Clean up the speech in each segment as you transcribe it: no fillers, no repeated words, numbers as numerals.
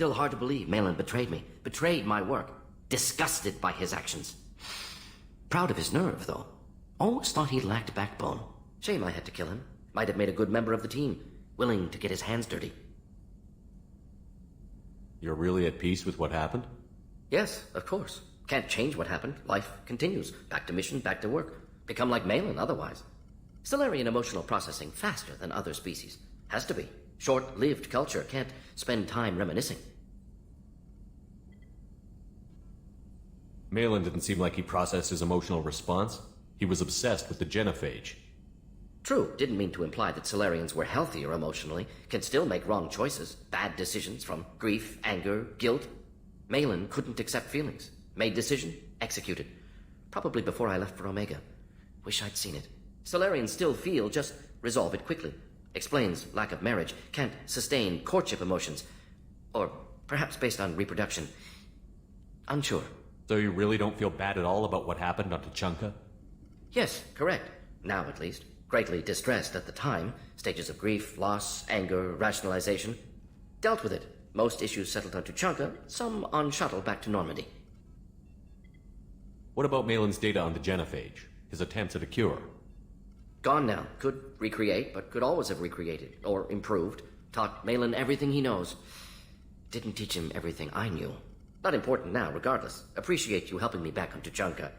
Still hard to believe Malin betrayed me, betrayed my work. Disgusted by his actions. Proud of his nerve, though. Always thought he lacked backbone. Shame I had to kill him. Might have made a good member of the team, willing to get his hands dirty. You're really at peace with what happened? Yes, of course. Can't change what happened. Life continues. Back to mission, back to work. Become like Malin otherwise. Stellarian emotional processing faster than other species. Has to be. Short-lived culture can't spend time reminiscing. Malin didn't seem like he processed his emotional response. He was obsessed with the genophage. True, didn't mean to imply that Solarians were healthier emotionally, can still make wrong choices, bad decisions from grief, anger, guilt. Malin couldn't accept feelings. Made decision, executed. Probably before I left for Omega. Wish I'd seen it. Solarians still feel, just resolve it quickly. Explains lack of marriage, can't sustain courtship emotions. Or perhaps based on reproduction. Unsure. So you really don't feel bad at all about what happened on Tuchanka? Yes, correct. Now at least. Greatly distressed at the time. Stages of grief, loss, anger, rationalization. Dealt with it. Most issues settled on Tuchanka, some on shuttle back to Normandy. What about Malin's data on the genophage? His attempts at a cure? Gone now. Could recreate, but could always have recreated. Or improved. Taught Malin everything he knows. Didn't teach him everything I knew. Not important now, regardless. Appreciate you helping me back on Tuchanka.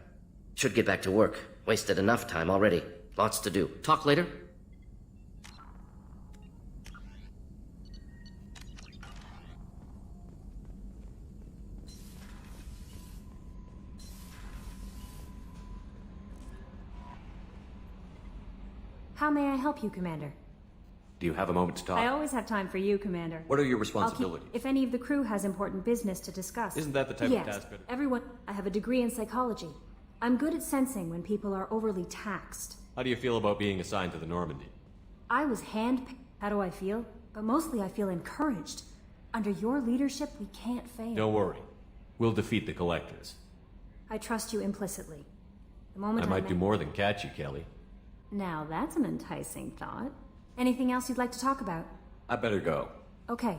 Should get back to work. Wasted enough time already. Lots to do. Talk later? How may I help you, Commander? Do you have a moment to talk? I always have time for you, Commander. What are your I'll responsibilities? if any of the crew has important business to discuss. Isn't that the type yes, of task that... everyone. I have a degree in psychology. I'm good at sensing when people are overly taxed. How do you feel about being assigned to the Normandy? I was handpicked. How do I feel? But mostly I feel encouraged. Under your leadership, we can't fail. Don't worry. We'll defeat the Collectors. I trust you implicitly. The moment I might do more than catch you, Kelly. Now that's an enticing thought. Anything else you'd like to talk about? I better go. Okay.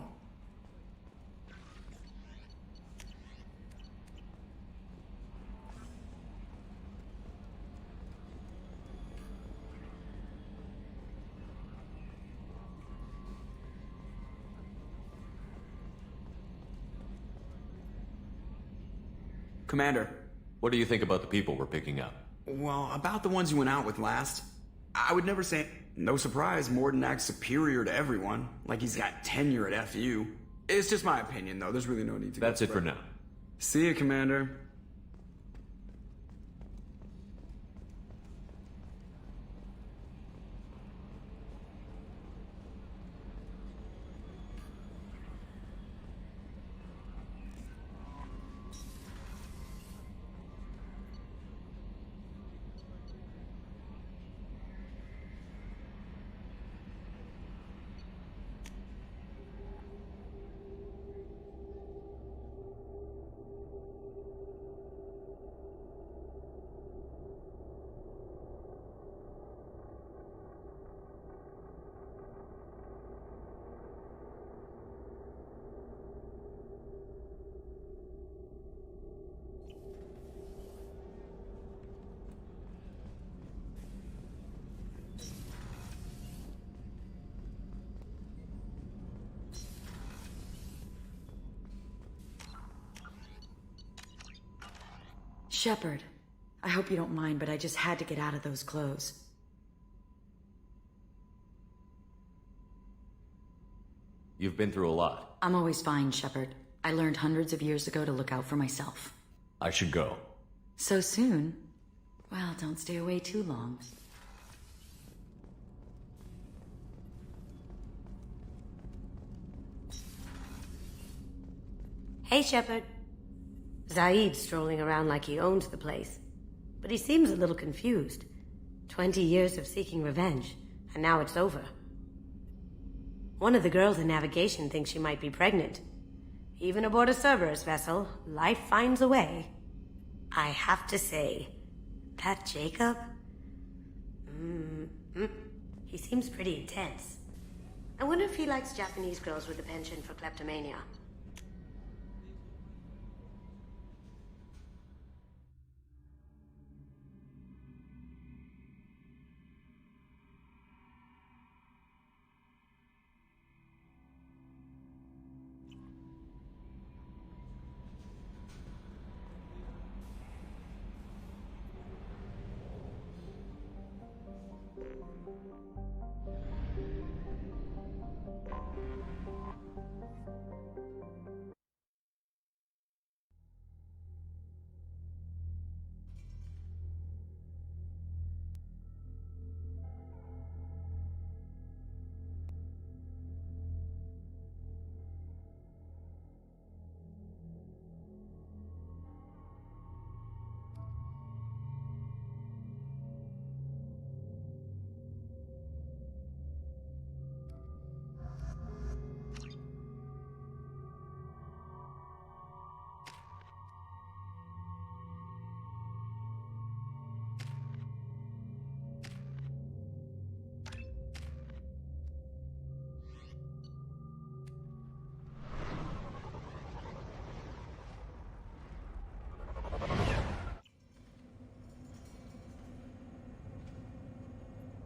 Commander. What do you think about the people we're picking up? Well, about the ones you went out with last, I would never say... No surprise, Morden acts superior to everyone, like he's got tenure at FU. It's just my opinion, though. There's really no need to... That's it for now. See you, Commander. Shepard, I hope you don't mind, but I just had to get out of those clothes. You've been through a lot. I'm always fine, Shepard. I learned hundreds of years ago to look out for myself. I should go. So soon? Well, don't stay away too long. Hey, Shepard. Zaid's strolling around like he owns the place. But he seems a little confused. 20 years of seeking revenge, and now it's over. One of the girls in navigation thinks she might be pregnant. Even aboard a Cerberus vessel, life finds a way. I have to say, that Jacob? He seems pretty intense. I wonder if he likes Japanese girls with a penchant for kleptomania.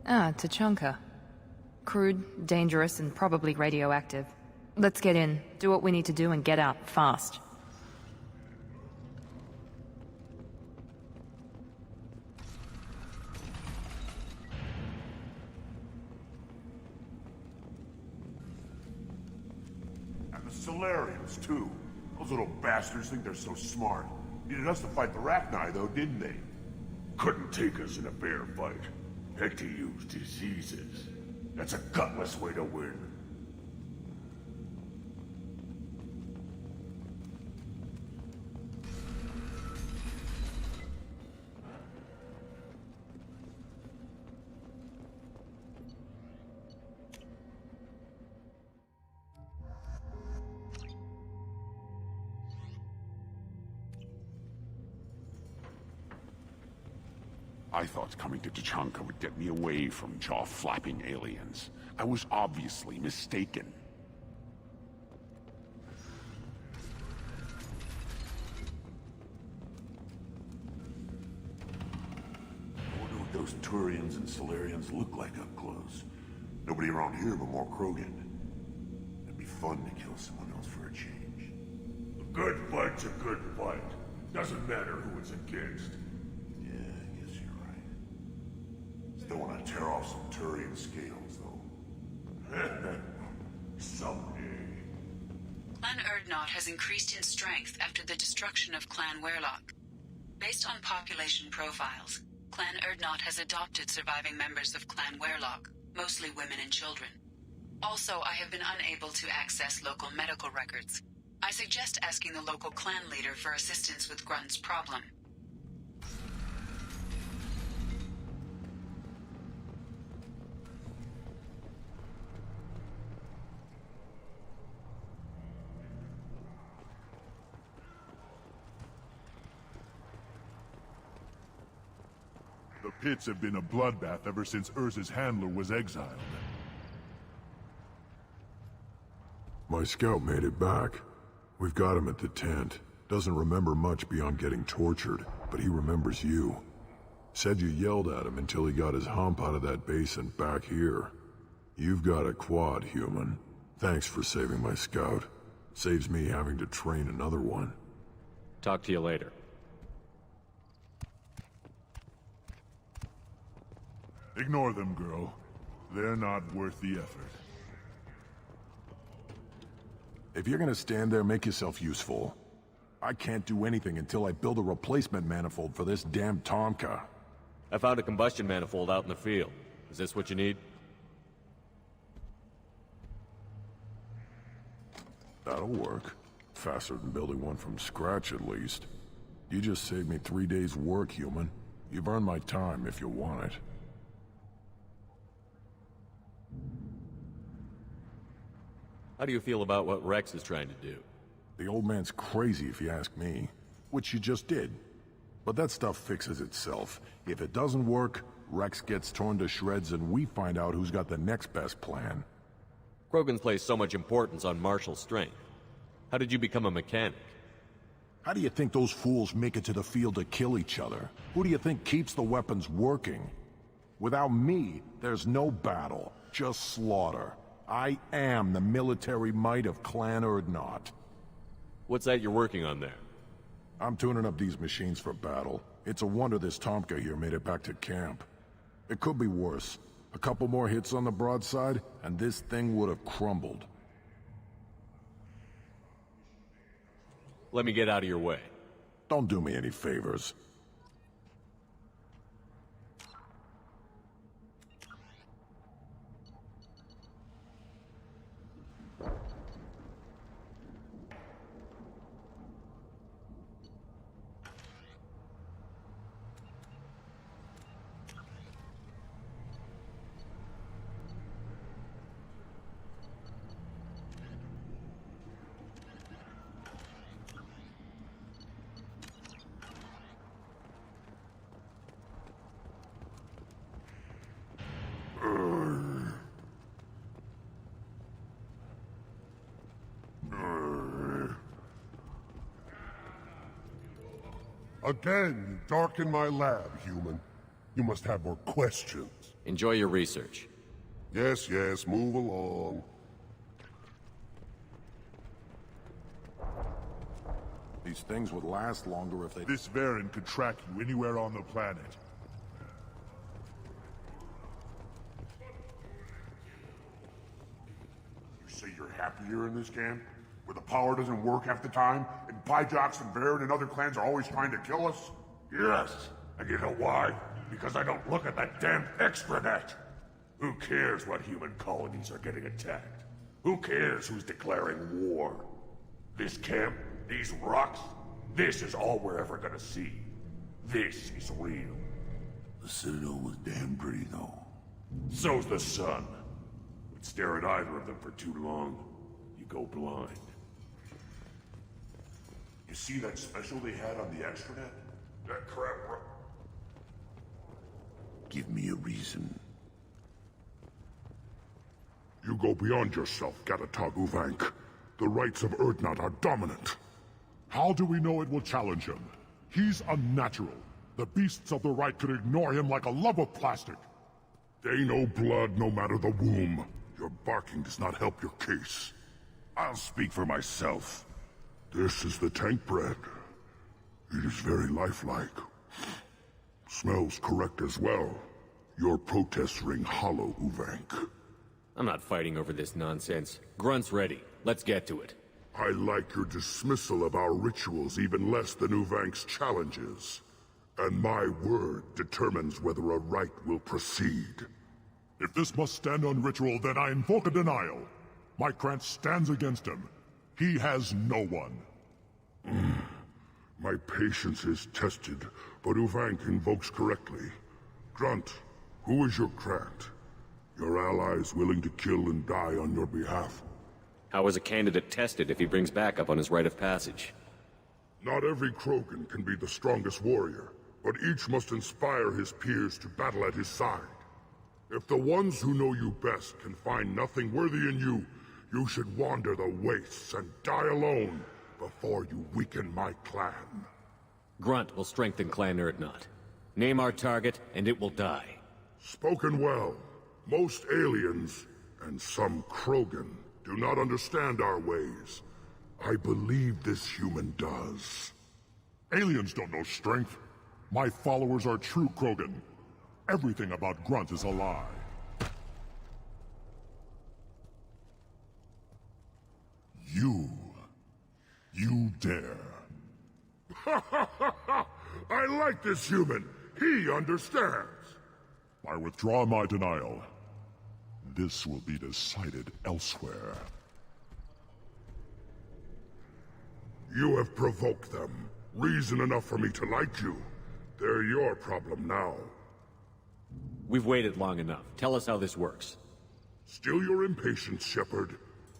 Ah, Tachanka. Crude, dangerous, and probably radioactive. Let's get in, do what we need to do, and get out, fast. And the Solarians, too. Those little bastards think they're so smart. Needed us to fight the Rachni, though, didn't they? Couldn't take us in a fair fight. Had to use diseases. That's a gutless way to win. I thought coming to Tachanka would get me away from jaw-flapping aliens. I was obviously mistaken. I wonder what those Turians and Solarians look like up close. Nobody around here but more Krogan. It'd be fun to kill someone else for a change. A good fight's a good fight. Doesn't matter who it's against. Don't want to tear off some Turian scales, though. Someday. Clan Urdnot has increased in strength after the destruction of Clan Werlock. Based on population profiles, Clan Urdnot has adopted surviving members of Clan Werlock, mostly women and children. Also, I have been unable to access local medical records. I suggest asking the local clan leader for assistance with Grunt's problem. The pits have been a bloodbath ever since Urza's handler was exiled. My scout made it back. We've got him at the tent. Doesn't remember much beyond getting tortured, but he remembers you. Said you yelled at him until he got his hump out of that basin back here. You've got a quad, human. Thanks for saving my scout. Saves me having to train another one. Talk to you later. Ignore them, girl. They're not worth the effort. If you're gonna stand there, make yourself useful. I can't do anything until I build a replacement manifold for this damn Tomka. I found a combustion manifold out in the field. Is this what you need? That'll work. Faster than building one from scratch, at least. You just saved me 3 days' work, human. You've earned my time if you want it. How do you feel about what Rex is trying to do? The old man's crazy if you ask me. Which you just did. But that stuff fixes itself. If it doesn't work, Rex gets torn to shreds and we find out who's got the next best plan. Krogans place so much importance on martial strength. How did you become a mechanic? How do you think those fools make it to the field to kill each other? Who do you think keeps the weapons working? Without me, there's no battle, just slaughter. I am the military might of Clan Urdnot. What's that you're working on there? I'm tuning up these machines for battle. It's a wonder this Tomka here made it back to camp. It could be worse. A couple more hits on the broadside, and this thing would have crumbled. Let me get out of your way. Don't do me any favors. Again, you darken my lab, human. You must have more questions. Enjoy your research. Yes, yes, move along. These things would last longer if they... This variant could track you anywhere on the planet. You say you're happy here in this camp? Where the power doesn't work half the time, and Pyjox and Baron and other clans are always trying to kill us? Yes, and you know why? Because I don't look at that damn extranet! Who cares what human colonies are getting attacked? Who cares who's declaring war? This camp, these rocks, this is all we're ever gonna see. This is real. The Citadel was damn pretty, though. So's the sun. But stare at either of them for too long, you go blind. You see that special they had on the extranet? That crap... Give me a reason. You go beyond yourself, Gatatog Uvank. The rights of Urdnot are dominant. How do we know it will challenge him? He's unnatural. The beasts of the right could ignore him like a lump of plastic. They know blood no matter the womb. Your barking does not help your case. I'll speak for myself. This is the tank bread. It is very lifelike. Smells correct as well. Your protests ring hollow, Uvank. I'm not fighting over this nonsense. Grunt's ready. Let's get to it. I like your dismissal of our rituals even less than Uvank's challenges. And my word determines whether a rite will proceed. If this must stand on ritual, then I invoke a denial. My Krantz stands against him. He has no one. My patience is tested, but Uvank invokes correctly. Grunt, who is your Krant? Your allies willing to kill and die on your behalf? How is a candidate tested if he brings backup on his rite of passage? Not every Krogan can be the strongest warrior, but each must inspire his peers to battle at his side. If the ones who know you best can find nothing worthy in you, you should wander the wastes and die alone before you weaken my clan. Grunt will strengthen Clan Urdnot. Name our target, and it will die. Spoken well. Most aliens, and some Krogan, do not understand our ways. I believe this human does. Aliens don't know strength. My followers are true Krogan. Everything about Grunt is a lie. You dare. I like this human. He understands. I withdraw my denial. This will be decided elsewhere. You have provoked them. Reason enough for me to like you. They're your problem now. We've waited long enough. Tell us how this works. Still your impatience, Shepard.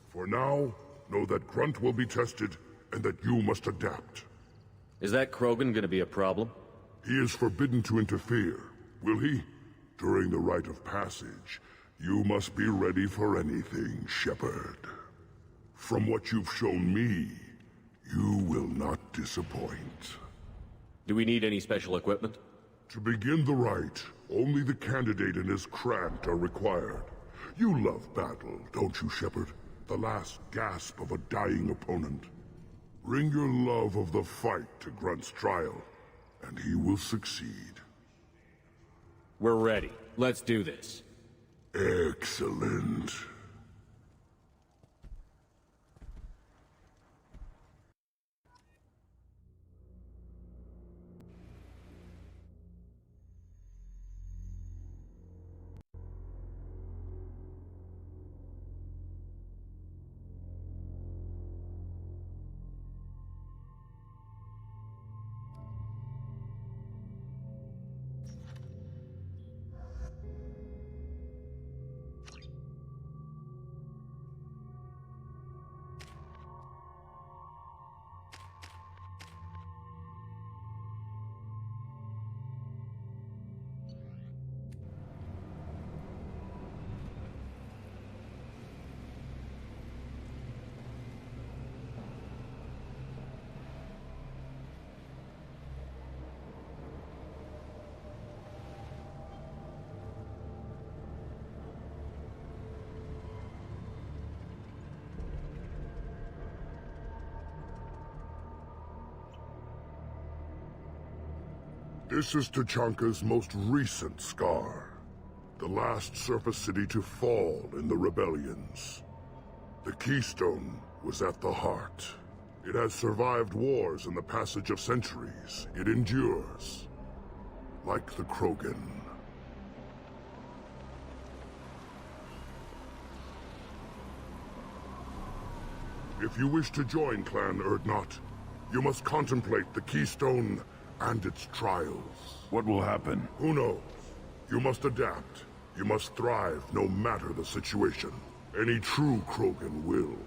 For now, know that Grunt will be tested, and that you must adapt. Is that Krogan gonna be a problem? He is forbidden to interfere, will he? During the rite of passage, you must be ready for anything, Shepard. From what you've shown me, you will not disappoint. Do we need any special equipment? To begin the rite, only the candidate and his Krant are required. You love battle, don't you, Shepard? The last gasp of a dying opponent. Bring your love of the fight to Grunt's trial, and he will succeed. We're ready. Let's do this. Excellent. This is Tachanka's most recent scar. The last surface city to fall in the rebellions. The Keystone was at the heart. It has survived wars and the passage of centuries. It endures. Like the Krogan. If you wish to join Clan Urdnot, you must contemplate the Keystone and its trials. What will happen? Who knows? You must adapt. You must thrive no matter the situation. Any true Krogan will.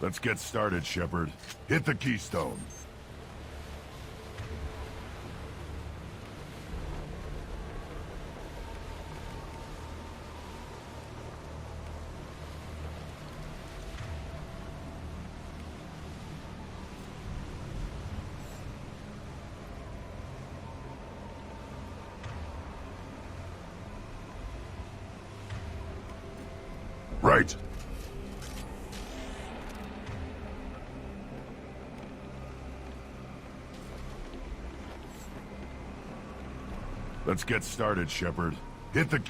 Let's get started, Shepard. Hit the Keystone. Right. Let's get started, Shepard. Hit the...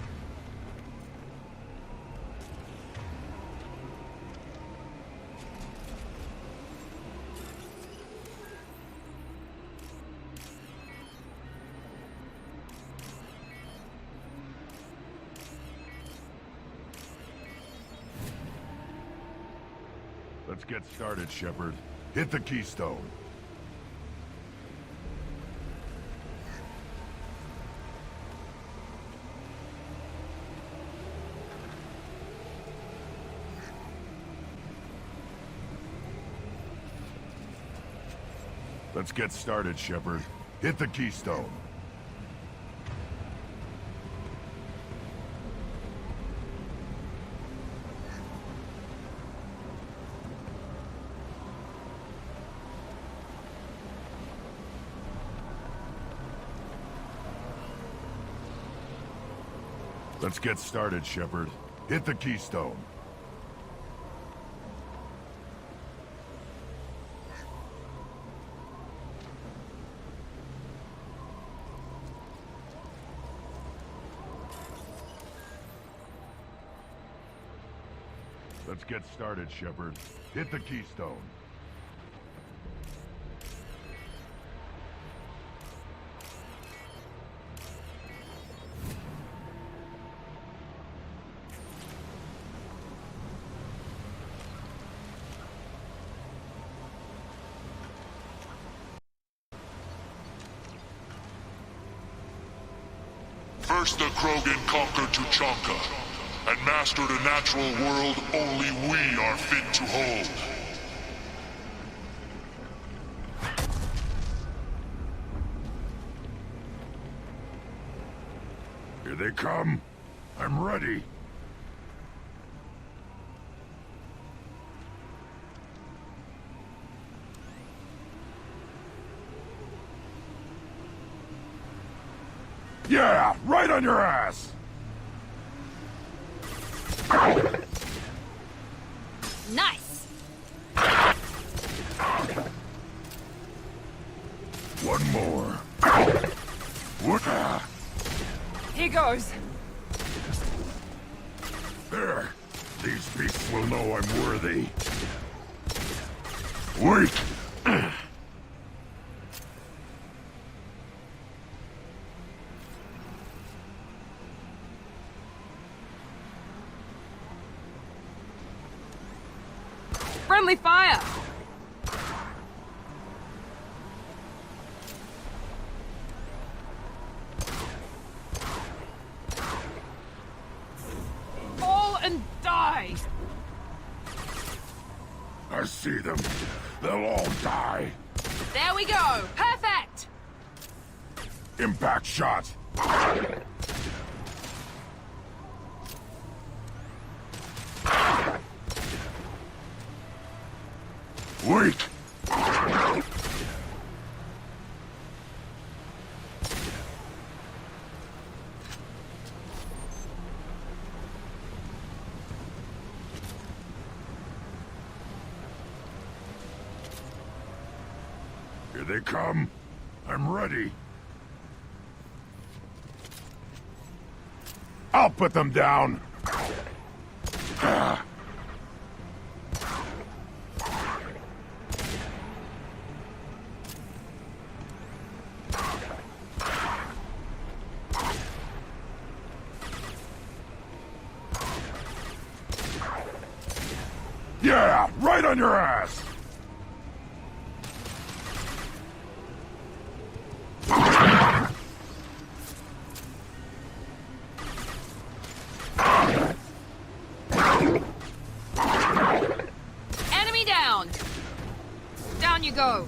Let's get started, Shepard. Hit the Keystone. Let's get started, Shepard. Hit the Keystone. Let's get started, Shepard. Hit the Keystone. Let's get started, Shepard. Hit the Keystone. First the Krogan conquered Tuchanka, and mastered a natural world only we are fit to hold. Here they come. I'm ready. Yeah, right on your ass! Nice! One more. What? Here goes. There. These beasts will know I'm worthy. Wait! Friendly fire! Fall and die! I see them. They'll all die. There we go! Perfect! Impact shot. Wait! Here they come. I'm ready. I'll put them down. Yeah, right on your ass! Enemy down! Down you go!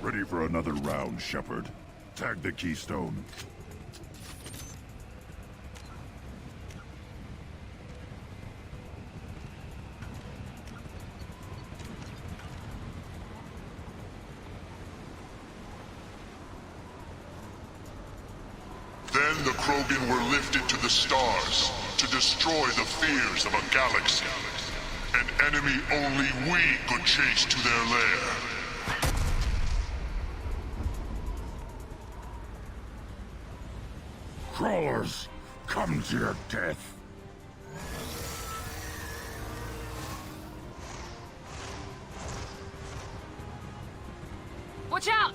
Ready for another round, Shepard. Tag the keystone. Then the Krogan were lifted to the stars to destroy the fears of a galaxy. An enemy only we could chase to their lair. Crawlers, come to your death. Watch out!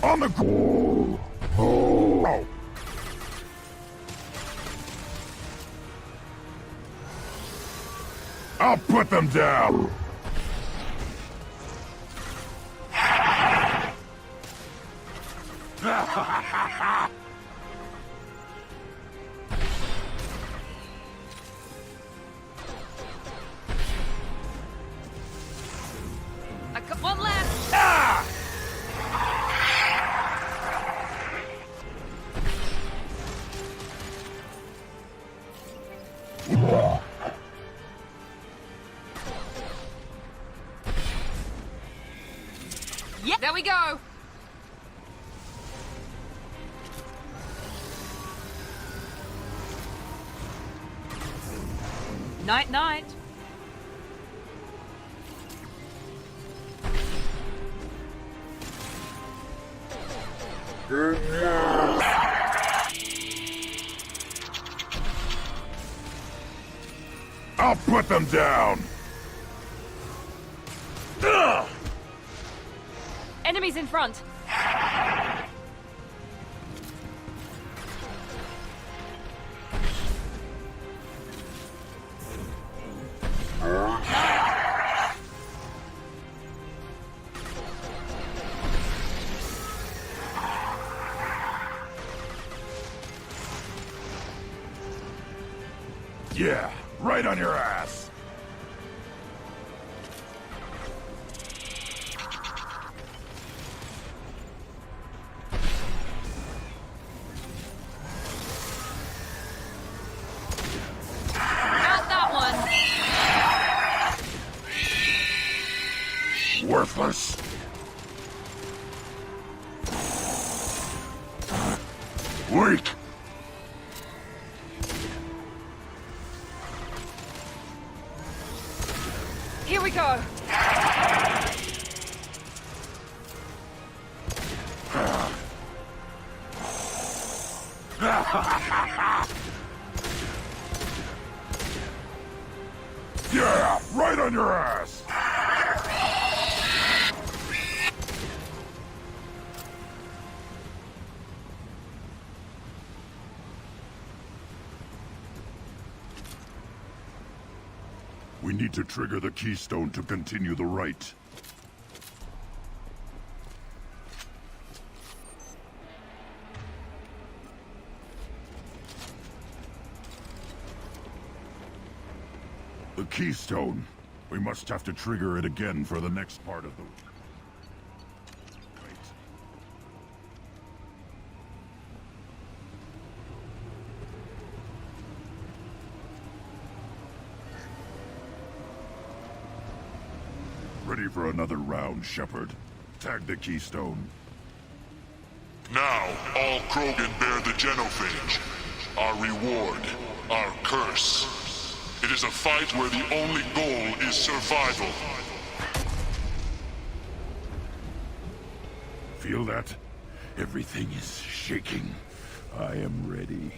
On the go! Oh! I'll put them down! I got one left! Ah! Yeah, there we go! Night, night. I'll put them down! Ugh! Enemies in front. Yeah, right on your ass! Out that one. Worthless! Wait! Here we go! Yeah, right on your ass! We need to trigger the keystone to continue the rite. The keystone. We must have to trigger it again for the next part of the... Wait. Ready for another round, Shepard. Tag the keystone. Now, all Krogan bear the genophage. Our reward, our curse. It is a fight where the only goal is survival. Feel that? Everything is shaking. I am ready.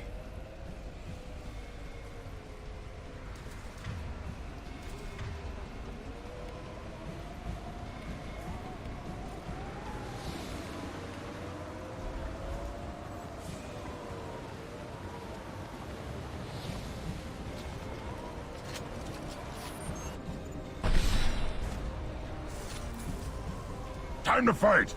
Time to fight!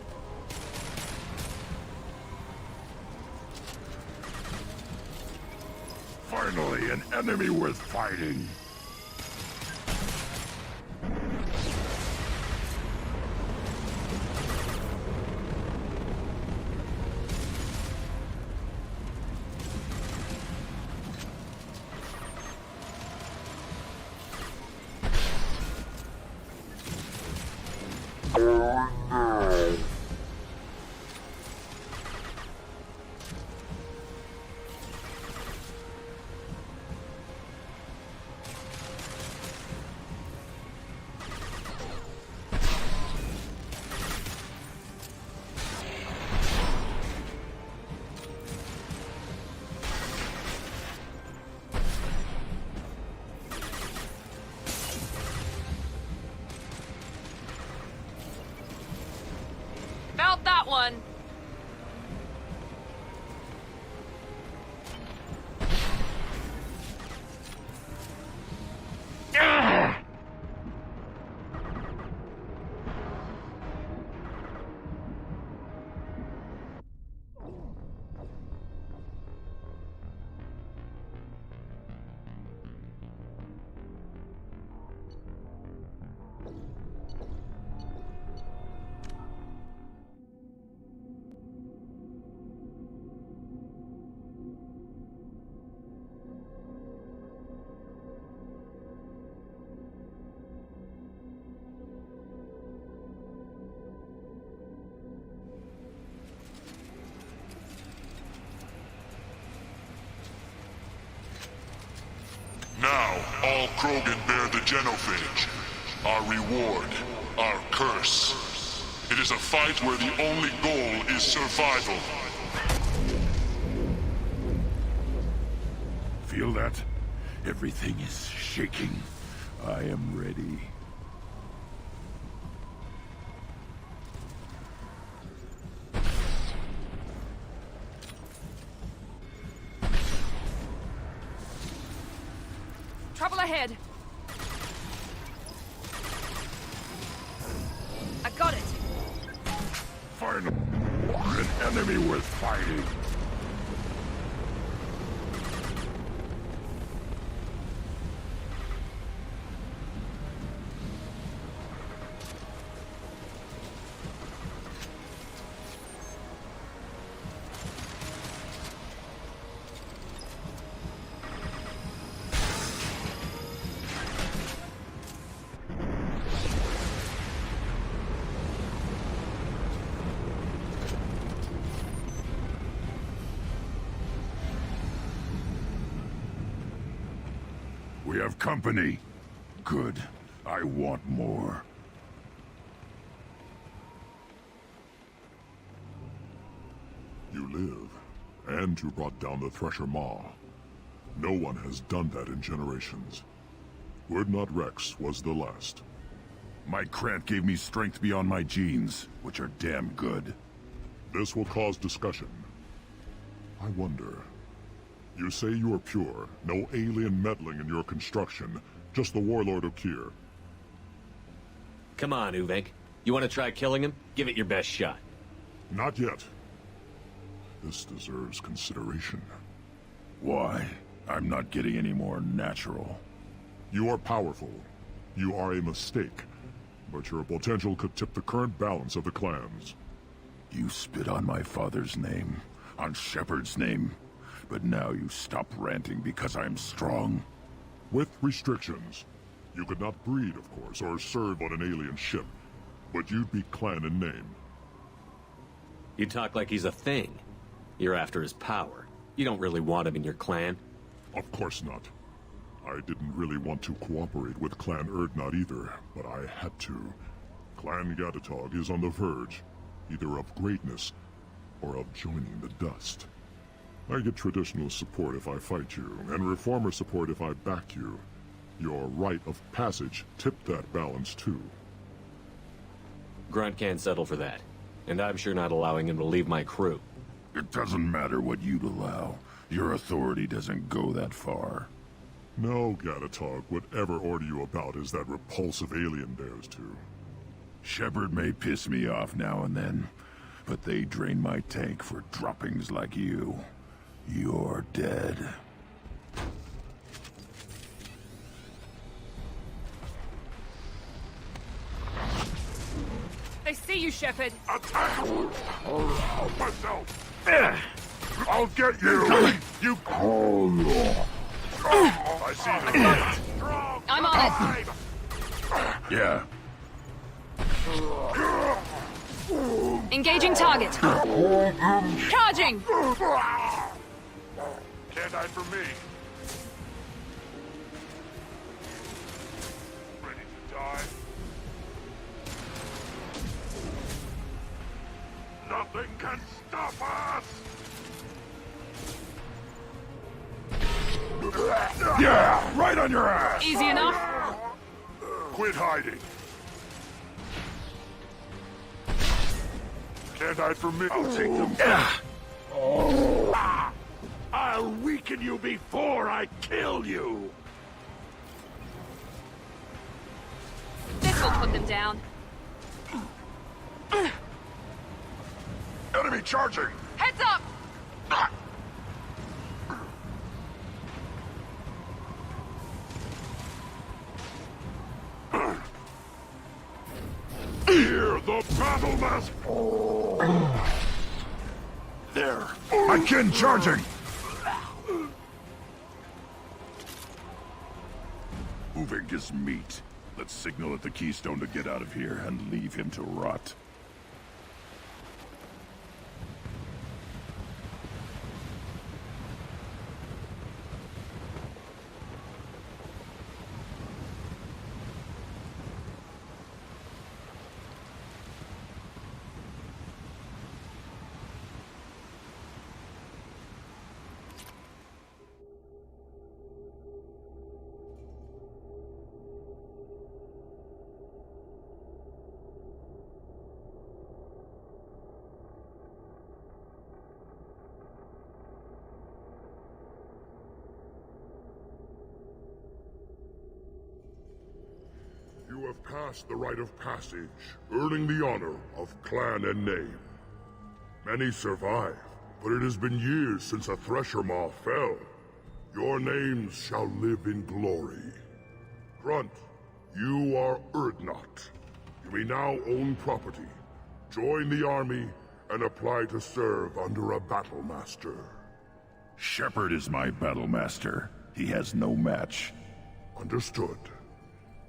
Finally, an enemy worth fighting! About that one! Now, all Krogan bear the genophage. Our reward, our curse. It is a fight where the only goal is survival. Feel that? Everything is shaking. I am ready. Trouble ahead! I got it! Finally, an enemy worth fighting. We have company. Good. I want more. You live, and you brought down the Thresher Maw. No one has done that in generations. Urdnot Rex was the last. My Krant gave me strength beyond my genes, which are damn good. This will cause discussion. I wonder... You say you are pure, no alien meddling in your construction, just the warlord of Kier. Come on, Uvenk. You want to try killing him? Give it your best shot. Not yet. This deserves consideration. Why? I'm not getting any more natural. You are powerful. You are a mistake. But your potential could tip the current balance of the clans. You spit on my father's name, on Shepard's name, but now you stop ranting because I'm strong. With restrictions. You could not breed, of course, or serve on an alien ship, but you'd be clan in name. You talk like he's a thing. You're after his power. You don't really want him in your clan. Of course not. I didn't really want to cooperate with Clan Urdnot either, but I had to. Clan Gatatog is on the verge, either of greatness or of joining the dust. I get traditional support if I fight you, and reformer support if I back you. Your rite of passage tipped that balance too. Grunt can't settle for that, and I'm sure not allowing him to leave my crew. It doesn't matter what you'd allow. Your authority doesn't go that far. No, Gatatog would ever order you about as that repulsive alien dares to. Shepard may piss me off now and then, but they drain my tank for droppings like you. You're dead. They see you, Shepard. Attack! I'll myself! I'll get you! You... I see them. I'm on it. Yeah. Engaging target. Charging. Can't hide from me. Ready to die? Nothing can stop us! Yeah, right on your ass! Easy enough. Quit hiding. Can't hide from me. I'll take them. I'll weaken you before I kill you. This will put them down. Enemy charging! Heads up! Hear the battle mass! There! My kin charging! Moving is meat. Let's signal at the Keystone to get out of here and leave him to rot. You have passed the rite of passage, earning the honor of clan and name. Many survive, but it has been years since a Thresher Maw fell. Your names shall live in glory. Grunt, you are Urdnot. You may now own property, join the army, and apply to serve under a battle master. Shepard is my battle master. He has no match. Understood.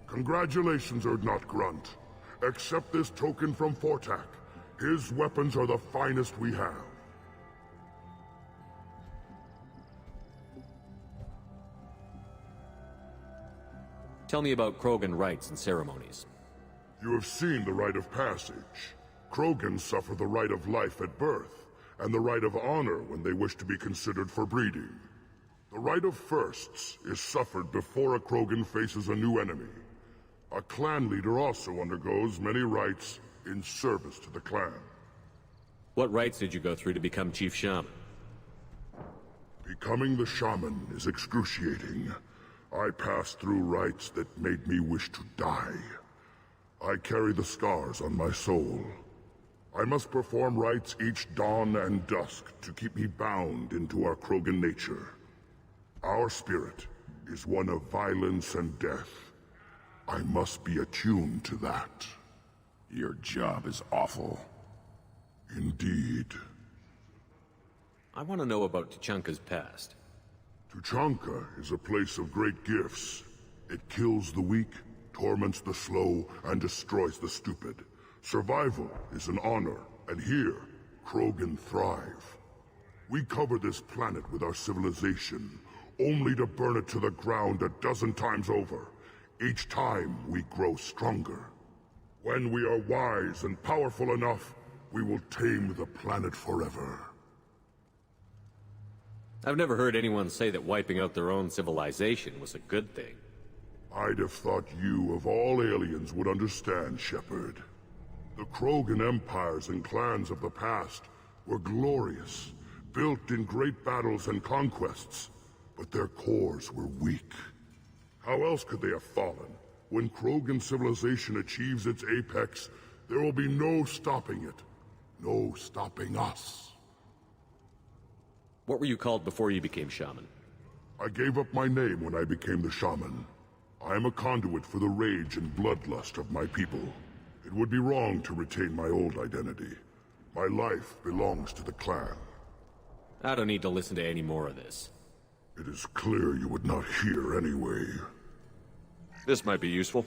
Congratulations, Urdnot Grunt. Accept this token from Fortak. His weapons are the finest we have. Tell me about Krogan rites and ceremonies. You have seen the rite of passage. Krogans suffer the rite of life at birth, and the rite of honor when they wish to be considered for breeding. The rite of firsts is suffered before a Krogan faces a new enemy. A clan leader also undergoes many rites in service to the clan. What rites did you go through to become Chief Shaman? Becoming the shaman is excruciating. I passed through rites that made me wish to die. I carry the scars on my soul. I must perform rites each dawn and dusk to keep me bound into our Krogan nature. Our spirit is one of violence and death. I must be attuned to that. Your job is awful. Indeed. I want to know about Tuchanka's past. Tuchanka is a place of great gifts. It kills the weak, torments the slow, and destroys the stupid. Survival is an honor, and here, Krogan thrive. We cover this planet with our civilization, only to burn it to the ground a dozen times over. Each time, we grow stronger. When we are wise and powerful enough, we will tame the planet forever. I've never heard anyone say that wiping out their own civilization was a good thing. I'd have thought you, of all aliens, would understand, Shepard. The Krogan empires and clans of the past were glorious, built in great battles and conquests, but their cores were weak. How else could they have fallen? When Krogan civilization achieves its apex, there will be no stopping it. No stopping us. What were you called before you became shaman? I gave up my name when I became the shaman. I am a conduit for the rage and bloodlust of my people. It would be wrong to retain my old identity. My life belongs to the clan. I don't need to listen to any more of this. It is clear you would not hear anyway. This might be useful.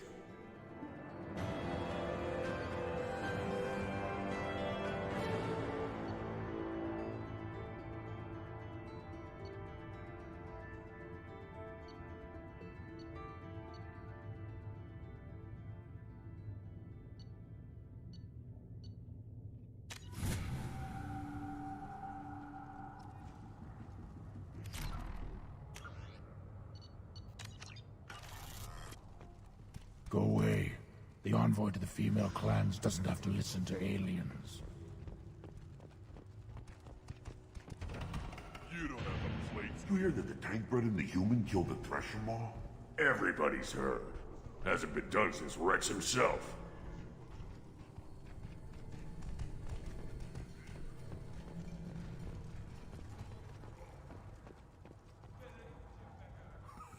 Go away. The envoy to the female clans doesn't have to listen to aliens. You don't have a place. You hear that the tank bred and the human killed the Thresher Maw? Everybody's heard. Hasn't been done since Rex himself.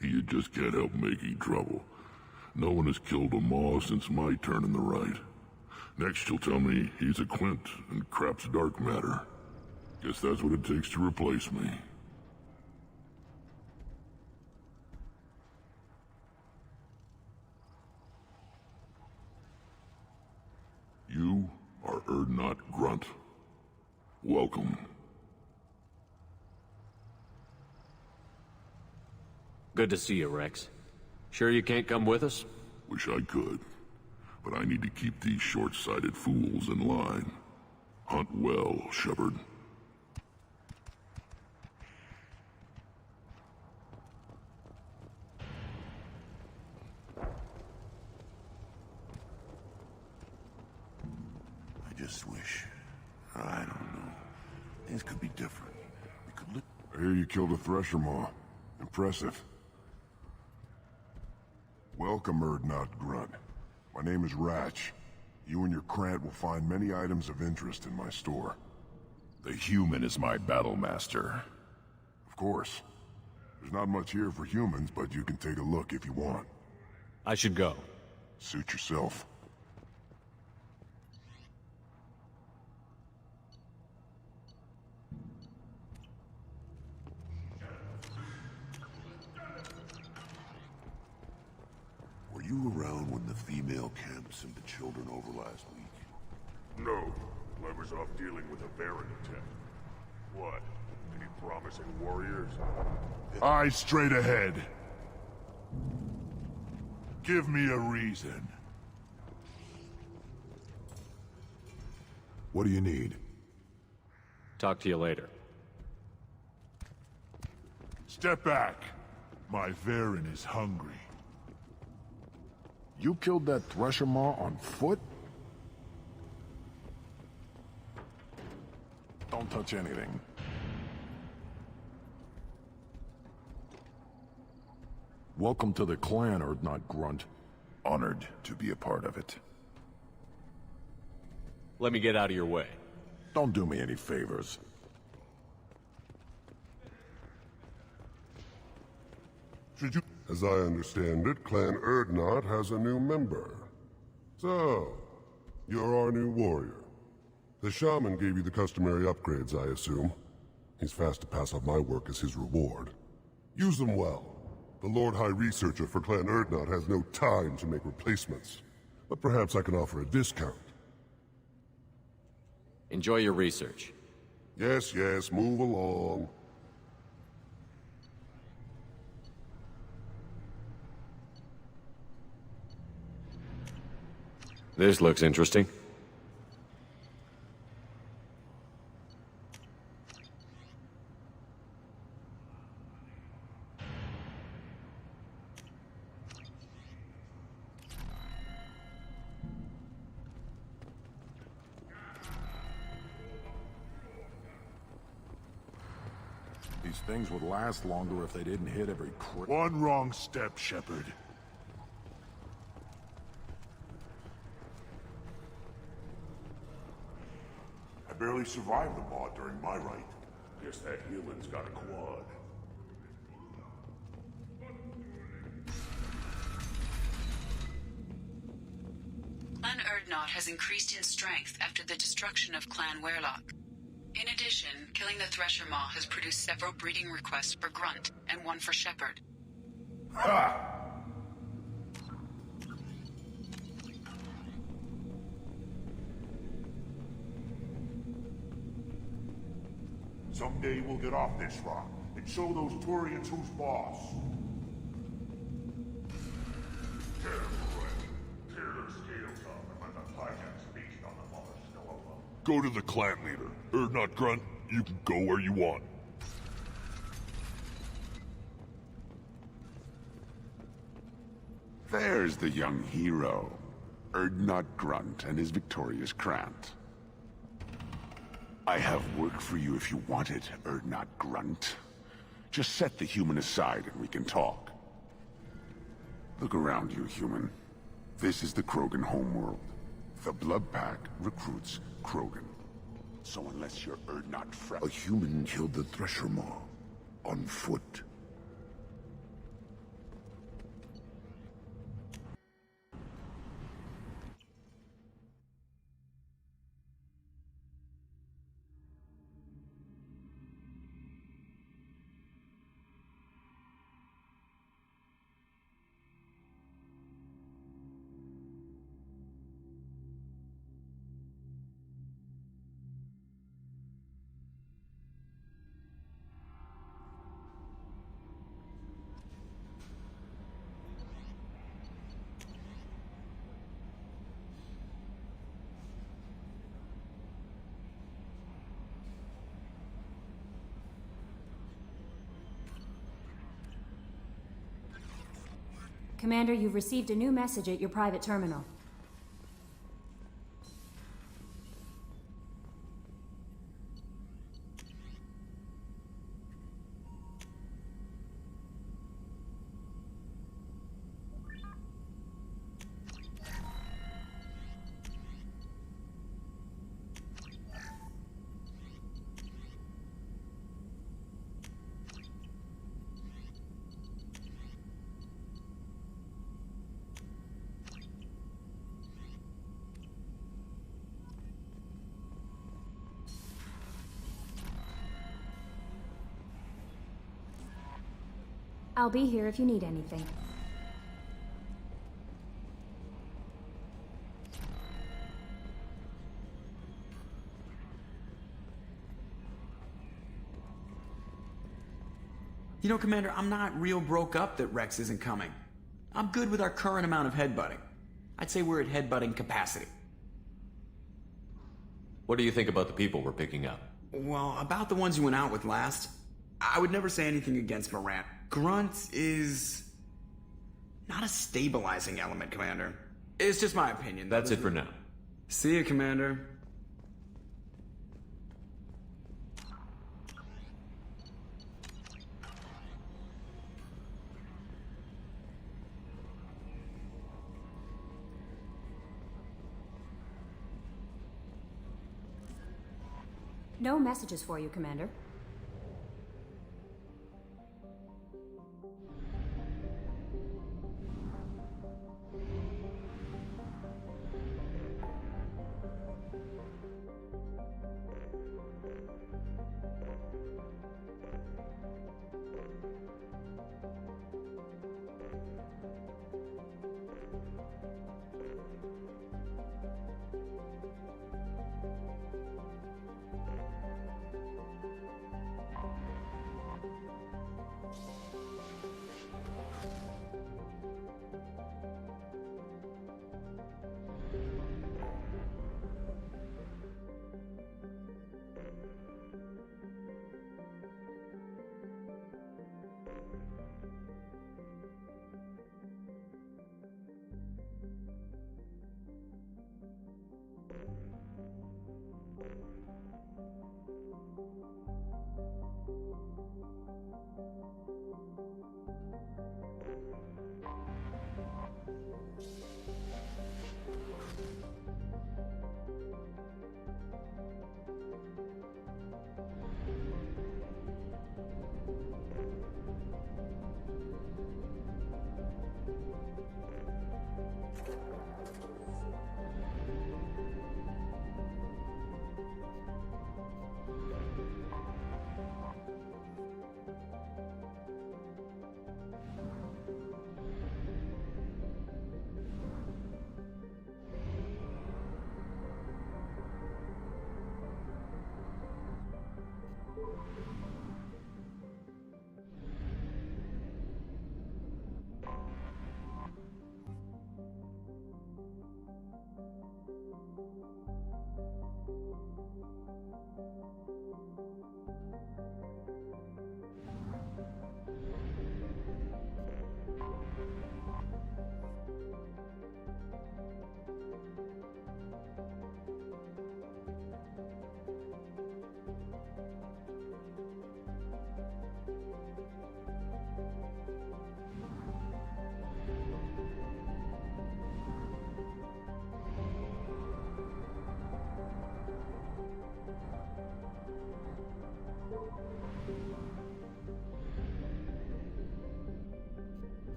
You just can't help making trouble. No one has killed a Maw since my turn in the right. Next you'll tell me he's a Quint and crap's dark matter. Guess that's what it takes to replace me. You are Urdnot Grunt. Welcome. Good to see you, Rex. Sure you can't come with us? Wish I could, but I need to keep these short-sighted fools in line. Hunt well, Shepard. I just wish... I don't know. Things could be different. We could live... I hear you killed a Thresher Maw. Impressive. Welcome, Urdnot Grunt. My name is Ratch. You and your Krant will find many items of interest in my store. The human is my battle master. Of course. There's not much here for humans, but you can take a look if you want. I should go. Suit yourself. Were you around when the female camp sent the children over last week? No. Clever's off dealing with a Baron attack. What? Any promising warriors? Eyes straight ahead. Give me a reason. What do you need? Talk to you later. Step back. My Varen is hungry. You killed that Thresher Maw on foot? Don't touch anything. Welcome to the clan, Urdnot Grunt. Honored to be a part of it. Let me get out of your way. Don't do me any favors. Should you... As I understand it, Clan Urdnot has a new member. So, you're our new warrior. The shaman gave you the customary upgrades, I assume. He's fast to pass off my work as his reward. Use them well. The Lord High Researcher for Clan Urdnot has no time to make replacements. But perhaps I can offer a discount. Enjoy your research. Yes, move along. This looks interesting. These things would last longer if they didn't hit every One wrong step, Shepard. I barely survived the maw during my rite. Guess that healing's got a quad. Clan Urdnot has increased in strength after the destruction of Clan Werlock. In addition, killing the Thresher Maw has produced several breeding requests for Grunt, and one for Shepard. Ha! Someday we'll get off this rock and show those Turians who's boss. Go to the clan leader. Urdnot Grunt, you can go where you want. There's the young hero. Urdnot Grunt and his victorious Krant. I have work for you if you want it, Urdnot Grunt. Just set the human aside and we can talk. Look around you, human. This is the Krogan homeworld. The Blood Pack recruits Krogan. So unless you're Urdnot A human killed the Thresher Maw. On foot. Commander, you've received a new message at your private terminal. I'll be here if you need anything. You know, Commander, I'm not real broke up that Rex isn't coming. I'm good with our current amount of headbutting. I'd say we're at headbutting capacity. What do you think about the people we're picking up? Well, about the ones you went out with last, I would never say anything against Morant. Grunt is not a stabilizing element, Commander. It's just my opinion. That's it for now. See you, Commander. No messages for you, Commander.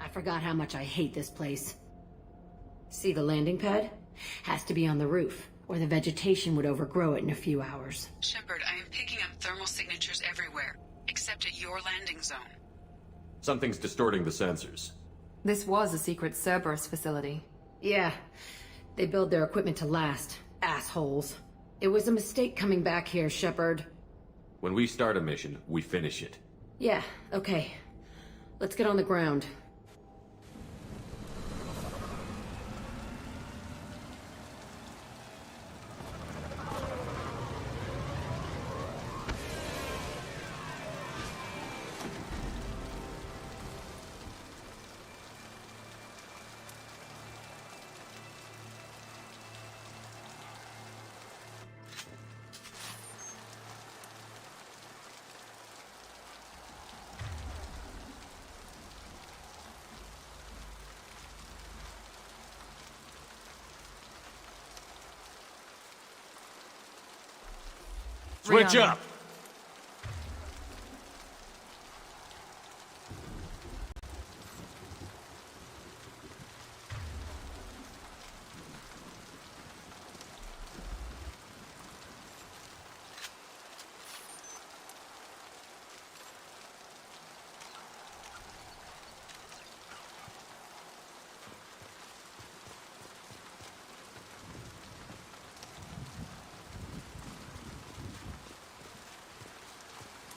forgot how much I hate this place. See the landing pad? Has to be on the roof, or the vegetation would overgrow it in a few hours. Shepard, I am picking up thermal signatures everywhere, except at your landing zone. Something's distorting the sensors. This was a secret Cerberus facility. Yeah, they build their equipment to last. Assholes. It was a mistake coming back here, Shepard. When we start a mission, we finish it. Yeah, okay. Let's get on the ground. Switch up!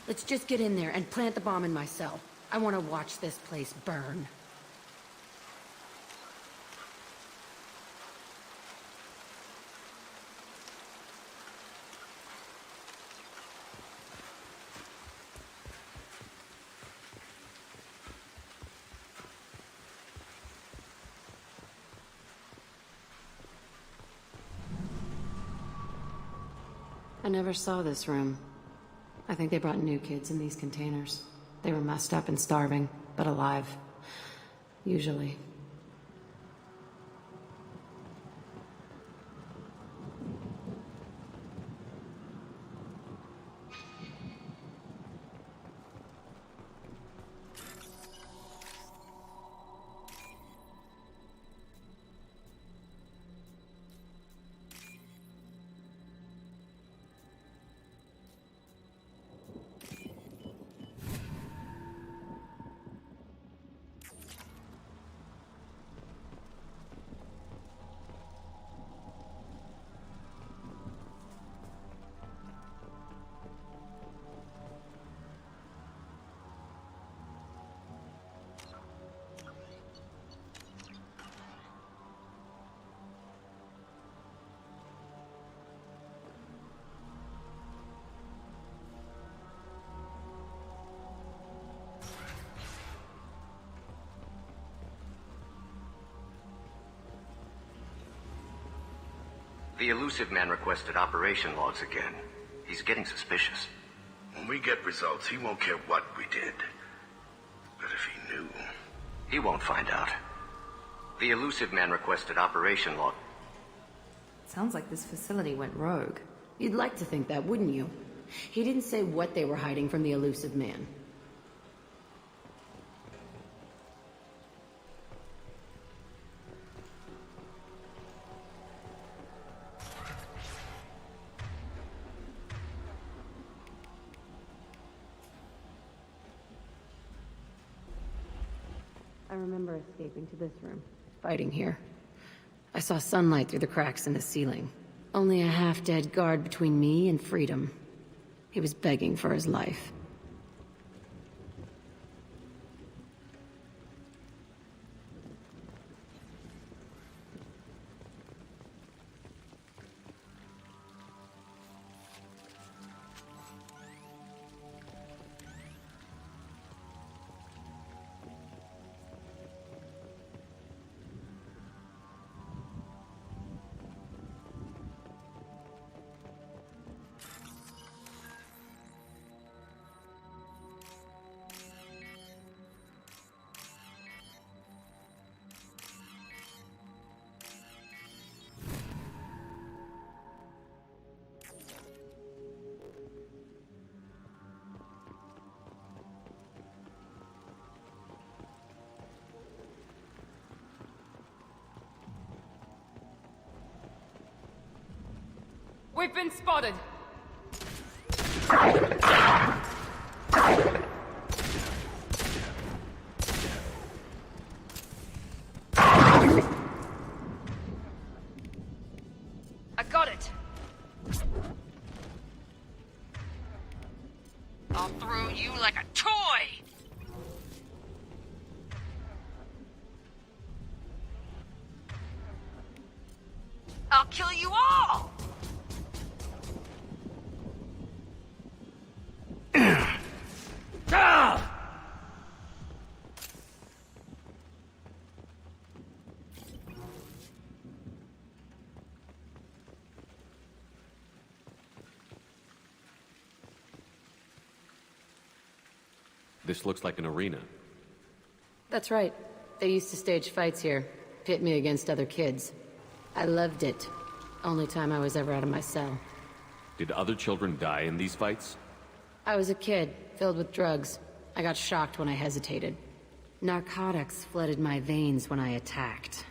Let's just get in there and plant the bomb in my cell. I want to watch this place burn. I never saw this room. I think they brought new kids in these containers. They were messed up and starving, but alive. Usually. The elusive man requested operation logs again. He's getting suspicious. When we get results, he won't care what we did. But if he knew... He won't find out. The elusive man requested operation log. Sounds like this facility went rogue. You'd like to think that, wouldn't you? He didn't say what they were hiding from the elusive man. I remember escaping to this room, fighting here. I saw sunlight through the cracks in the ceiling. Only a half-dead guard between me and freedom. He was begging for his life. We've been spotted! I got it! I'll throw you like a toy! I'll kill you all! This looks like an arena. That's right. They used to stage fights here. Pit me against other kids. I loved it. Only time I was ever out of my cell. Did other children die in these fights? I was a kid, filled with drugs. I got shocked when I hesitated. Narcotics flooded my veins when I attacked.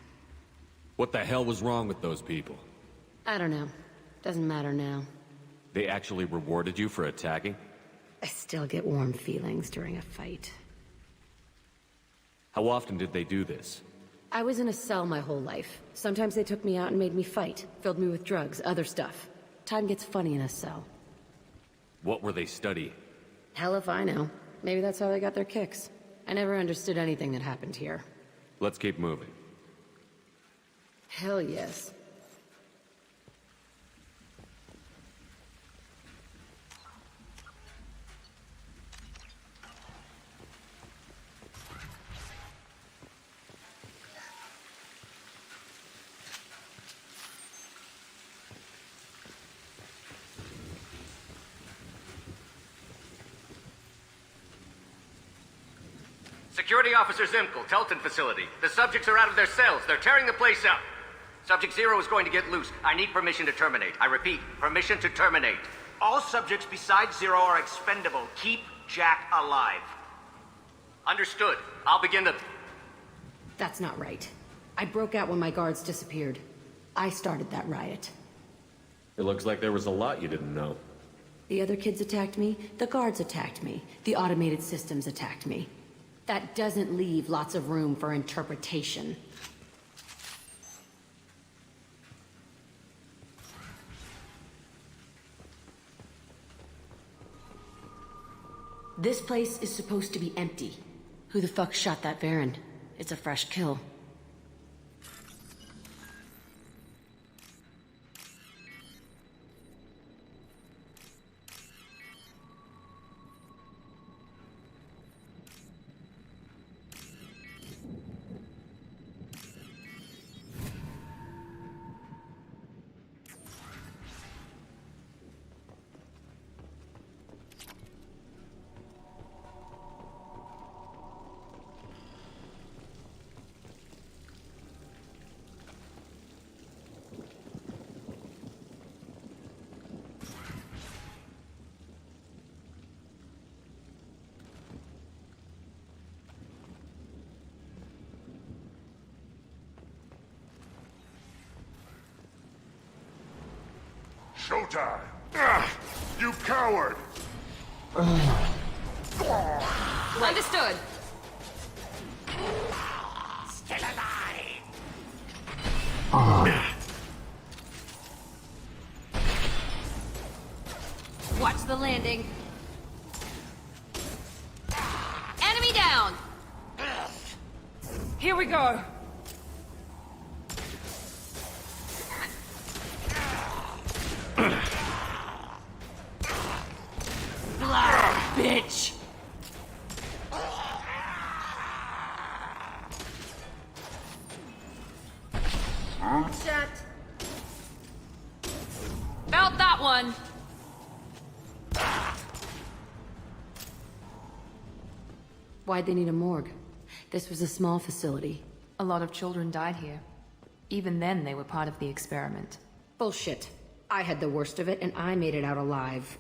What the hell was wrong with those people? I don't know. Doesn't matter now. They actually rewarded you for attacking? I still get warm feelings during a fight. How often did they do this? I was in a cell my whole life. Sometimes they took me out and made me fight. Filled me with drugs, other stuff. Time gets funny in a cell. What were they studying? Hell if I know. Maybe that's how they got their kicks. I never understood anything that happened here. Let's keep moving. Hell yes. Security Officer Zimkel, Telton facility. The subjects are out of their cells. They're tearing the place up. Subject Zero is going to get loose. I need permission to terminate. I repeat, permission to terminate. All subjects besides Zero are expendable. Keep Jack alive. Understood. I'll begin the... That's not right. I broke out when my guards disappeared. I started that riot. It looks like there was a lot you didn't know. The other kids attacked me, the guards attacked me, the automated systems attacked me. That doesn't leave lots of room for interpretation. This place is supposed to be empty. Who the fuck shot that Baron? It's a fresh kill. Showtime! You coward! Understood. Still alive! Watch the landing. Enemy down! Here we go. Bitch! Shut. Felt that one. Why'd they need a morgue? This was a small facility. A lot of children died here. Even then, they were part of the experiment. Bullshit. I had the worst of it, and I made it out alive.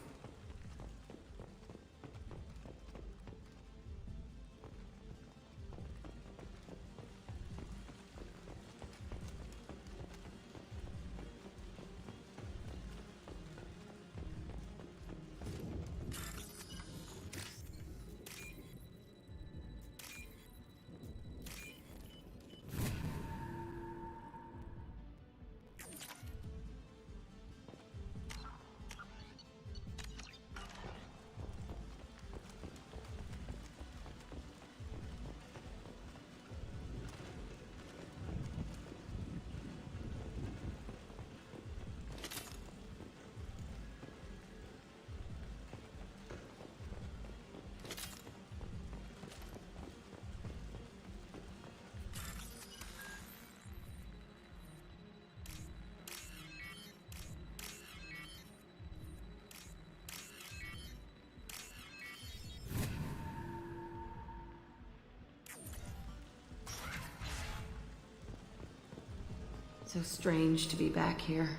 So strange to be back here.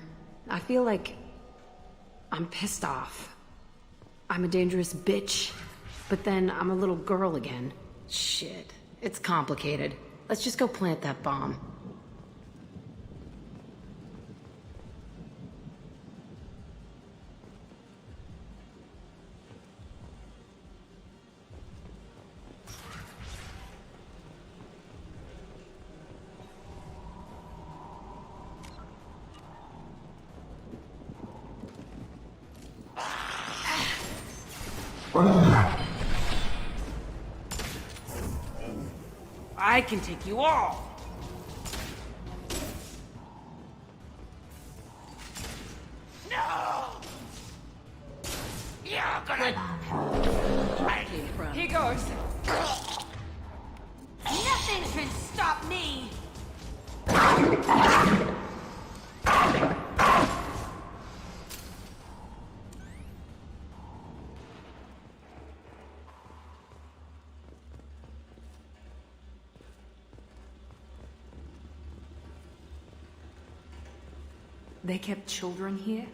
I feel like I'm pissed off. I'm a dangerous bitch, but then I'm a little girl again. Shit, it's complicated. Let's just go plant that bomb. I can take you all! No! You're gonna... Here goes. Nothing can stop me! They kept children here?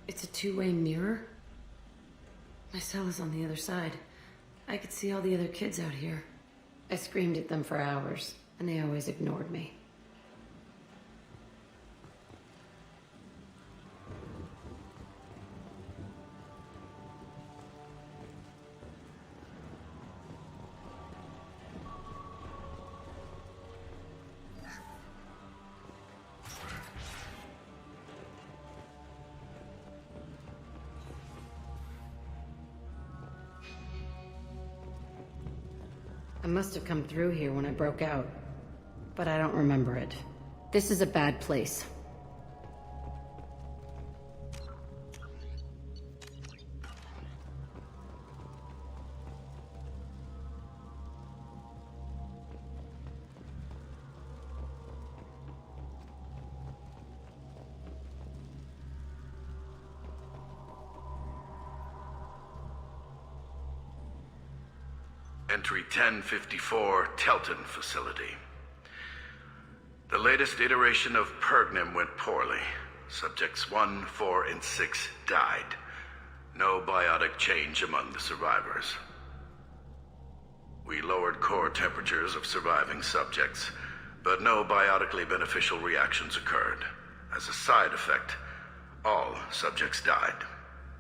It's a two-way mirror? My cell is on the other side. I could see all the other kids out here. I screamed at them for hours, and they always ignored me. I must have come through here when I broke out, but I don't remember it. This is a bad place. Entry 1054, Telton Facility. The latest iteration of Pergnim went poorly. Subjects 1, 4, and 6 died. No biotic change among the survivors. We lowered core temperatures of surviving subjects, but no biotically beneficial reactions occurred. As a side effect, all subjects died.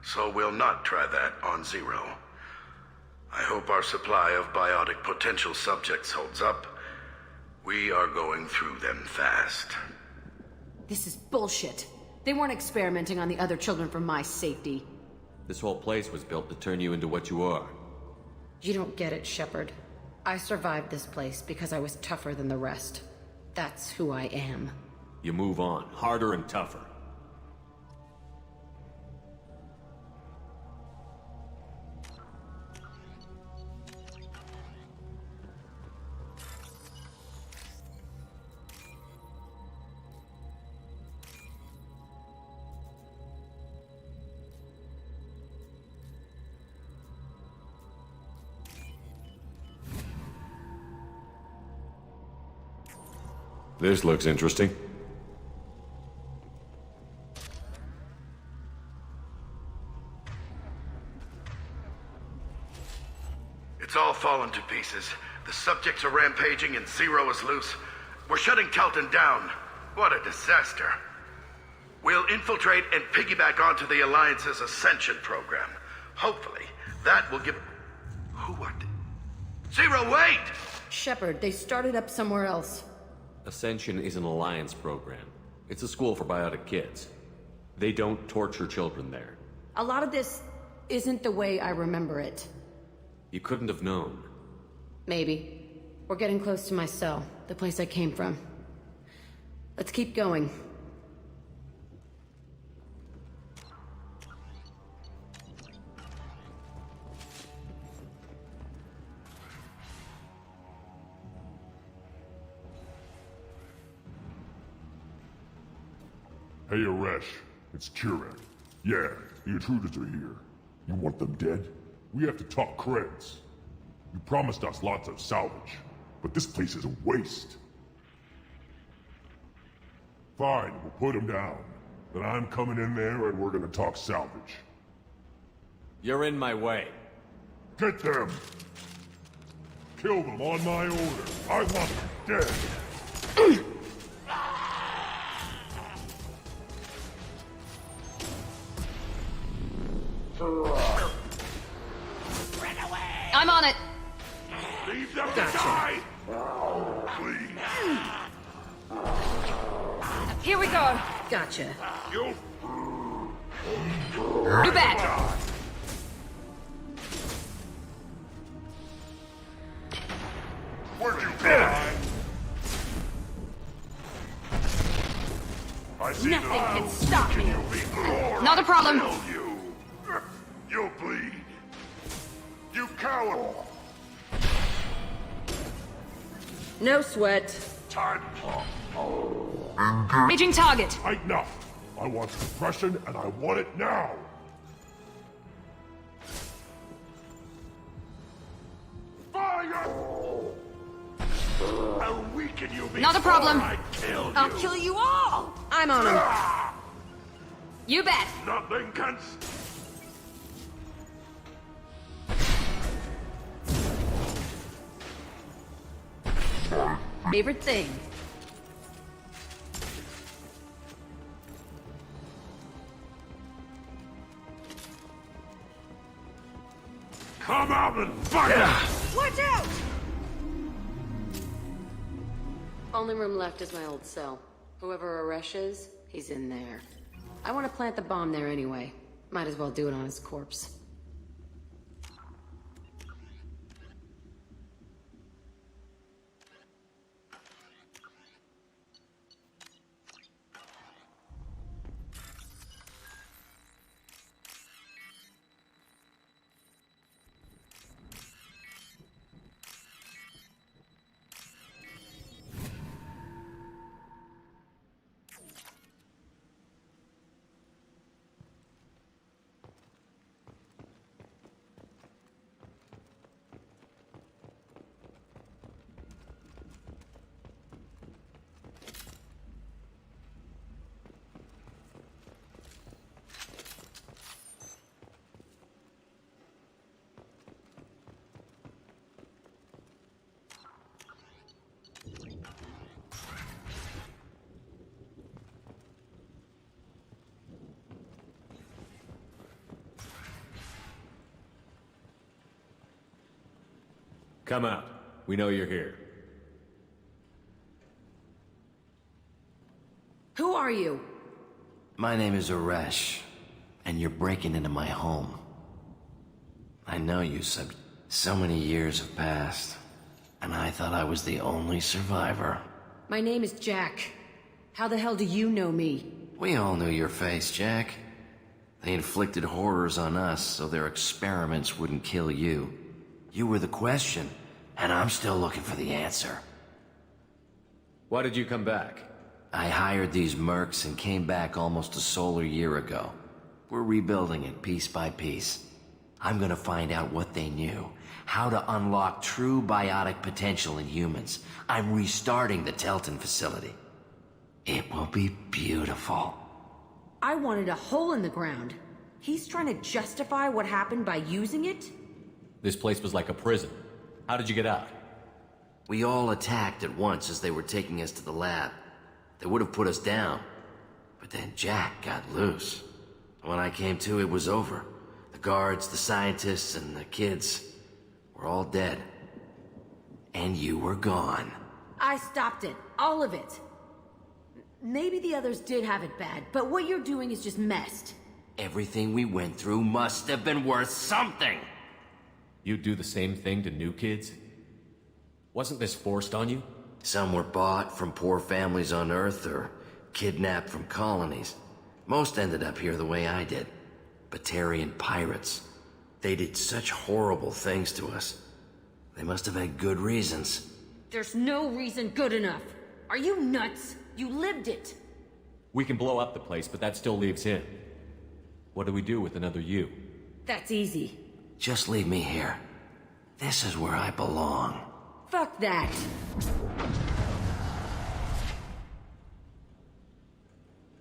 So we'll not try that on Zero. I hope our supply of biotic potential subjects holds up. We are going through them fast. This is bullshit. They weren't experimenting on the other children for my safety. This whole place was built to turn you into what you are. You don't get it, Shepard. I survived this place because I was tougher than the rest. That's who I am. You move on, harder and tougher. This looks interesting. It's all fallen to pieces. The subjects are rampaging and Zero is loose. We're shutting Telton down. What a disaster. We'll infiltrate and piggyback onto the Alliance's Ascension program. Hopefully, that will give... What? Zero, wait! Shepard, they started up somewhere else. Ascension is an Alliance program. It's a school for biotic kids. They don't torture children there. A lot of this isn't the way I remember it. You couldn't have known. Maybe. We're getting close to my cell, the place I came from. Let's keep going. Hey, Aresh. It's Kurek. Yeah, the intruders are here. You want them dead? We have to talk creds. You promised us lots of salvage, but this place is a waste. Fine, we'll put them down. Then I'm coming in there and we're gonna talk salvage. You're in my way. Get them! Kill them on my order. I want them dead. I'm on it. Leave them to die! Please. Here we go. Gotcha. You bet. Where'd you go? I see Nothing the can stop me. You'll be glory. Not a problem. Kill you. You'll bleed. You coward. No sweat. Time. Raging target. Enough. I want suppression, and I want it now. Fire! How weaken you before Not a problem. I kill you. I'll kill you all. I'm on him. You bet. Nothing can. Favorite thing. Come out and fight! Watch out! Only room left is my old cell. Whoever Aresh is, he's in there. I want to plant the bomb there anyway. Might as well do it on his corpse. Come out. We know you're here. Who are you? My name is Aresh, and you're breaking into my home. I know you, so many years have passed, and I thought I was the only survivor. My name is Jack. How the hell do you know me? We all knew your face, Jack. They inflicted horrors on us so their experiments wouldn't kill you. You were the question, and I'm still looking for the answer. Why did you come back? I hired these mercs and came back almost a solar year ago. We're rebuilding it piece by piece. I'm gonna find out what they knew, how to unlock true biotic potential in humans. I'm restarting the Telton facility. It will be beautiful. I wanted a hole in the ground. He's trying to justify what happened by using it? This place was like a prison. How did you get out? We all attacked at once as they were taking us to the lab. They would have put us down, but then Jack got loose. When I came to, it was over. The guards, the scientists, and the kids were all dead. And you were gone. I stopped it. All of it. Maybe the others did have it bad, but what you're doing is just messed. Everything we went through must have been worth something. You'd do the same thing to new kids? Wasn't this forced on you? Some were bought from poor families on Earth or kidnapped from colonies. Most ended up here the way I did. Batarian pirates. They did such horrible things to us. They must have had good reasons. There's no reason good enough. Are you nuts? You lived it. We can blow up the place, but that still leaves him. What do we do with another you? That's easy. Just leave me here. This is where I belong. Fuck that.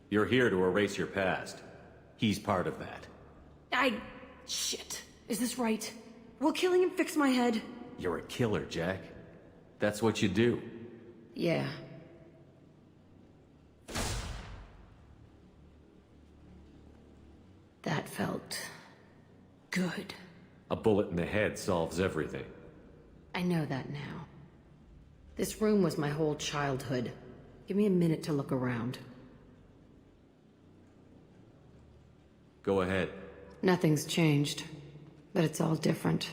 You're here to erase your past. He's part of that. Shit. Is this right? Will killing him fix my head? You're a killer, Jack. That's what you do. Yeah. That felt good. A bullet in the head solves everything. I know that now. This room was my whole childhood. Give me a minute to look around. Go ahead. Nothing's changed, but it's all different.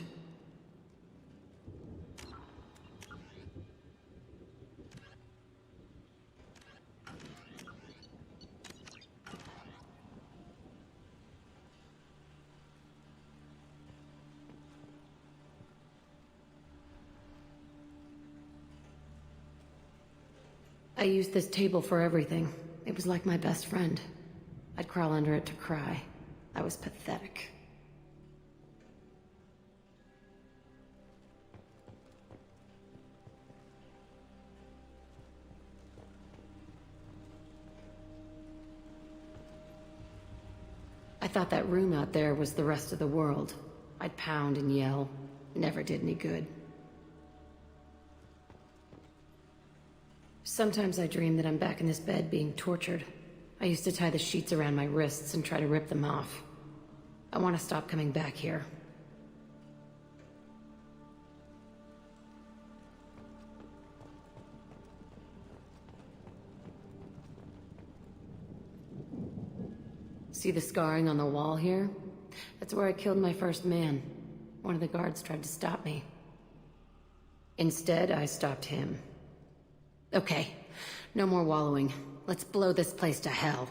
I used this table for everything. It was like my best friend. I'd crawl under it to cry. I was pathetic. I thought that room out there was the rest of the world. I'd pound and yell. Never did any good. Sometimes I dream that I'm back in this bed being tortured. I used to tie the sheets around my wrists and try to rip them off. I want to stop coming back here. See the scarring on the wall here? That's where I killed my first man. One of the guards tried to stop me. Instead, I stopped him. Okay, no more wallowing. Let's blow this place to hell.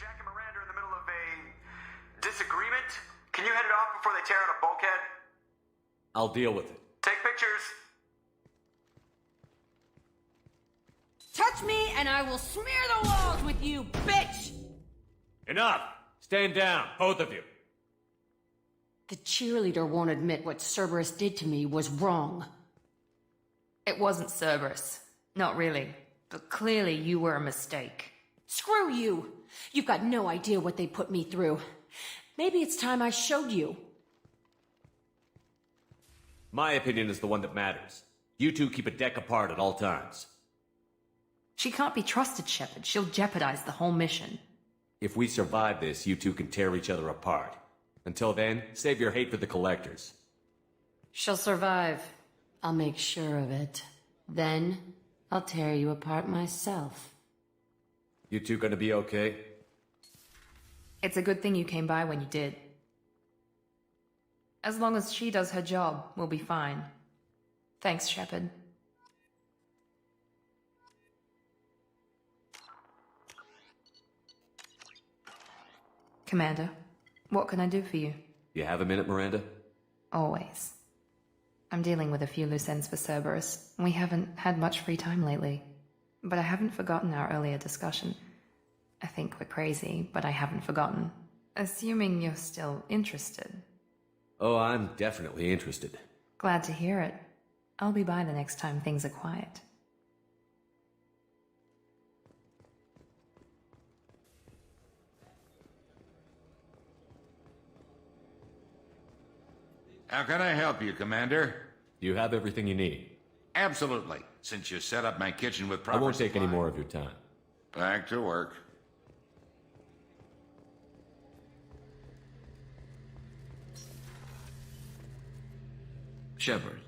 Jack and Miranda are in the middle of a disagreement. Can you head it off before they tear out a bulkhead? I'll deal with it. Take pictures. Touch me and I will smear the walls with you, bitch! Enough! Stand down, both of you. The cheerleader won't admit what Cerberus did to me was wrong. It wasn't Cerberus. Not really. But clearly you were a mistake. Screw you! You've got no idea what they put me through. Maybe it's time I showed you. My opinion is the one that matters. You two keep a deck apart at all times. She can't be trusted, Shepard. She'll jeopardize the whole mission. If we survive this, you two can tear each other apart. Until then, save your hate for the collectors. She'll survive. I'll make sure of it. Then, I'll tear you apart myself. You two gonna be okay? It's a good thing you came by when you did. As long as she does her job, we'll be fine. Thanks, Shepard. Commander, what can I do for you? You have a minute, Miranda? Always. I'm dealing with a few loose ends for Cerberus. We haven't had much free time lately. But I haven't forgotten our earlier discussion. I think we're crazy, but I haven't forgotten. Assuming you're still interested. Oh, I'm definitely interested. Glad to hear it. I'll be by the next time things are quiet. How can I help you, Commander? You have everything you need. Absolutely, since you set up my kitchen with proper I won't take any supply. more of your time. Back to work. Shepard,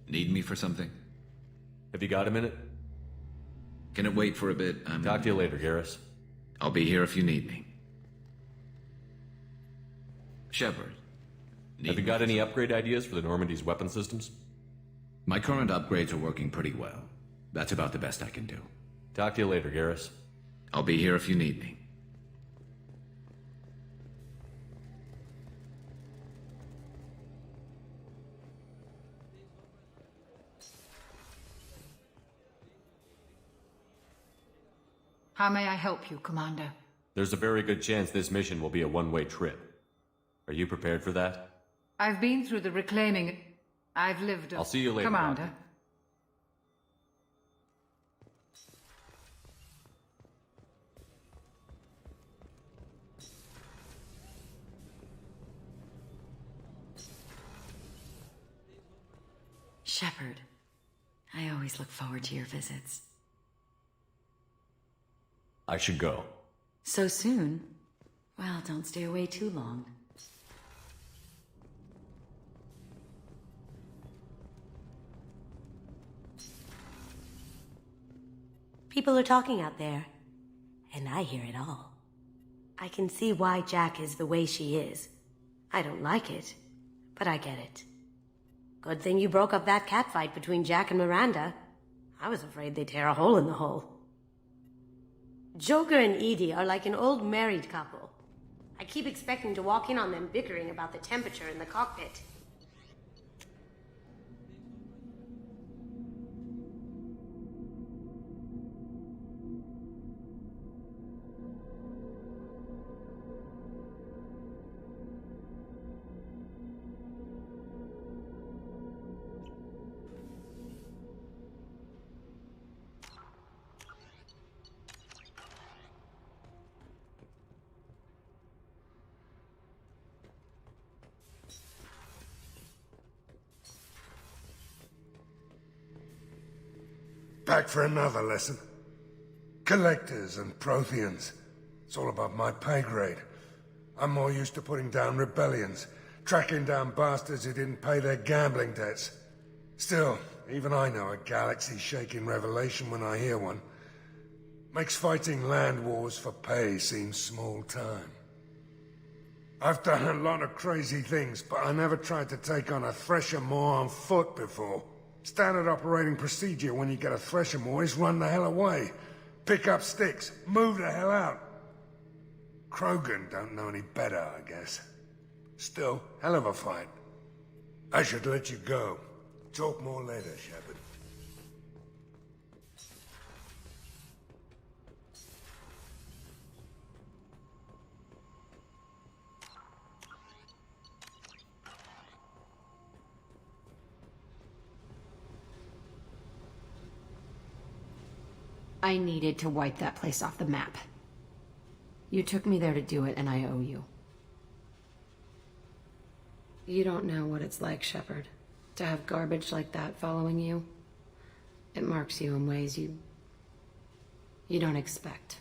need me for something? Have you got a minute? Can it wait for a bit? Talk to you later, Garrus. I'll be here if you need me. Shepard. Have you got any upgrade ideas for the Normandy's weapon systems? My current upgrades are working pretty well. That's about the best I can do. Talk to you later, Garrus. I'll be here if you need me. How may I help you, Commander? There's a very good chance this mission will be a one-way trip. Are you prepared for that? I've been through the reclaiming. I've lived. I'll see you later, Commander. Doctor. Shepard, I always look forward to your visits. I should go. So soon? Well, don't stay away too long. People are talking out there, and I hear it all. I can see why Jack is the way she is. I don't like it, but I get it. Good thing you broke up that catfight between Jack and Miranda. I was afraid they'd tear a hole in the hull. Joker and Edie are like an old married couple. I keep expecting to walk in on them bickering about the temperature in the cockpit. Back for another lesson. Collectors and Protheans. It's all above my pay grade. I'm more used to putting down rebellions, tracking down bastards who didn't pay their gambling debts. Still, even I know a galaxy-shaking revelation when I hear one. Makes fighting land wars for pay seem small time. I've done a lot of crazy things, but I never tried to take on a Thresher Maw on foot before. Standard operating procedure when you get a Thresher Maw is run the hell away. Pick up sticks, move the hell out. Krogan don't know any better, I guess. Still, hell of a fight. I should let you go. Talk more later, Shepard. I needed to wipe that place off the map. You took me there to do it, and I owe you. You don't know what it's like, Shepard, to have garbage like that following you. It marks you in ways you don't expect.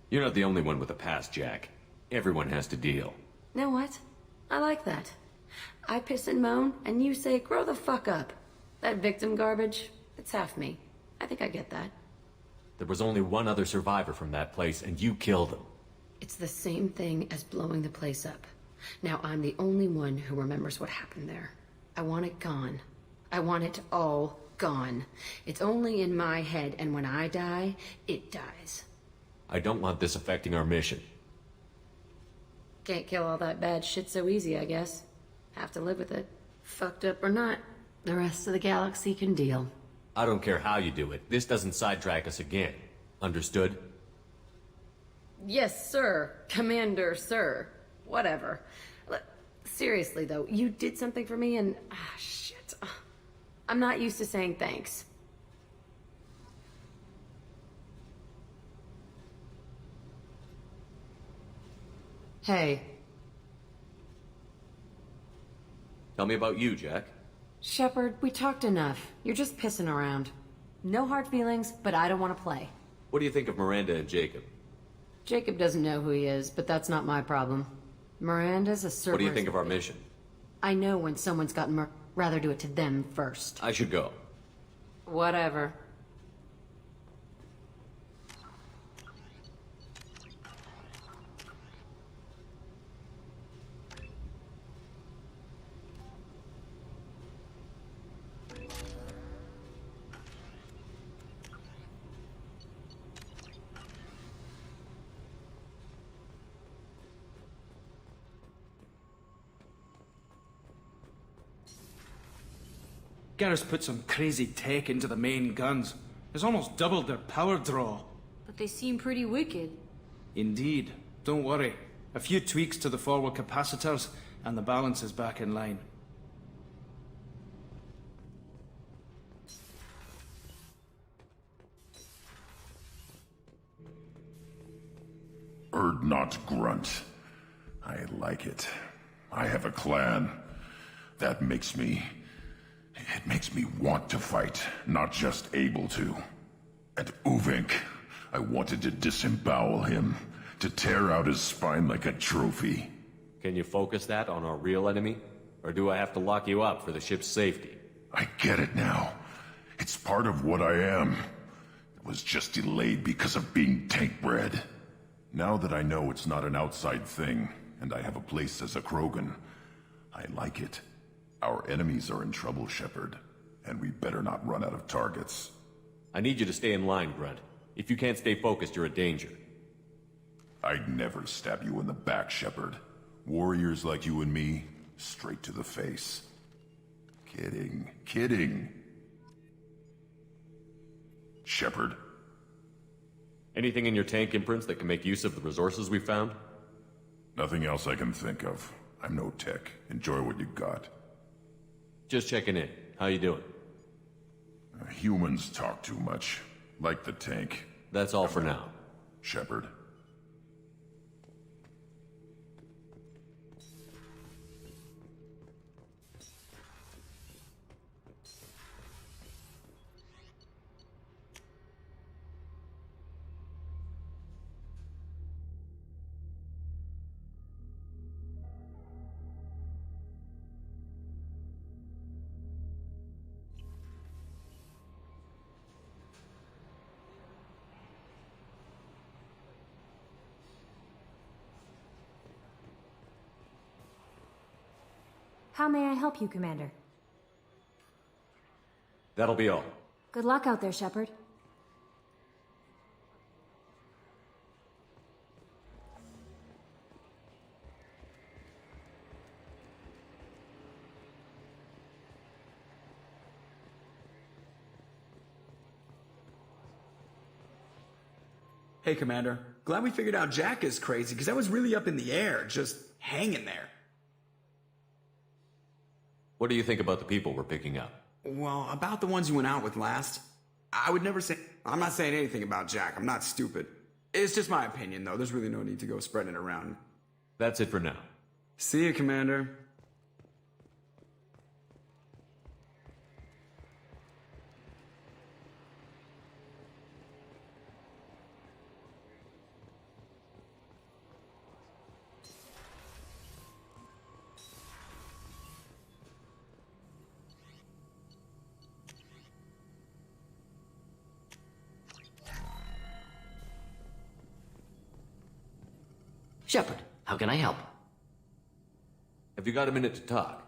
You're not the only one with a past, Jack. Everyone has to deal. Know what? I like that. I piss and moan, and you say, grow the fuck up. That victim garbage, it's half me. I think I get that. There was only one other survivor from that place, and you killed him. It's the same thing as blowing the place up. Now I'm the only one who remembers what happened there. I want it gone. I want it all gone. It's only in my head, and when I die, it dies. I don't want this affecting our mission. Can't kill all that bad shit so easy, I guess. Have to live with it. Fucked up or not, the rest of the galaxy can deal. I don't care how you do it. This doesn't sidetrack us again. Understood? Yes, sir. Commander, sir. Whatever. Seriously, though, you did something for me and... shit. I'm not used to saying thanks. Hey. Tell me about you, Jack. Shepard, we talked enough. You're just pissing around. No hard feelings, but I don't want to play. What do you think of Miranda and Jacob? Jacob doesn't know who he is, but that's not my problem. Miranda's a Cerberus. What do you think of our mission? I know when someone's gotten rather do it to them first. I should go. Whatever. Garrus put some crazy tech into the main guns. It's almost doubled their power draw. But they seem pretty wicked. Indeed. Don't worry. A few tweaks to the forward capacitors, and the balance is back in line. Urdnot Grunt. I like it. I have a clan. That makes me... It makes me want to fight, not just able to. And Uvink, I wanted to disembowel him, to tear out his spine like a trophy. Can you focus that on our real enemy? Or do I have to lock you up for the ship's safety? I get it now. It's part of what I am. It was just delayed because of being tank-bred. Now that I know it's not an outside thing, and I have a place as a Krogan, I like it. Our enemies are in trouble, Shepard, and we better not run out of targets. I need you to stay in line, Grunt. If you can't stay focused, you're a danger. I'd never stab you in the back, Shepard. Warriors like you and me, straight to the face. Kidding, kidding. Shepard. Anything in your tank imprints that can make use of the resources we found? Nothing else I can think of. I'm no tech. Enjoy what you got. Just checking in. How you doing? Humans talk too much. Like the tank. That's all for now. Shepard. How may I help you, Commander? That'll be all. Good luck out there, Shepard. Hey, Commander. Glad we figured out Jack is crazy, because that was really up in the air, just hanging there. What do you think about the people we're picking up? Well, about the ones you went out with last, I would never say... I'm not saying anything about Jack. I'm not stupid. It's just my opinion, though. There's really no need to go spreading it around. That's it for now. See you, Commander. Shepard, how can I help? Have you got a minute to talk?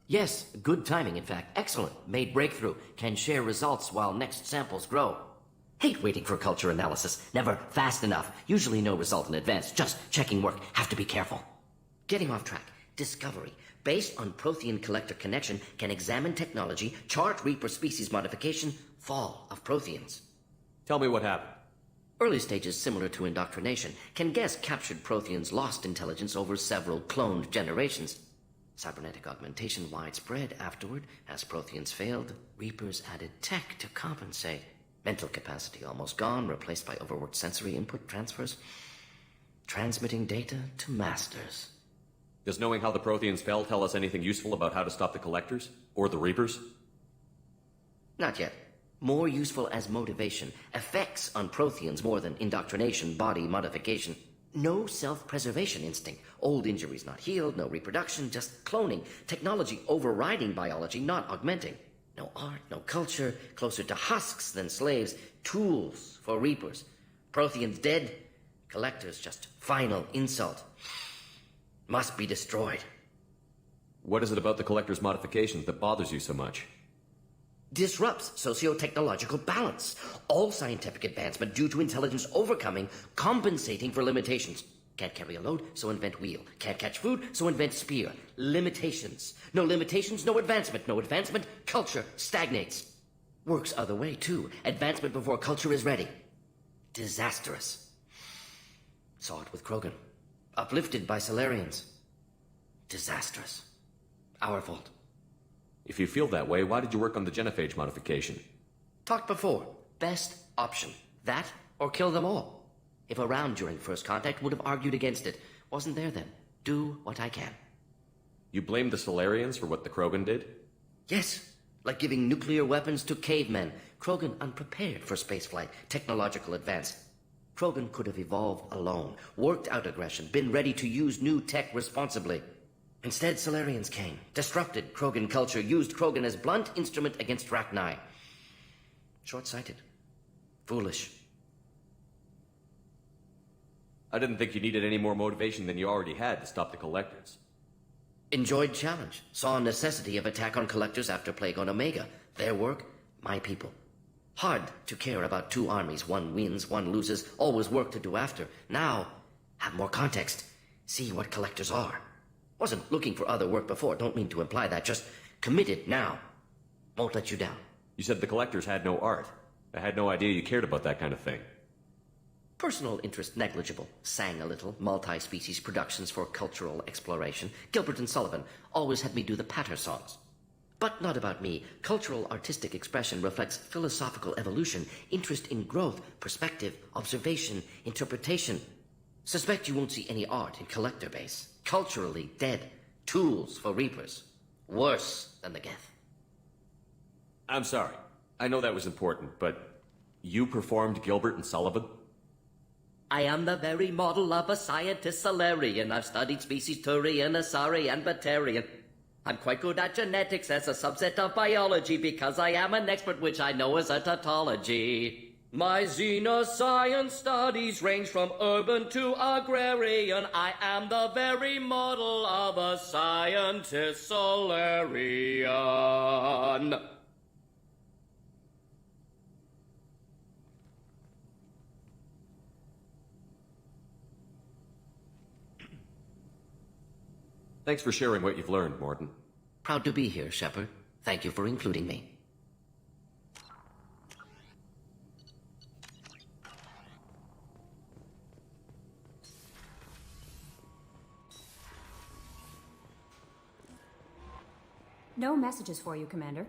Yes, good timing, in fact. Excellent. Made breakthrough. Can share results while next samples grow. Hate waiting for culture analysis. Never fast enough. Usually no result in advance. Just checking work. Have to be careful. Getting off track. Discovery. Based on Prothean-collector connection, can examine technology, chart Reaper species modification, fall of Protheans. Tell me what happened. Early stages similar to indoctrination. Can guess captured Protheans lost intelligence over several cloned generations. Cybernetic augmentation widespread afterward. As Protheans failed, Reapers added tech to compensate. Mental capacity almost gone, replaced by overworked sensory input transfers. Transmitting data to masters. Does knowing how the Protheans fell tell us anything useful about how to stop the Collectors? Or the Reapers? Not yet. More useful as motivation. Effects on Protheans more than indoctrination, body modification. No self-preservation instinct. Old injuries not healed, no reproduction, just cloning. Technology overriding biology, not augmenting. No art, no culture, closer to husks than slaves. Tools for Reapers. Protheans dead, Collectors just final insult. Must be destroyed. What is it about the Collector's modifications that bothers you so much? Disrupts socio-technological balance. All scientific advancement due to intelligence overcoming, compensating for limitations. Can't carry a load, so invent wheel. Can't catch food, so invent spear. Limitations. No limitations, no advancement. No advancement, culture stagnates. Works other way, too. Advancement before culture is ready. Disastrous. Saw it with Krogan. Uplifted by Solarians. Disastrous. Our fault. If you feel that way, why did you work on the genophage modification? Talked before. Best option. That or kill them all. If around during first contact, would have argued against it. Wasn't there then. Do what I can. You blame the Solarians for what the Krogan did? Yes. Like giving nuclear weapons to cavemen. Krogan unprepared for spaceflight. Technological advance. Krogan could have evolved alone. Worked out aggression. Been ready to use new tech responsibly. Instead, Solarians came, disrupted Krogan culture, used Krogan as blunt instrument against Rachni. Short-sighted. Foolish. I didn't think you needed any more motivation than you already had to stop the Collectors. Enjoyed challenge. Saw necessity of attack on Collectors after Plague on Omega. Their work, my people. Hard to care about two armies. One wins, one loses. Always work to do after. Now, have more context. See what Collectors are. Wasn't looking for other work before, don't mean to imply that, just committed now. Won't let you down. You said the Collectors had no art. I had no idea you cared about that kind of thing. Personal interest negligible. Sang a little. Multi-species productions for cultural exploration. Gilbert and Sullivan always had me do the patter songs. But not about me. Cultural artistic expression reflects philosophical evolution, interest in growth, perspective, observation, interpretation. Suspect you won't see any art in Collector base. Culturally dead. Tools for Reapers. Worse than the Geth. I'm sorry. I know that was important, but you performed Gilbert and Sullivan? I am the very model of a scientist Solarian. I've studied species Turian, Asari, and Batarian. I'm quite good at genetics as a subset of biology because I am an expert, which I know is a tautology. My xenoscience studies range from urban to agrarian. I am the very model of a scientist Solarian. Thanks for sharing what you've learned, Morton. Proud to be here, Shepard. Thank you for including me. No messages for you, Commander.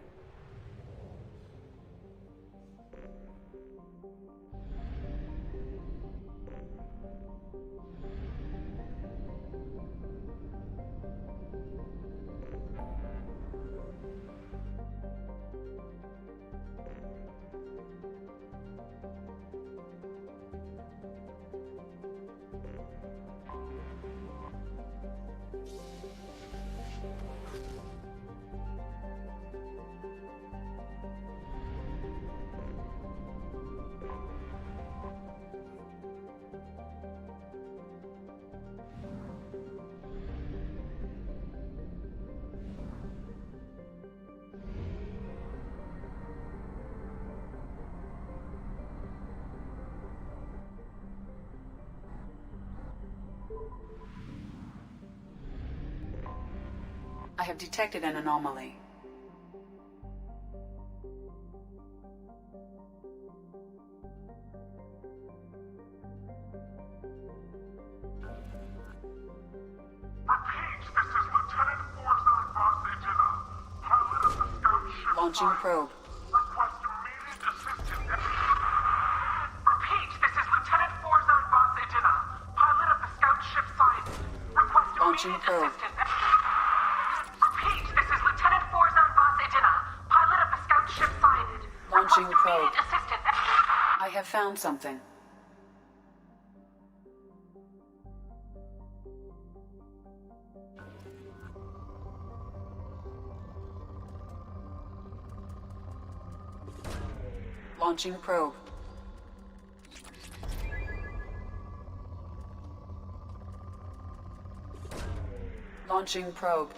have detected an anomaly. Launching probe. Launching probe. Repeat, this is Lieutenant Forzan Vos Edina, pilot of the scout ship Cyanid. Launching Request probe. immediate assistance. I have found something. Launching probe. Launching probe.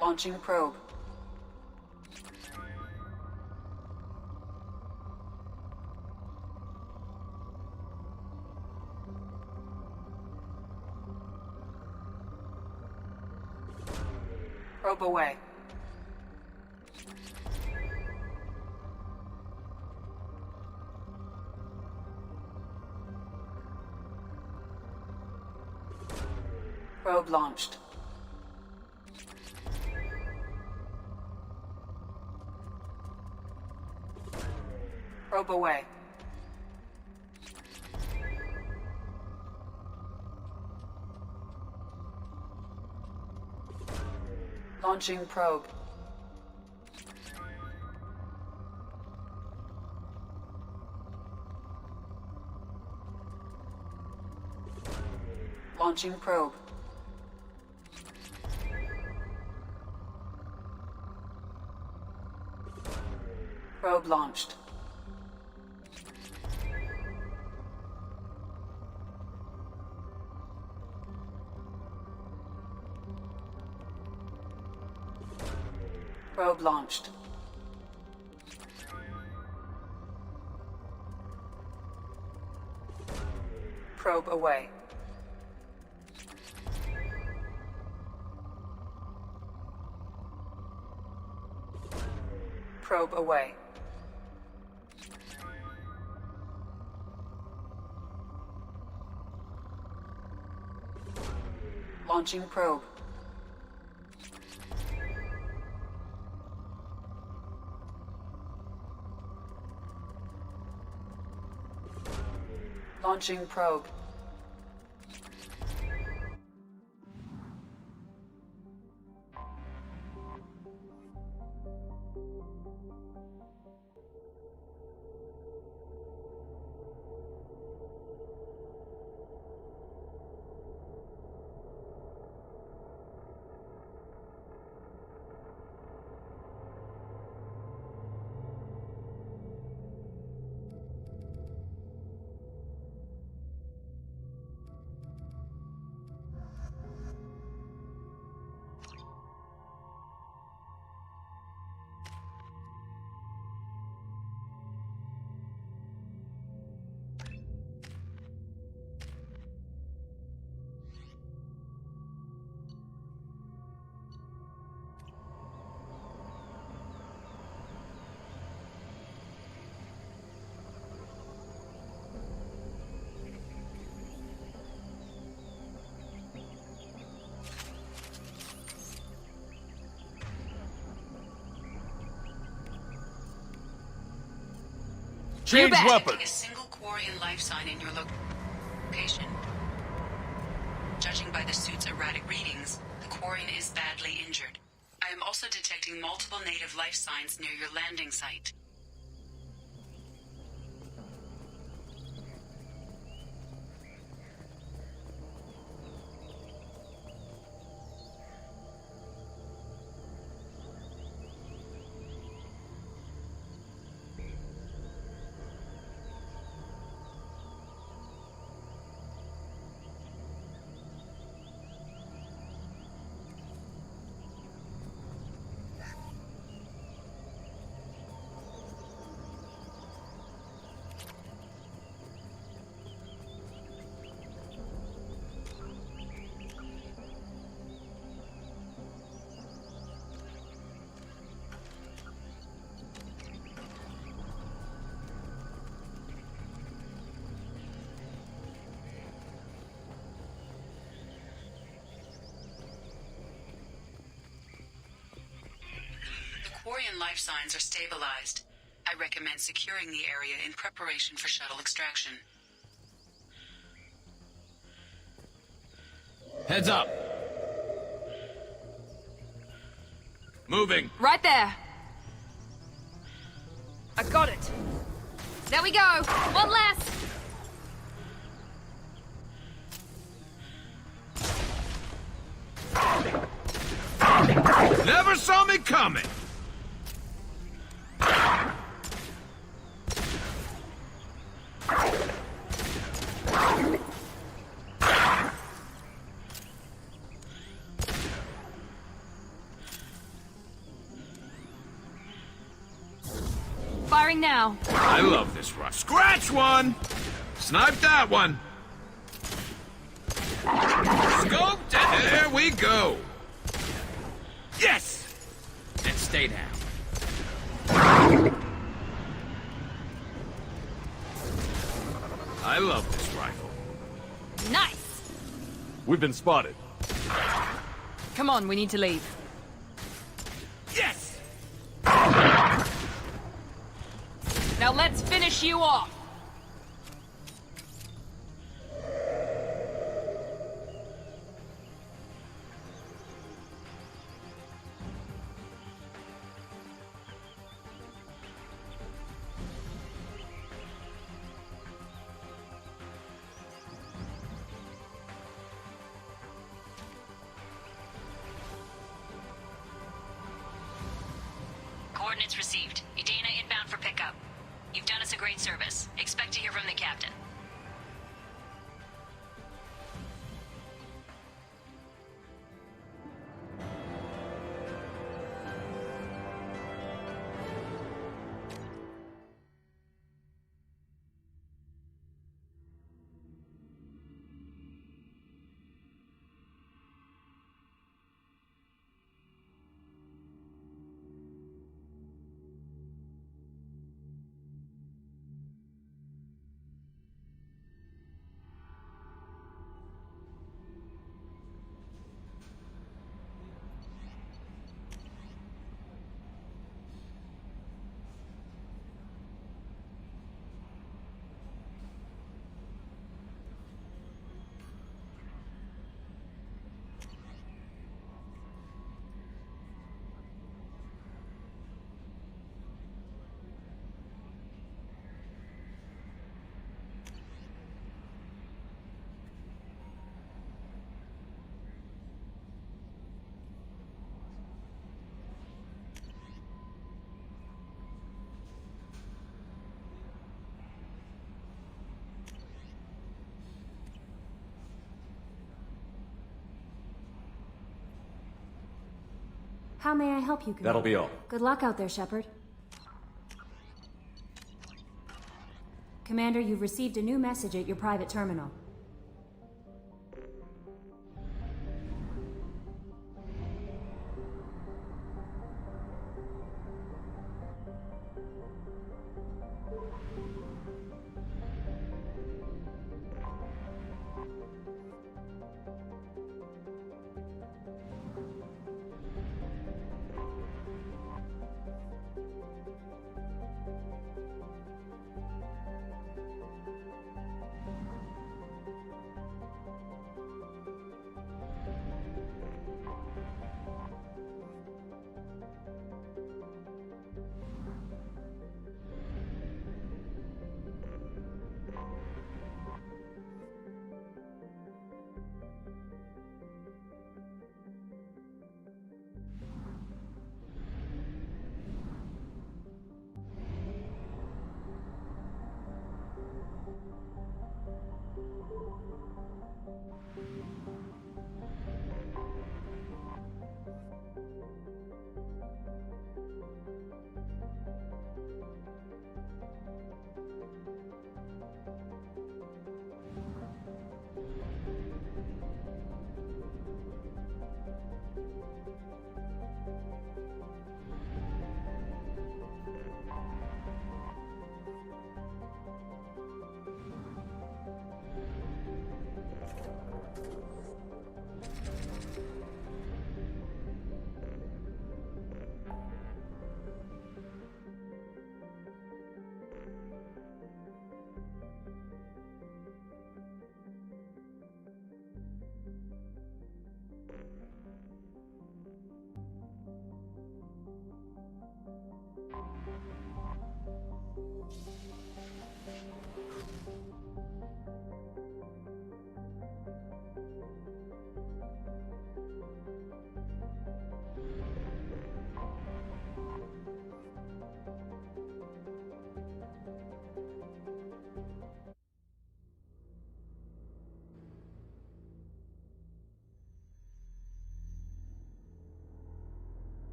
Launching probe. Probe away. Probe launched. Probe away. Launching probe. Launching probe. Probe launched. Probe launched. Probe away. Probe away. Launching probe. Launching probe. Change weapon. A single Quarian life sign in your location. Judging by the suit's erratic readings, the Quarian is badly injured. I am also detecting multiple native life signs near your landing site. Victorian life signs are stabilized. I recommend securing the area in preparation for shuttle extraction. Heads up! Moving! Right there! I got it! There we go! One less! Never saw me coming! Firing now. I love this run. Scratch one! Snipe that one! Scoped it! There we go! Yes! And stay down. I love this rifle. Nice! We've been spotted. Come on, we need to leave. Yes! Now let's finish you off! Coordinates received. Edana inbound for pickup. You've done us a great service. Expect to hear from the captain. How may I help you, Commander? That'll be all. Good luck out there, Shepard. Commander, you've received a new message at your private terminal.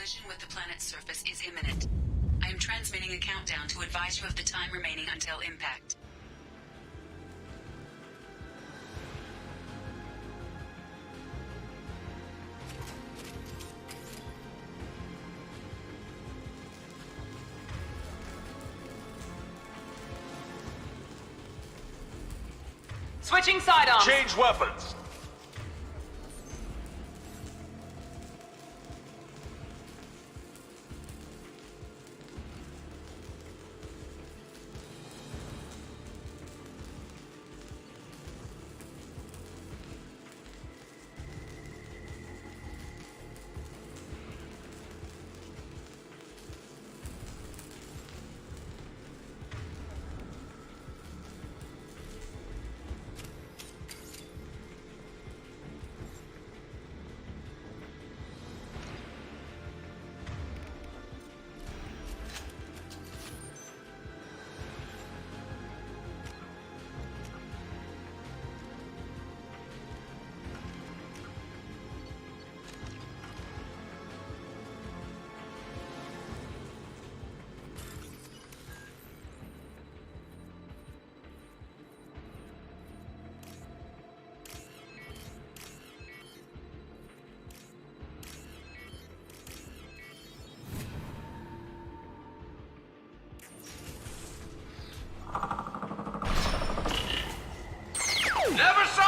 collision with the planet's surface is imminent. I am transmitting a countdown to advise you of the time remaining until impact. Switching sidearms. Change weapons. Never so...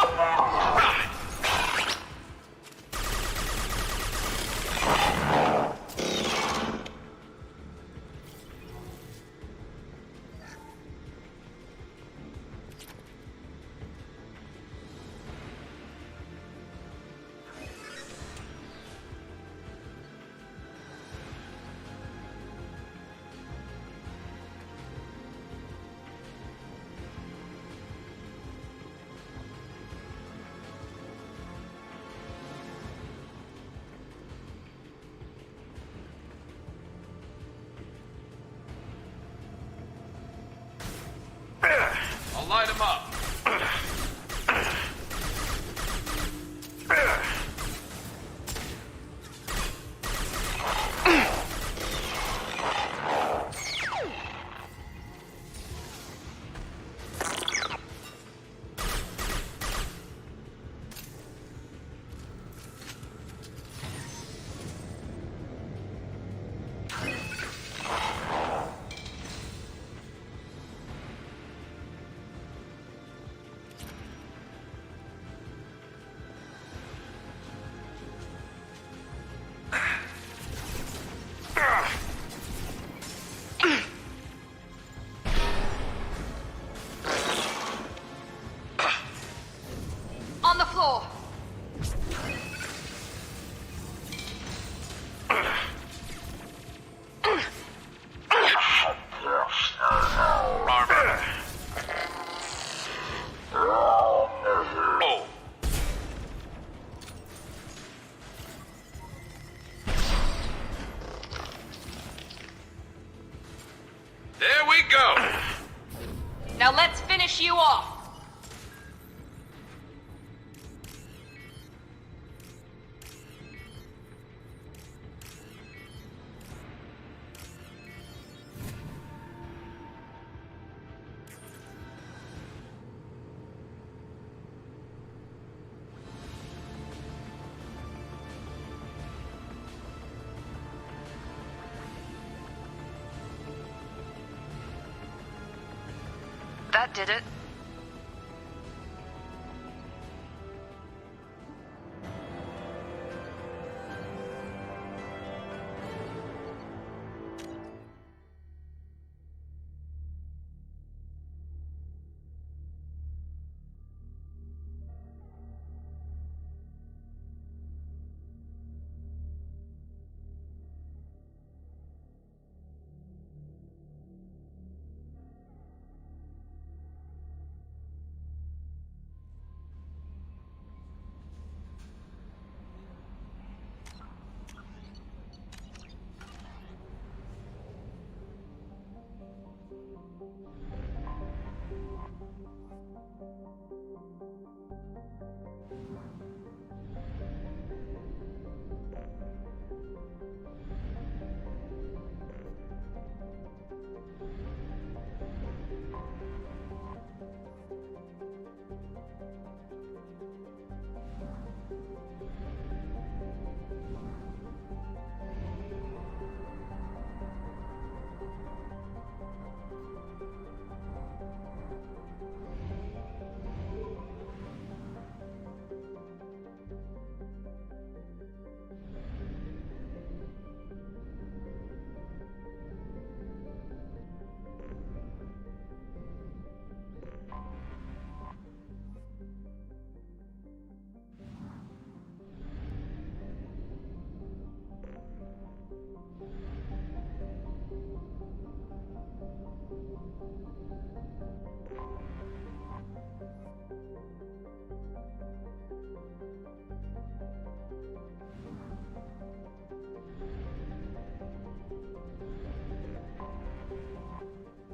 I'll light him up. On the floor. Oh. There we go. Now let's finish you off. That did it.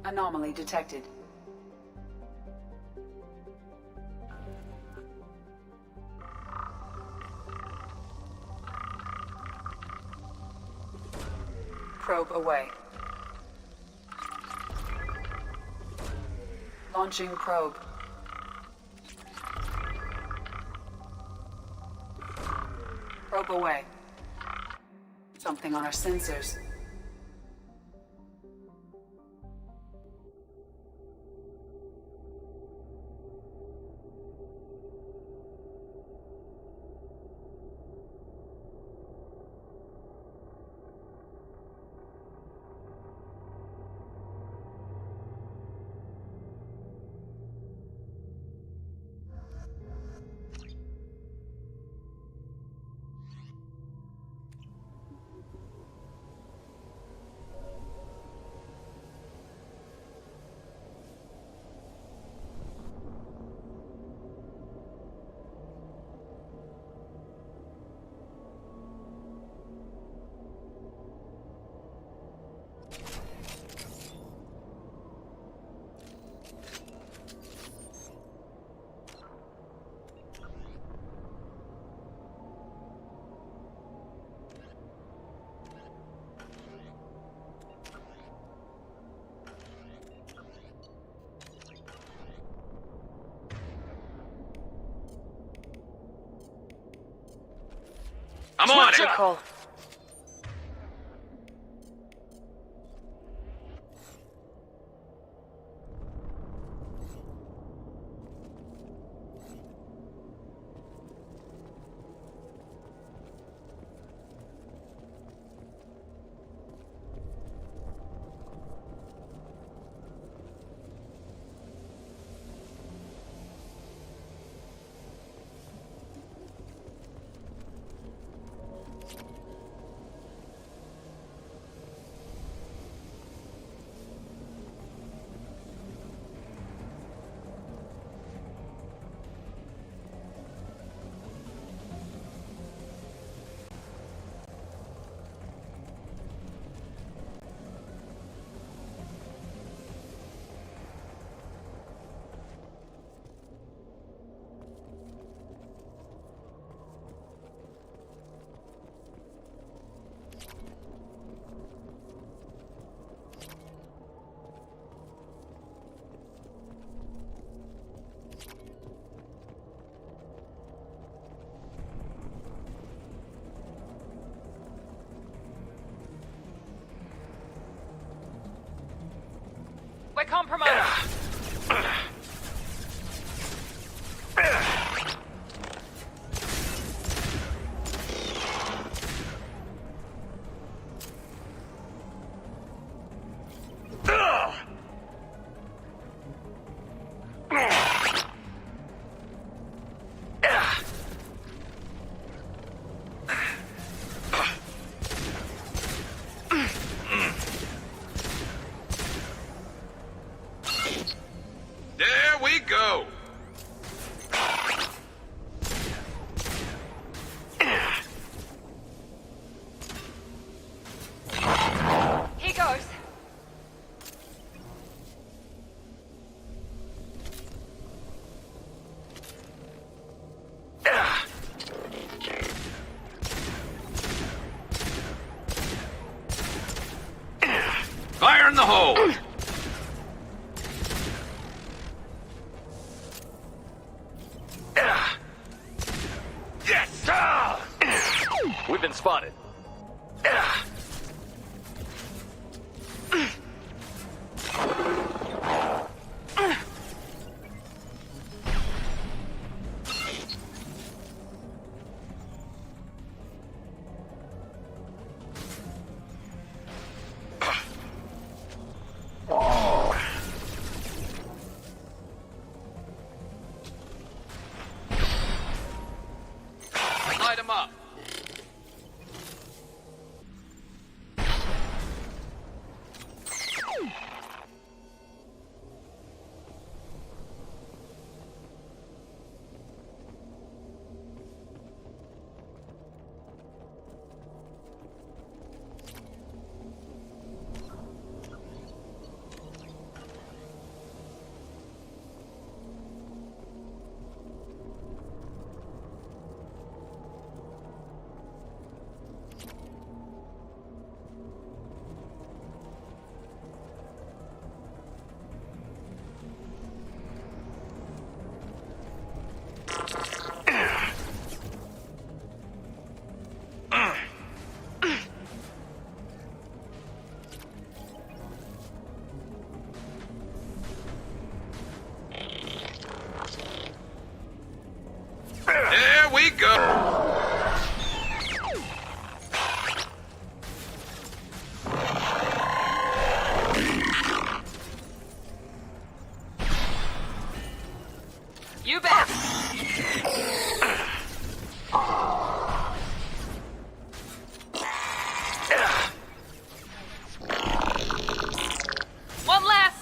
Anomaly detected. Probe away. Launching probe. Probe away. Something on our sensors. I'm on it! Call. We're compromised. There we go! Here goes. Fire in the hole! Yes! We've been spotted. Light him up! go! You bet! One less!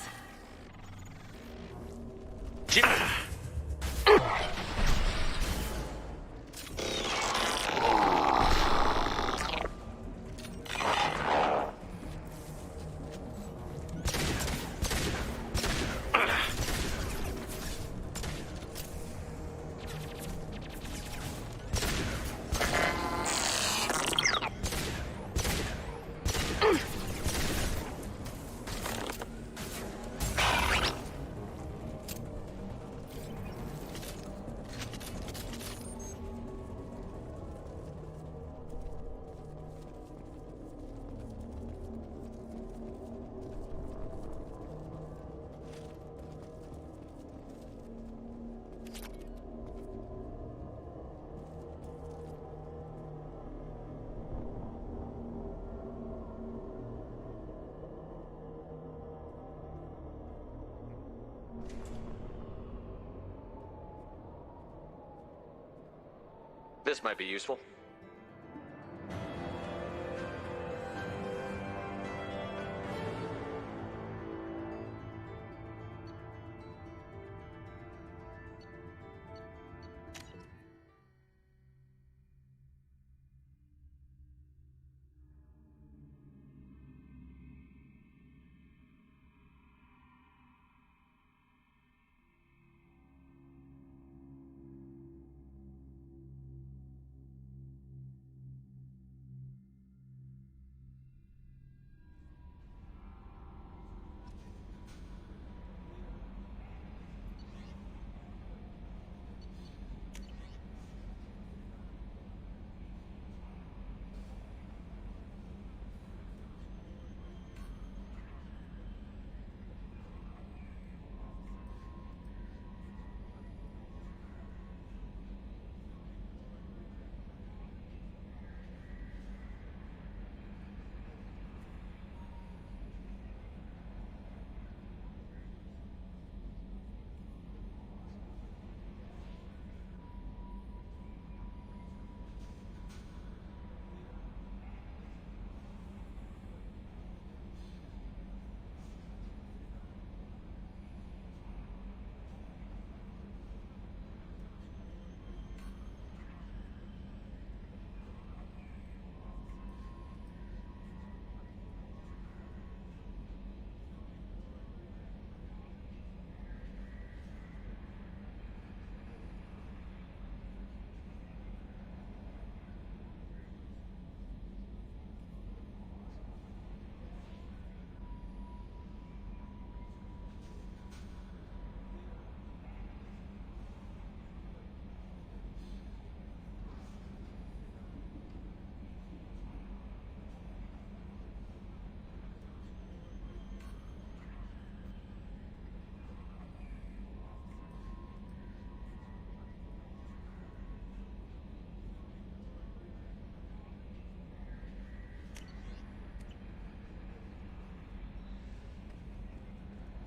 This might be useful.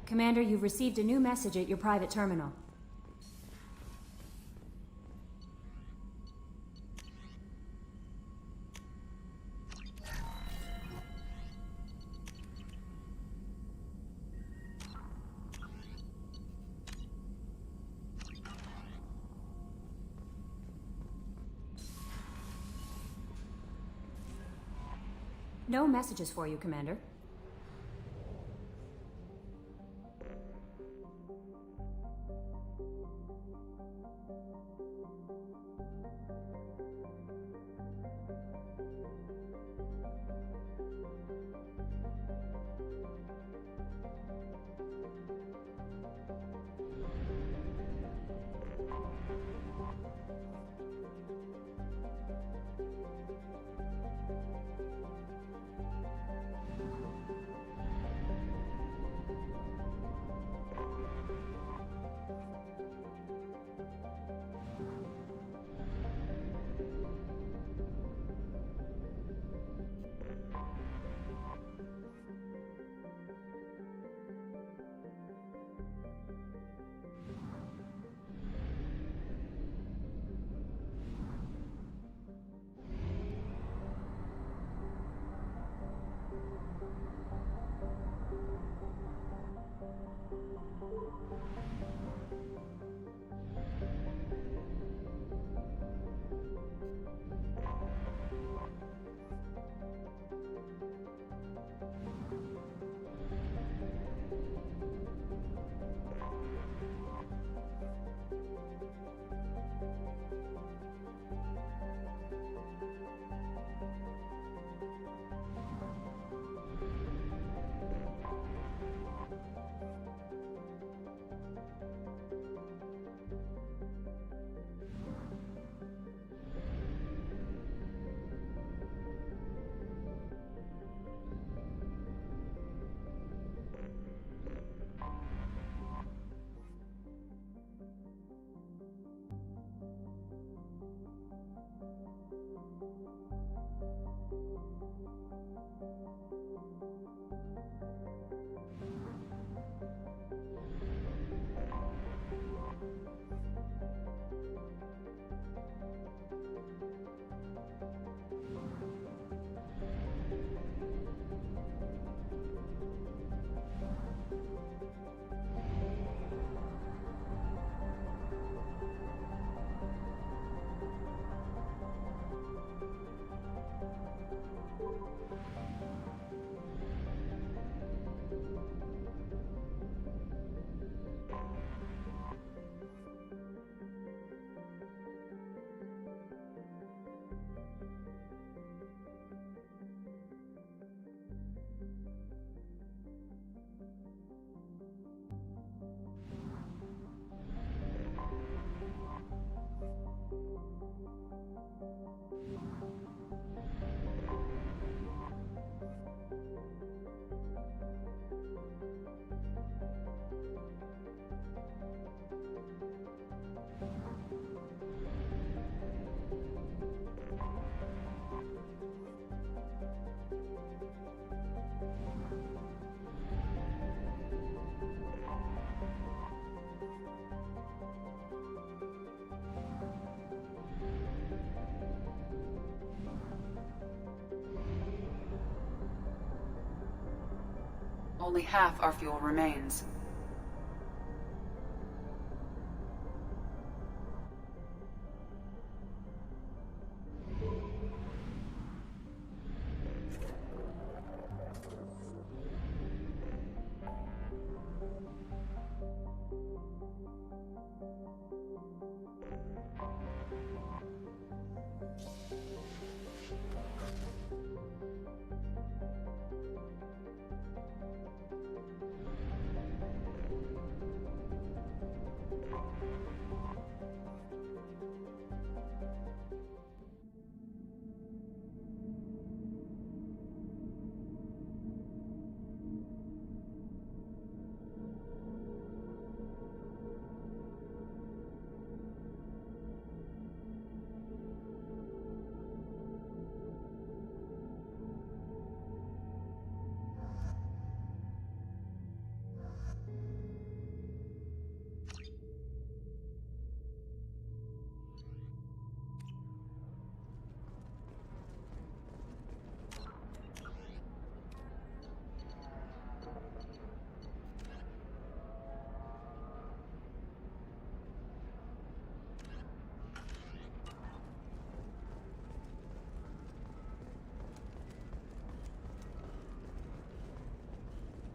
Commander, you've received a new message at your private terminal. No messages for you, Commander. Only half our fuel remains.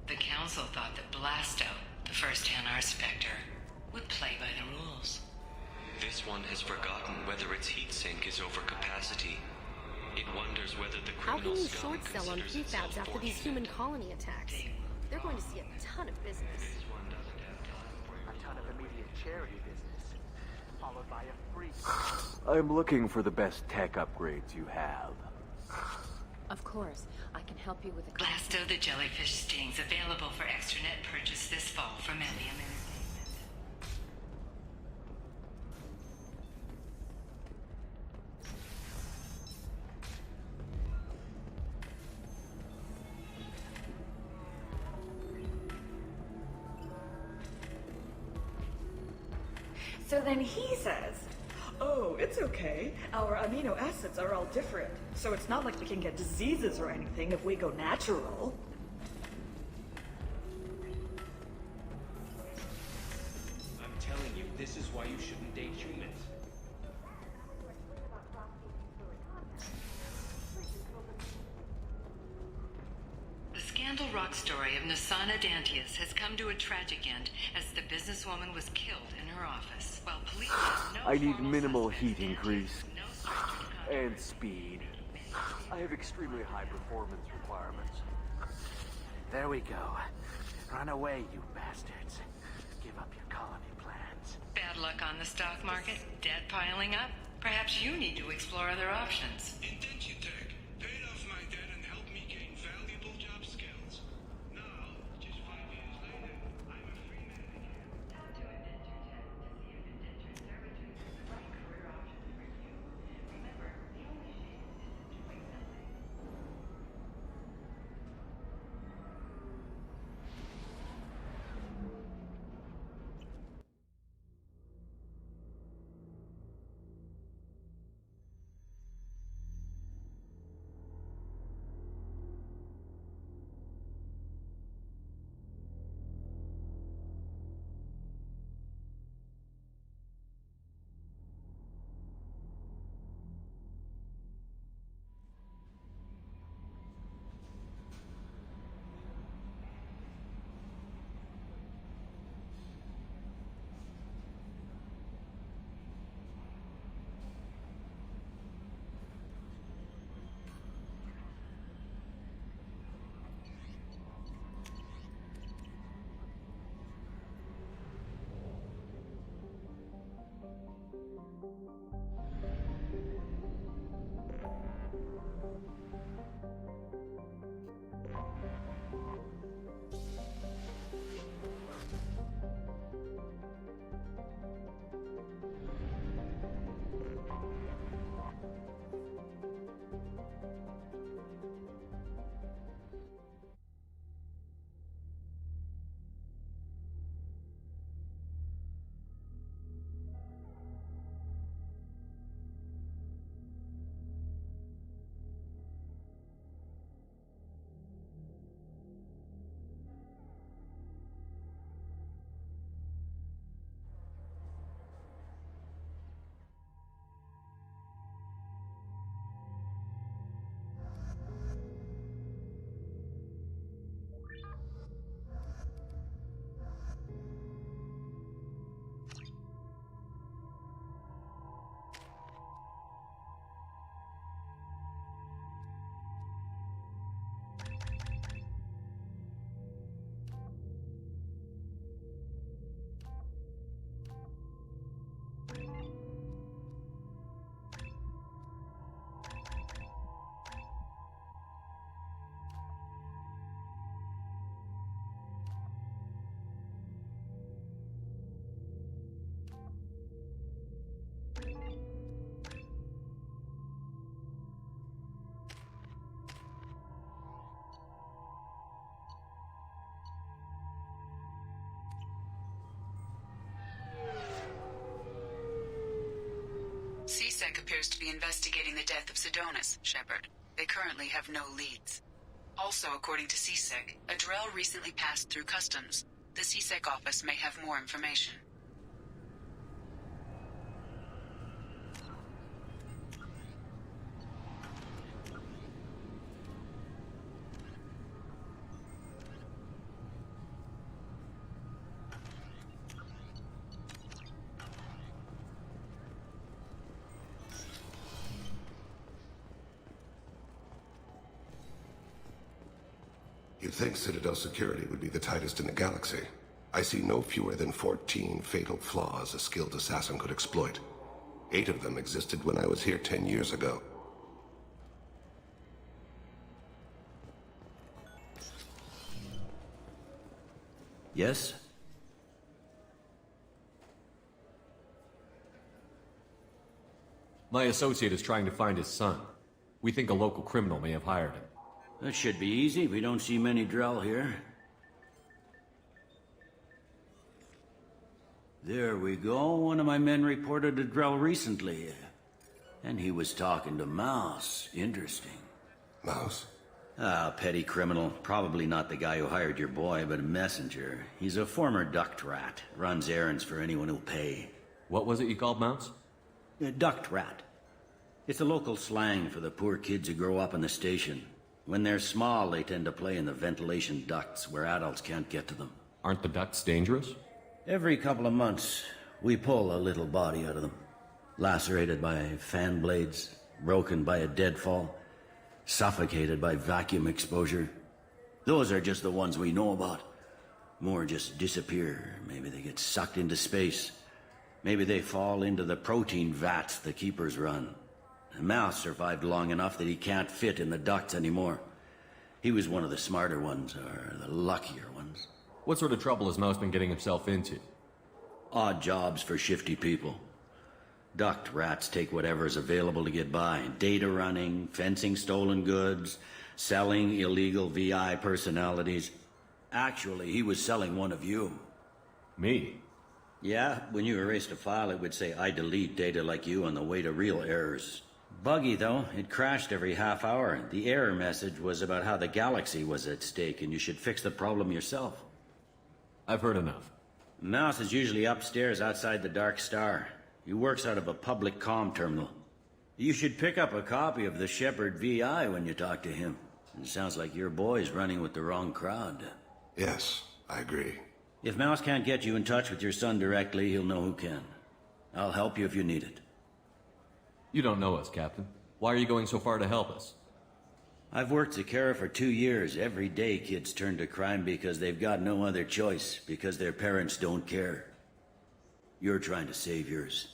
The Council thought that Blasto, the first NR Spectre, would play by the rules. This one has forgotten whether its heat sink is over capacity. It wonders whether the How can criminal you scum short sell on considers prefabs itself after these fortunate. human colony attacks? They're going to see a ton of business. A ton of immediate charity business, followed by a free. I'm looking for the best tech upgrades you have. Of course, I can help you with a Blasto the Jellyfish Stings, available for extranet purchase this fall from Elysium Entertainment. So then he says, oh, it's okay. Our amino acids are all different, so it's not like we can get diseases or anything if we go natural. I'm telling you, this is why you shouldn't date humans. The Scandal Rock story of Nasana Dantius has come to a tragic end as the businesswoman was killed in her office, while police have no I need formal minimal suspects. heat increase. No structured And speed. I have extremely high performance requirements. There we go. Run away, you bastards. Give up your colony plans. Bad luck on the stock market? Debt piling up? Perhaps you need to explore other options. Intensitech paid off my debt and helped me gain valuable job skills. Now, just 5 years later, I'm a free man again. To Intensitech to see if Intensitech is the right career option for you. Remember, the only CSEC appears to be investigating the death of Sidonis, Shepard. They currently have no leads. Also, according to CSEC, a Drell recently passed through customs. The CSEC office may have more information. You'd think Citadel security would be the tightest in the galaxy. I see no fewer than 14 fatal flaws a skilled assassin could exploit. 8 of them existed when I was here 10 years ago. Yes? My associate is trying to find his son. We think a local criminal may have hired him. That should be easy. We don't see many Drell here. There we go. One of my men reported a Drell recently. And he was talking to Mouse. Interesting. Mouse? Ah, petty criminal. Probably not the guy who hired your boy, but a messenger. He's a former duct rat. Runs errands for anyone who'll pay. What was it you called Mouse? A duct rat. It's a local slang for the poor kids who grow up in the station. When they're small, they tend to play in the ventilation ducts where adults can't get to them. Aren't the ducts dangerous? Every couple of months, we pull a little body out of them. Lacerated by fan blades, broken by a deadfall, suffocated by vacuum exposure. Those are just the ones we know about. More just disappear. Maybe they get sucked into space. Maybe they fall into the protein vats the keepers run. Mouse survived long enough that he can't fit in the ducts anymore. He was one of the smarter ones, or the luckier ones. What sort of trouble has Mouse been getting himself into? Odd jobs for shifty people. Duct rats take whatever is available to get by. Data running, fencing stolen goods, selling illegal VI personalities. Actually, he was selling one of you. Me? Yeah, when you erased a file, it would say, I delete data like you on the way to real errors. Buggy, though. It crashed every half hour. The error message was about how the galaxy was at stake, and you should fix the problem yourself. I've heard enough. Mouse is usually upstairs outside the Dark Star. He works out of a public comm terminal. You should pick up a copy of the Shepard VI when you talk to him. It sounds like your boy's running with the wrong crowd. Yes, I agree. If Mouse can't get you in touch with your son directly, he'll know who can. I'll help you if you need it. You don't know us, Captain. Why are you going so far to help us? I've worked Zakara for 2 years. Every day kids turn to crime because they've got no other choice, because their parents don't care. You're trying to save yours.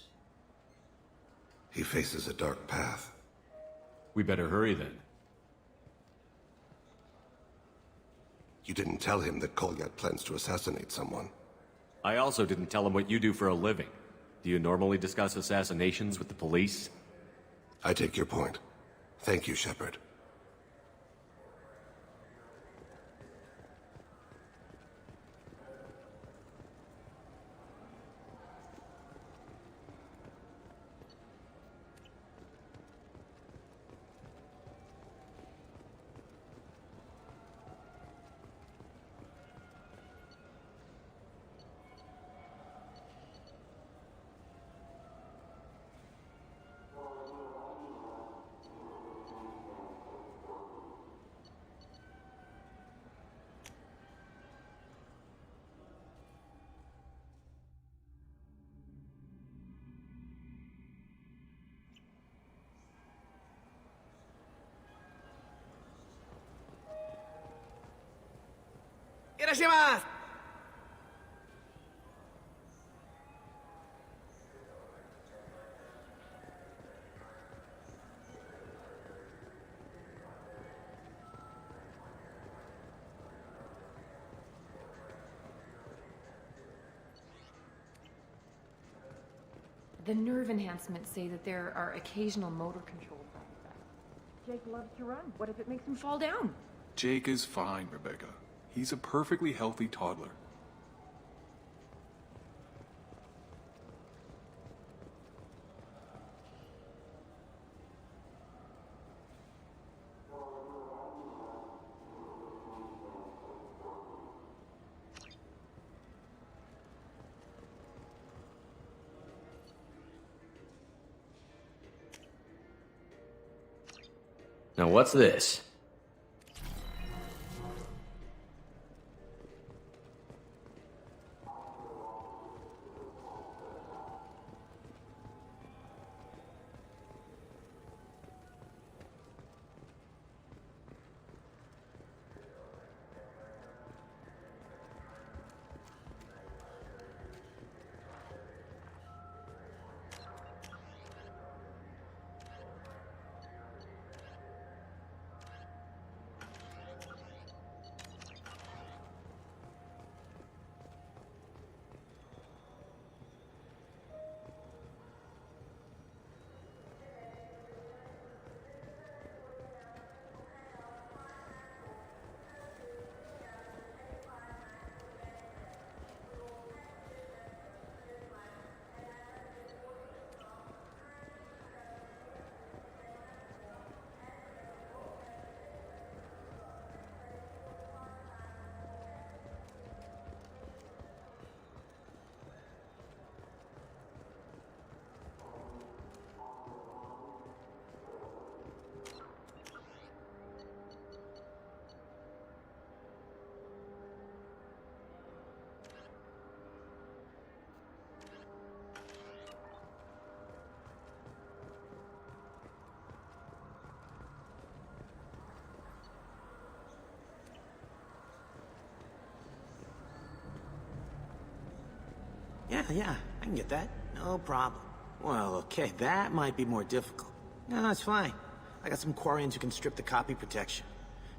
He faces a dark path. We better hurry then. You didn't tell him that Kolyat plans to assassinate someone. I also didn't tell him what you do for a living. Do you normally discuss assassinations with the police? I take your point. Thank you, Shepard. The nerve enhancements say that there are occasional motor control problems. Jake loves to run. What if it makes him fall down? Jake is fine, Rebecca. He's a perfectly healthy toddler. Now what's this? Yeah, I can get that. No problem. Well, okay, that might be more difficult. No, it's fine. I got some Quarians who can strip the copy protection.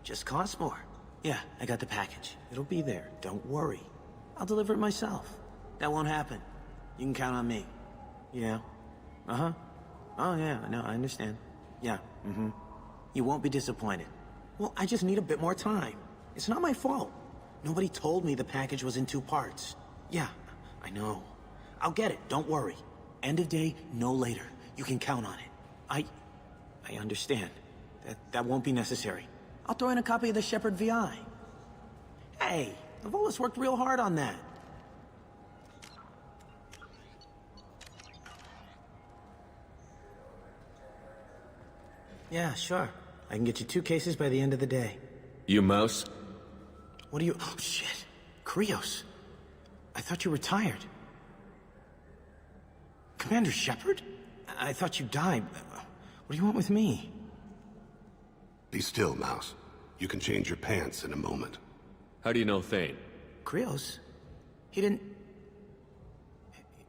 Just costs more. Yeah, I got the package. It'll be there. Don't worry. I'll deliver it myself. That won't happen. You can count on me. Yeah. Uh-huh. Oh, yeah, no, I understand. Yeah, mm-hmm. You won't be disappointed. Well, I just need a bit more time. It's not my fault. Nobody told me the package was in 2 parts. Yeah, I know. I'll get it, don't worry. End of day, no later. You can count on it. I understand. That won't be necessary. I'll throw in a copy of the Shepard VI. Hey, the Volus worked real hard on that. Yeah, sure. I can get you 2 cases by the end of the day. You mouse? What are you... Oh, shit. Krios. I thought you retired. Commander Shepard? I thought you died. What do you want with me? Be still, Mouse. You can change your pants in a moment. How do you know Thane? Krios? He didn't...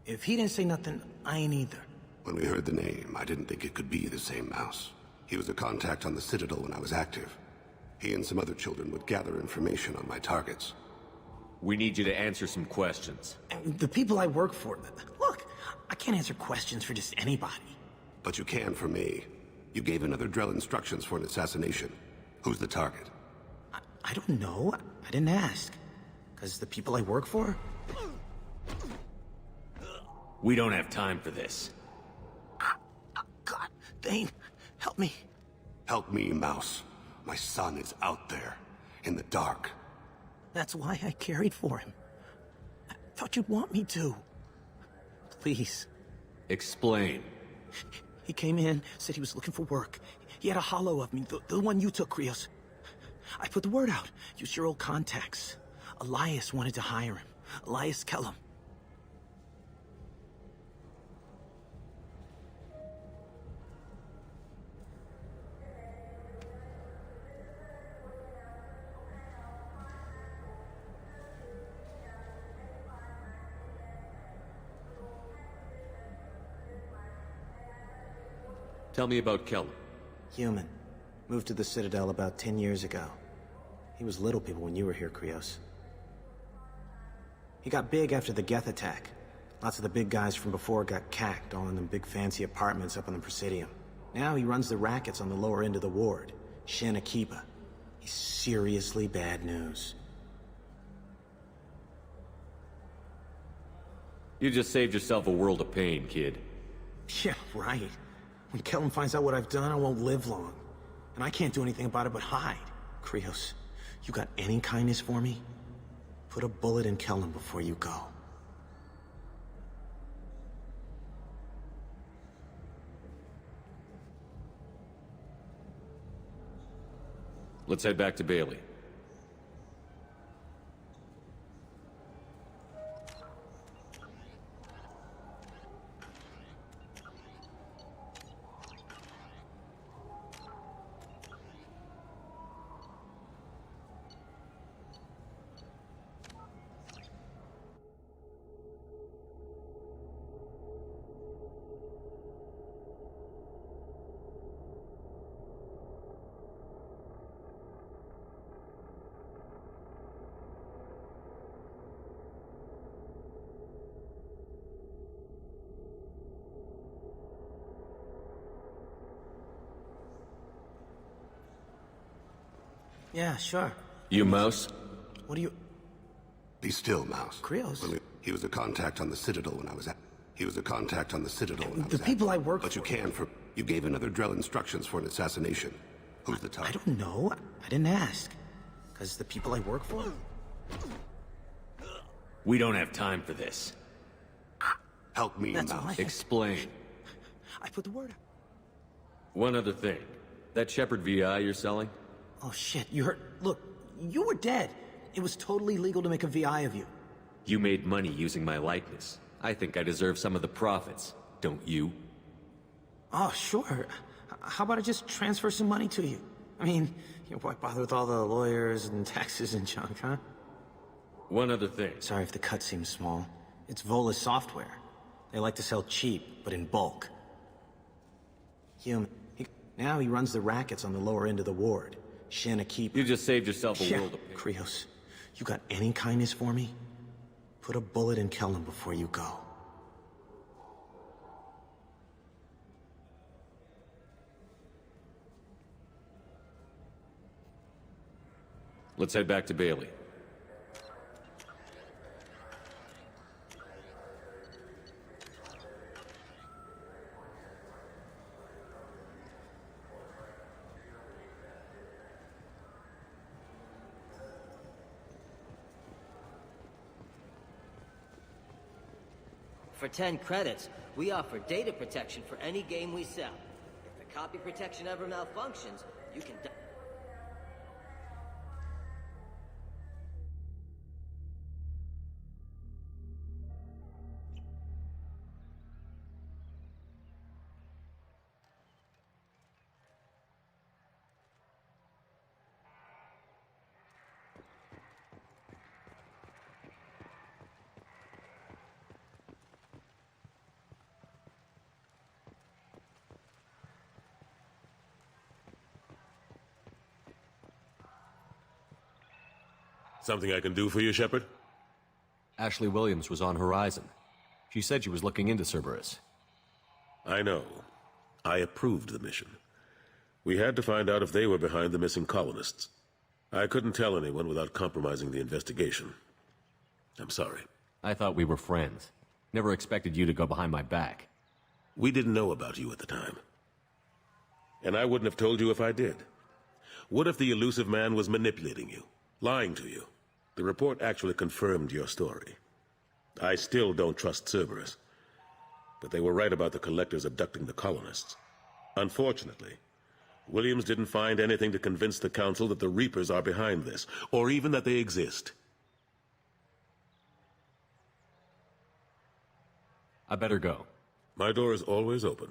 If he didn't say nothing, I ain't either. When we heard the name, I didn't think it could be the same Mouse. He was a contact on the Citadel when I was active. He and some other children would gather information on my targets. We need you to answer some questions. The people I work for... Look, I can't answer questions for just anybody. But you can for me. You gave another Drell instructions for an assassination. Who's the target? I don't know. I didn't ask. Because the people I work for? We don't have time for this. God, Thane, help me. Help me, Mouse. My son is out there, in the dark. That's why I carried for him. I thought you'd want me to. Please. Explain. He came in, said he was looking for work. He had a hollow of me, the one you took, Krios. I put the word out. Use your old contacts. Elias wanted to hire him. Elias Kellum. Tell me about Kellum. Human. Moved to the Citadel about 10 years ago. He was little people when you were here, Krios. He got big after the Geth attack. Lots of the big guys from before got cacked, all in them big fancy apartments up on the Presidium. Now he runs the rackets on the lower end of the ward, Shin Akiba. He's seriously bad news. You just saved yourself a world of pain, kid. Yeah, right. When Kellum finds out what I've done, I won't live long. And I can't do anything about it but hide. Krios, you got any kindness for me? Put a bullet in Kellum before you go. Let's head back to Bailey. Yeah, sure. You, Mouse? What do you... Be still, Mouse. Krios? He was a contact on the Citadel when I was at... He was a contact on the Citadel when I was The people I work But you can for... You gave another Drell instructions for an assassination. Who's the target? I don't know. I didn't ask. Because the people I work for? We don't have time for this. Help me, That's Mouse. why Explain. I put the word out. One other thing. That Shepard VI you're selling? Oh shit, you heard... Look, you were dead. It was totally legal to make a VI of you. You made money using my likeness. I think I deserve some of the profits, don't you? Oh, sure. How about I just transfer some money to you? I mean, why bother with all the lawyers and taxes and junk, huh? One other thing. Sorry if the cut seems small. It's Volus software. They like to sell cheap, but in bulk. Human. Now he runs the rackets on the lower end of the ward. Shin Akiba. You just saved yourself a world of pain. Krios, you got any kindness for me? Put a bullet in Kellum before you go. Let's head back to Bailey. For 10 credits, we offer data protection for any game we sell. If the copy protection ever malfunctions, you can... Something I can do for you, Shepard? Ashley Williams was on Horizon. She said she was looking into Cerberus. I know. I approved the mission. We had to find out if they were behind the missing colonists. I couldn't tell anyone without compromising the investigation. I'm sorry. I thought we were friends. Never expected you to go behind my back. We didn't know about you at the time. And I wouldn't have told you if I did. What if the elusive man was manipulating you, lying to you? The report actually confirmed your story. I still don't trust Cerberus. But they were right about the collectors abducting the colonists. Unfortunately, Williams didn't find anything to convince the Council that the Reapers are behind this, or even that they exist. I better go. My door is always open.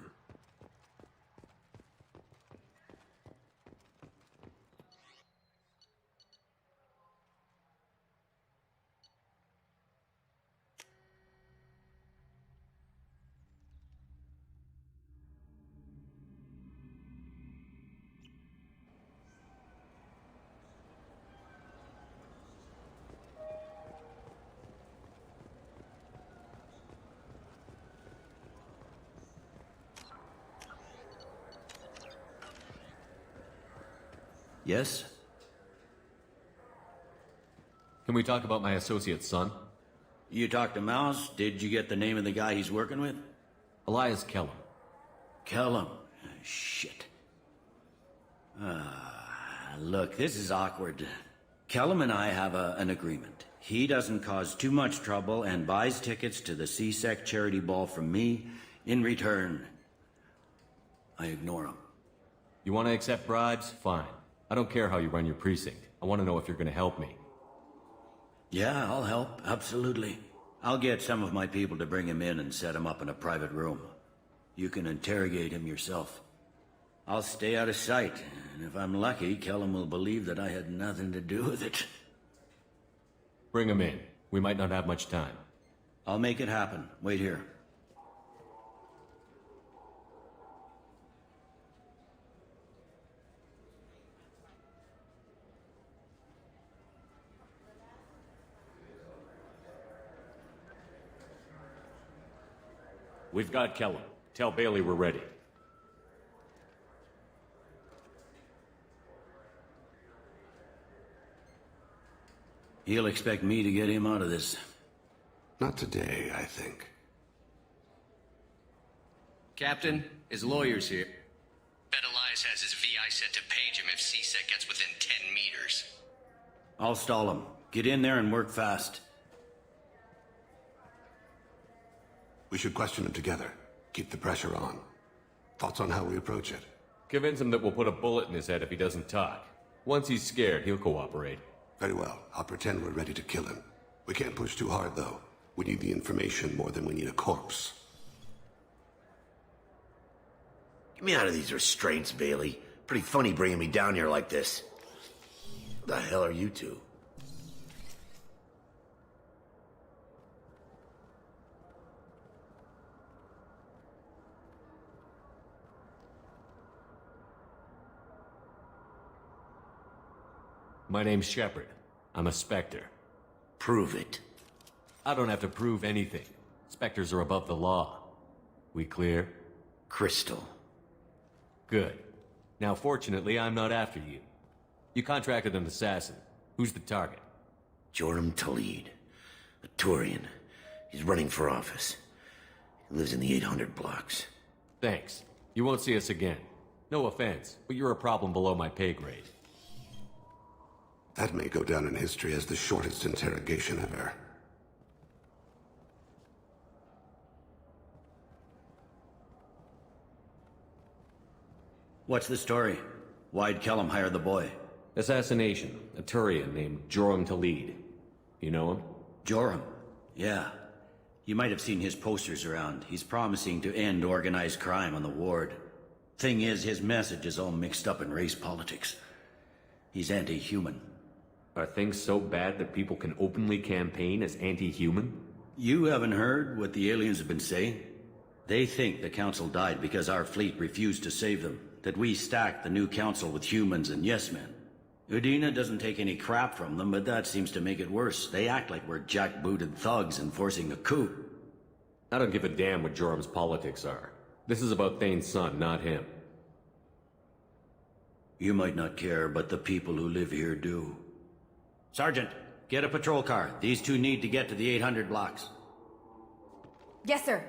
Yes? Can we talk about my associate's son? You talked to Mouse? Did you get the name of the guy he's working with? Elias Kellum. Kellum? Shit. Look, this is awkward. Kellum and I have an agreement. He doesn't cause too much trouble and buys tickets to the C-Sec charity ball from me. In return, I ignore him. You want to accept bribes? Fine. I don't care how you run your precinct. I want to know if you're going to help me. Yeah, I'll help. Absolutely. I'll get some of my people to bring him in and set him up in a private room. You can interrogate him yourself. I'll stay out of sight, and if I'm lucky, Kellum will believe that I had nothing to do with it. Bring him in. We might not have much time. I'll make it happen. Wait here. We've got Kellum. Tell Bailey we're ready. He'll expect me to get him out of this. Not today, I think. Captain, his lawyer's here. Bet Elias has his VI set to page him if C-Sec gets within 10 meters. I'll stall him. Get in there and work fast. We should question him together. Keep the pressure on. Thoughts on how we approach it? Convince him that we'll put a bullet in his head if he doesn't talk. Once he's scared, he'll cooperate. Very well. I'll pretend we're ready to kill him. We can't push too hard, though. We need the information more than we need a corpse. Get me out of these restraints, Bailey. Pretty funny bringing me down here like this. What the hell are you two? My name's Shepard. I'm a Spectre. Prove it. I don't have to prove anything. Spectres are above the law. We clear? Crystal. Good. Now, fortunately, I'm not after you. You contracted an assassin. Who's the target? Joram Talid. A Turian. He's running for office. He lives in the 800 blocks. Thanks. You won't see us again. No offense, but you're a problem below my pay grade. That may go down in history as the shortest interrogation ever. What's the story? Why'd Kellum hire the boy? Assassination. A Turian named Joram Talid. You know him? Joram? Yeah. You might have seen his posters around. He's promising to end organized crime on the ward. Thing is, his message is all mixed up in race politics. He's anti-human. Are things so bad that people can openly campaign as anti-human? You haven't heard what the aliens have been saying? They think the Council died because our fleet refused to save them. That we stacked the new Council with humans and yes-men. Udina doesn't take any crap from them, but that seems to make it worse. They act like we're jackbooted thugs enforcing a coup. I don't give a damn what Jorum's politics are. This is about Thane's son, not him. You might not care, but the people who live here do. Sergeant, get a patrol car. These two need to get to the 800 blocks. Yes, sir.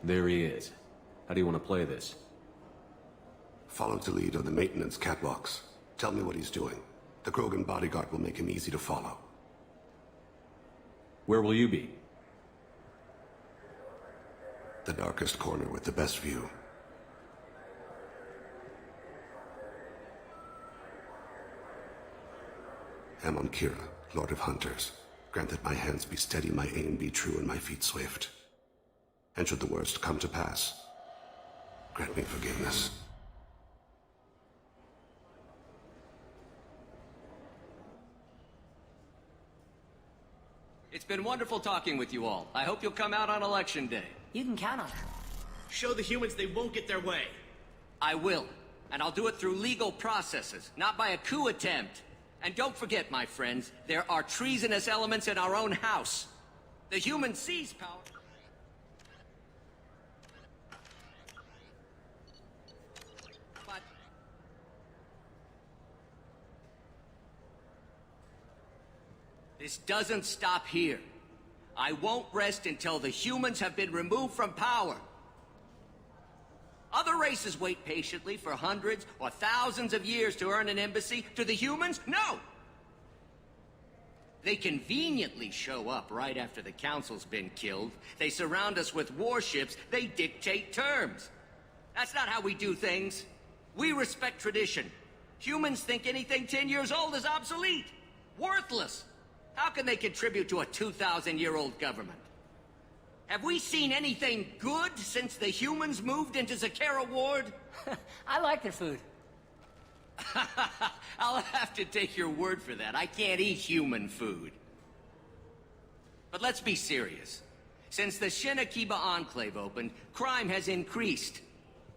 There he is. How do you want to play this? Follow the lead on the maintenance catwalks. Tell me what he's doing. The Krogan bodyguard will make him easy to follow. Where will you be? The darkest corner with the best view. Amon Kira, Lord of Hunters. Grant that my hands be steady, my aim be true, and my feet swift. And should the worst come to pass, grant me forgiveness. It's been wonderful talking with you all. I hope you'll come out on Election Day. You can count on it. Show the humans they won't get their way. I will. And I'll do it through legal processes, not by a coup attempt. And don't forget, my friends, there are treasonous elements in our own house. The human seize power. But this doesn't stop here. I won't rest until the humans have been removed from power. Other races wait patiently for hundreds or thousands of years to earn an embassy. To the humans, no! They conveniently show up right after the council's been killed. They surround us with warships. They dictate terms. That's not how we do things. We respect tradition. Humans think anything 10 years old is obsolete. Worthless. How can they contribute to a 2,000-year-old government? Have we seen anything good since the humans moved into Zakera Ward? I like their food. I'll have to take your word for that. I can't eat human food. But let's be serious. Since the Shinakiba Enclave opened, crime has increased.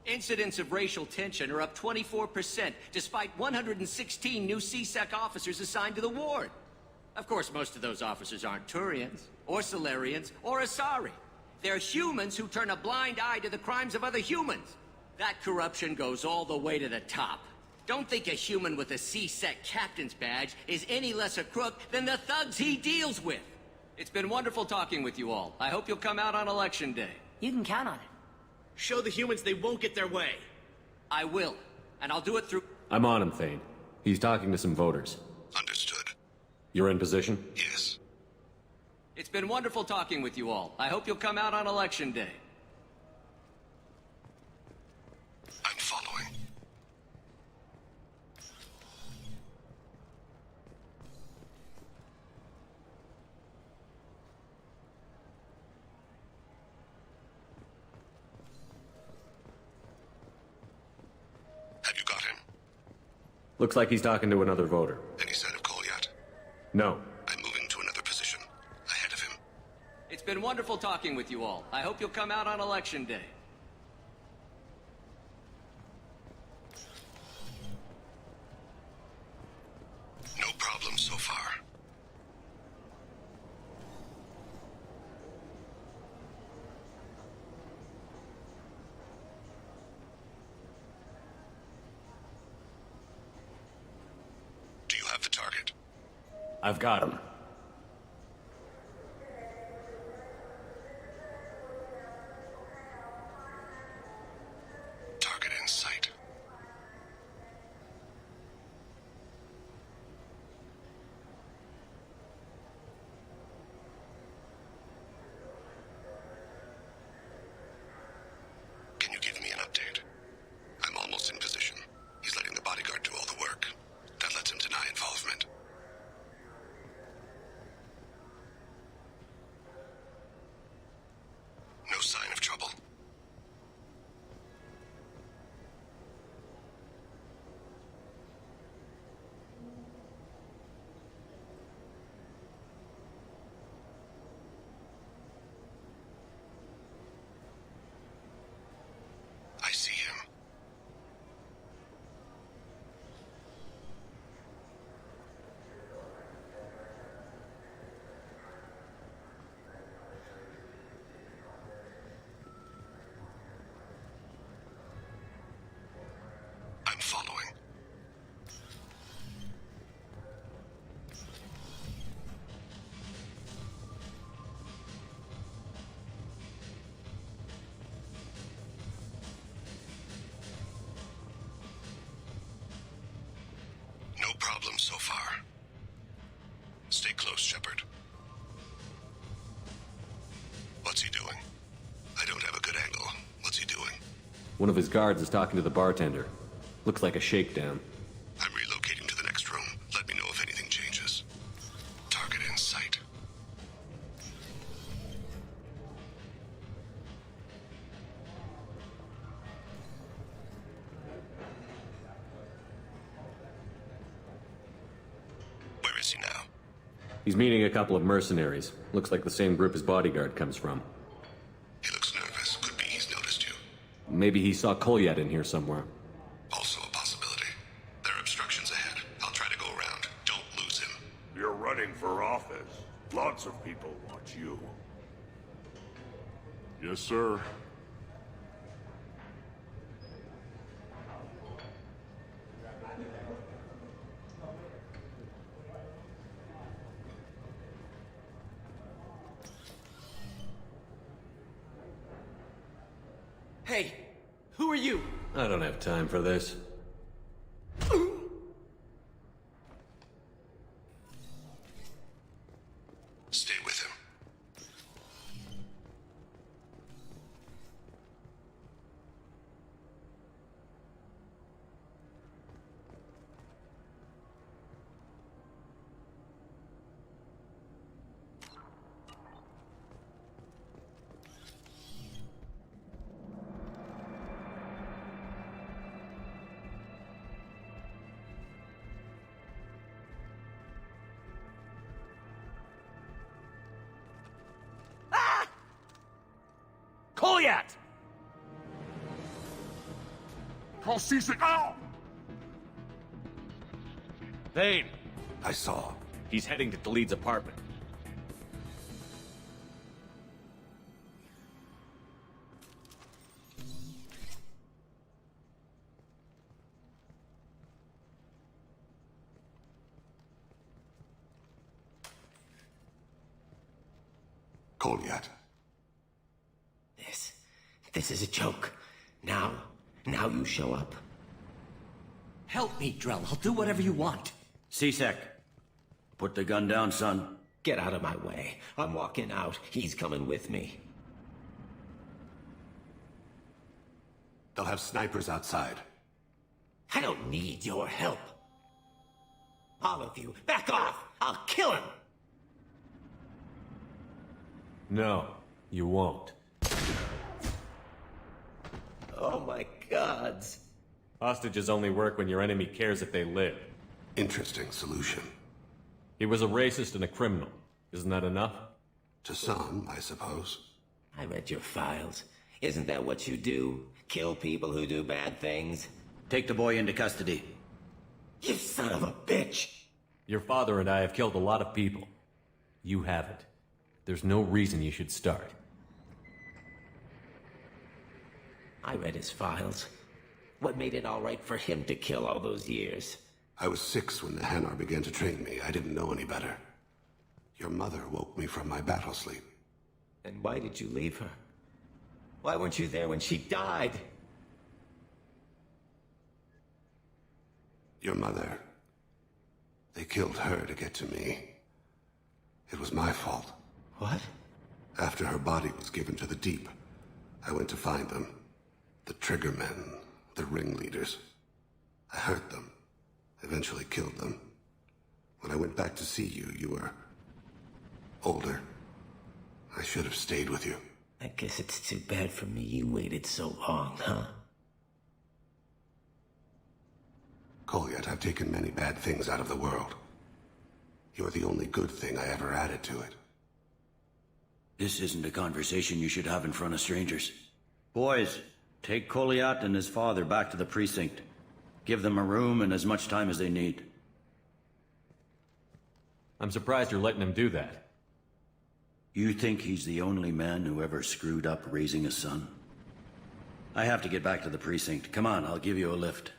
Incidents of racial tension are up 24%, despite 116 new CSEC officers assigned to the ward. Of course, most of those officers aren't Turians, or Solarians, or Asari. They're humans who turn a blind eye to the crimes of other humans. That corruption goes all the way to the top. Don't think a human with a CSEC captain's badge is any less a crook than the thugs he deals with. It's been wonderful talking with you all. I hope you'll come out on Election Day. You can count on it. Show the humans they won't get their way. I will. And I'll do it through... I'm on him, Thane. He's talking to some voters. Understood. You're in position? Yes. It's been wonderful talking with you all. I hope you'll come out on Election Day. I'm following. Have you got him? Looks like he's talking to another voter. Any sign of Kolyat? No. I'm moving to another position. Ahead of him. It's been wonderful talking with you all. I hope you'll come out on Election Day. No problem so far. Do you have the target? I've got him. Target in sight. Can you give me an update? I'm almost in position. He's letting so far. Stay close, Shepard. What's he doing? I don't have a good angle. What's he doing? One of his guards is talking to the bartender. Looks like a shakedown. I'm relocating to the next room. Let me know if anything changes. Target in sight. Where is he now? He's meeting a couple of mercenaries. Looks like the same group his bodyguard comes from. He looks nervous. Could be he's noticed you. Maybe he saw Kolyat in here somewhere. Also a possibility. There are obstructions ahead. I'll try to go around. Don't lose him. You're running for office. Lots of people want you. Yes, sir. Hey, who are you? I don't have time for this. Stay with him. Kolyat! Call Seasick out! Thane! I saw. He's heading to Khalid's apartment. Kolyat. This is a joke. Now you show up. Help me, Drell. I'll do whatever you want. C-Sec, put the gun down, son. Get out of my way. I'm walking out. He's coming with me. They'll have snipers outside. I don't need your help. All of you, back off! I'll kill him! No, you won't. Oh my gods. Hostages only work when your enemy cares if they live. Interesting solution. He was a racist and a criminal. Isn't that enough? To some, I suppose. I read your files. Isn't that what you do? Kill people who do bad things? Take the boy into custody. You son of a bitch! Your father and I have killed a lot of people. You haven't. There's no reason you should start. I read his files. What made it all right for him to kill all those years? I was 6 when the Hanar began to train me. I didn't know any better. Your mother woke me from my battle sleep. And why did you leave her? Why weren't you there when she died? Your mother. They killed her to get to me. It was my fault. What? After her body was given to the Deep, I went to find them. The Triggermen, the ringleaders. I hurt them. Eventually killed them. When I went back to see you, you were older. I should have stayed with you. I guess it's too bad for me you waited so long, huh? Kolyat, I've taken many bad things out of the world. You're the only good thing I ever added to it. This isn't a conversation you should have in front of strangers. Boys, take Kolyat and his father back to the precinct. Give them a room and as much time as they need. I'm surprised you're letting him do that. You think he's the only man who ever screwed up raising a son? I have to get back to the precinct. Come on, I'll give you a lift.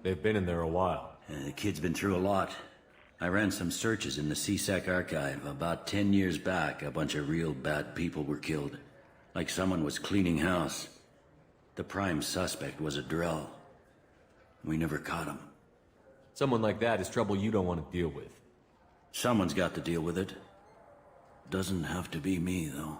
They've been in there a while. The kid's been through a lot. I ran some searches in the CSEC archive. About 10 years back, a bunch of real bad people were killed. Like someone was cleaning house. The prime suspect was a Drell. We never caught him. Someone like that is trouble you don't want to deal with. Someone's got to deal with it. Doesn't have to be me, though.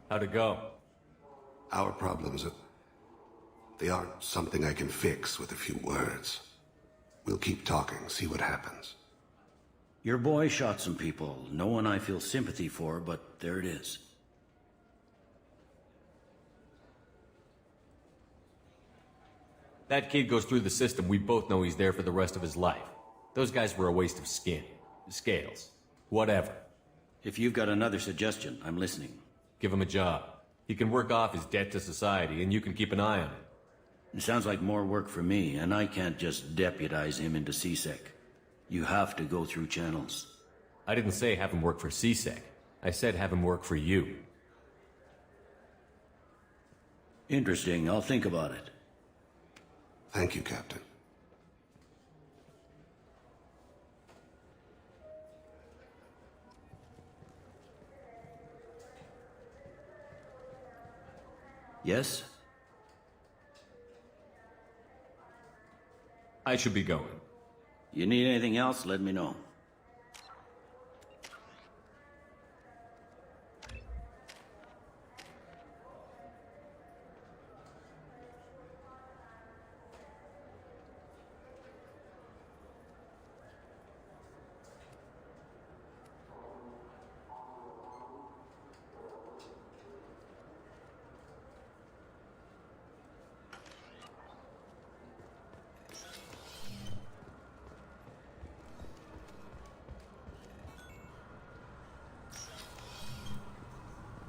How'd it go? Our problems, they aren't something I can fix with a few words. We'll keep talking, see what happens. Your boy shot some people. No one I feel sympathy for, but there it is. That kid goes through the system, we both know he's there for the rest of his life. Those guys were a waste of skin. Scales. Whatever. If you've got another suggestion, I'm listening. Give him a job. He can work off his debt to society, and you can keep an eye on him. It sounds like more work for me, and I can't just deputize him into CSEC. You have to go through channels. I didn't say have him work for CSEC. I said have him work for you. Interesting. I'll think about it. Thank you, Captain. Yes? I should be going. You need anything else, let me know.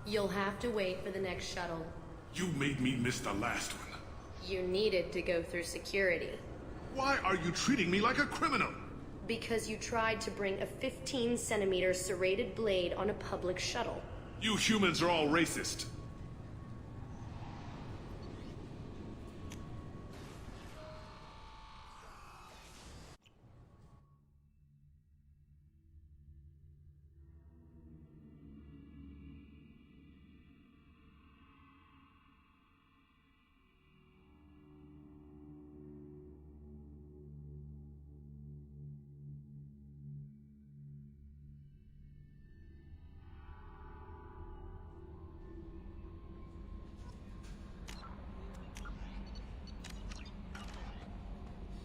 You'll have to wait for the next shuttle. You made me miss the last one. You needed to go through security. Why are you treating me like a criminal? Because you tried to bring a 15-centimeter serrated blade on a public shuttle. You humans are all racist.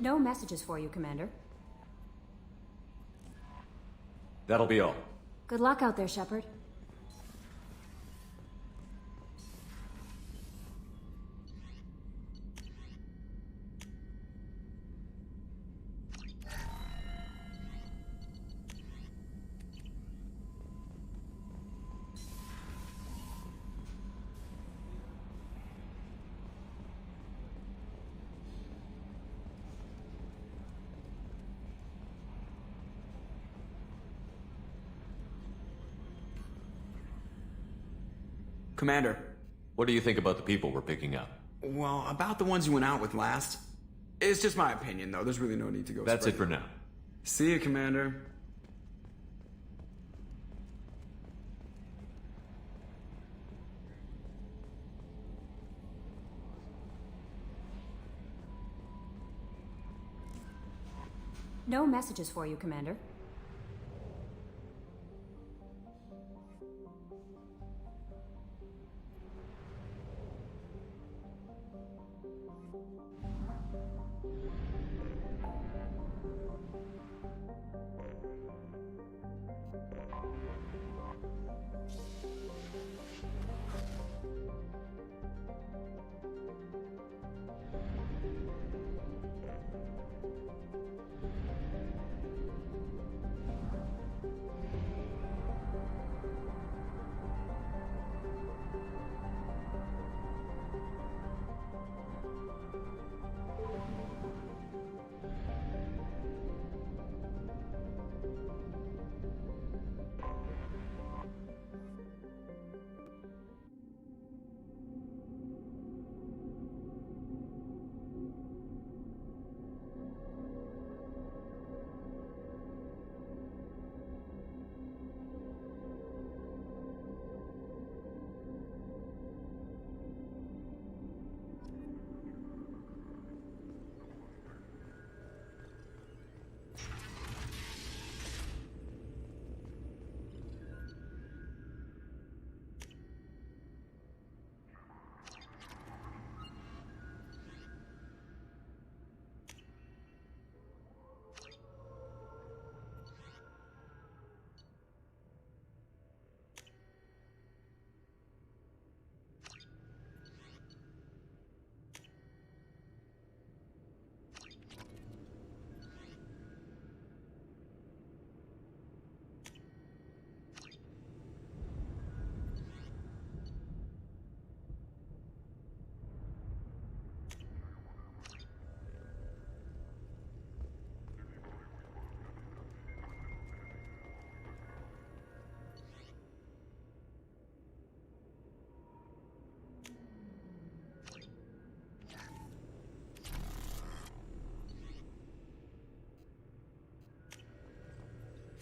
No messages for you, Commander. That'll be all. Good luck out there, Shepard. Commander. What do you think about the people we're picking up? Well, about the ones you went out with last. It's just my opinion, though. There's really no need to go. That's it for now. See you, Commander. No messages for you, Commander.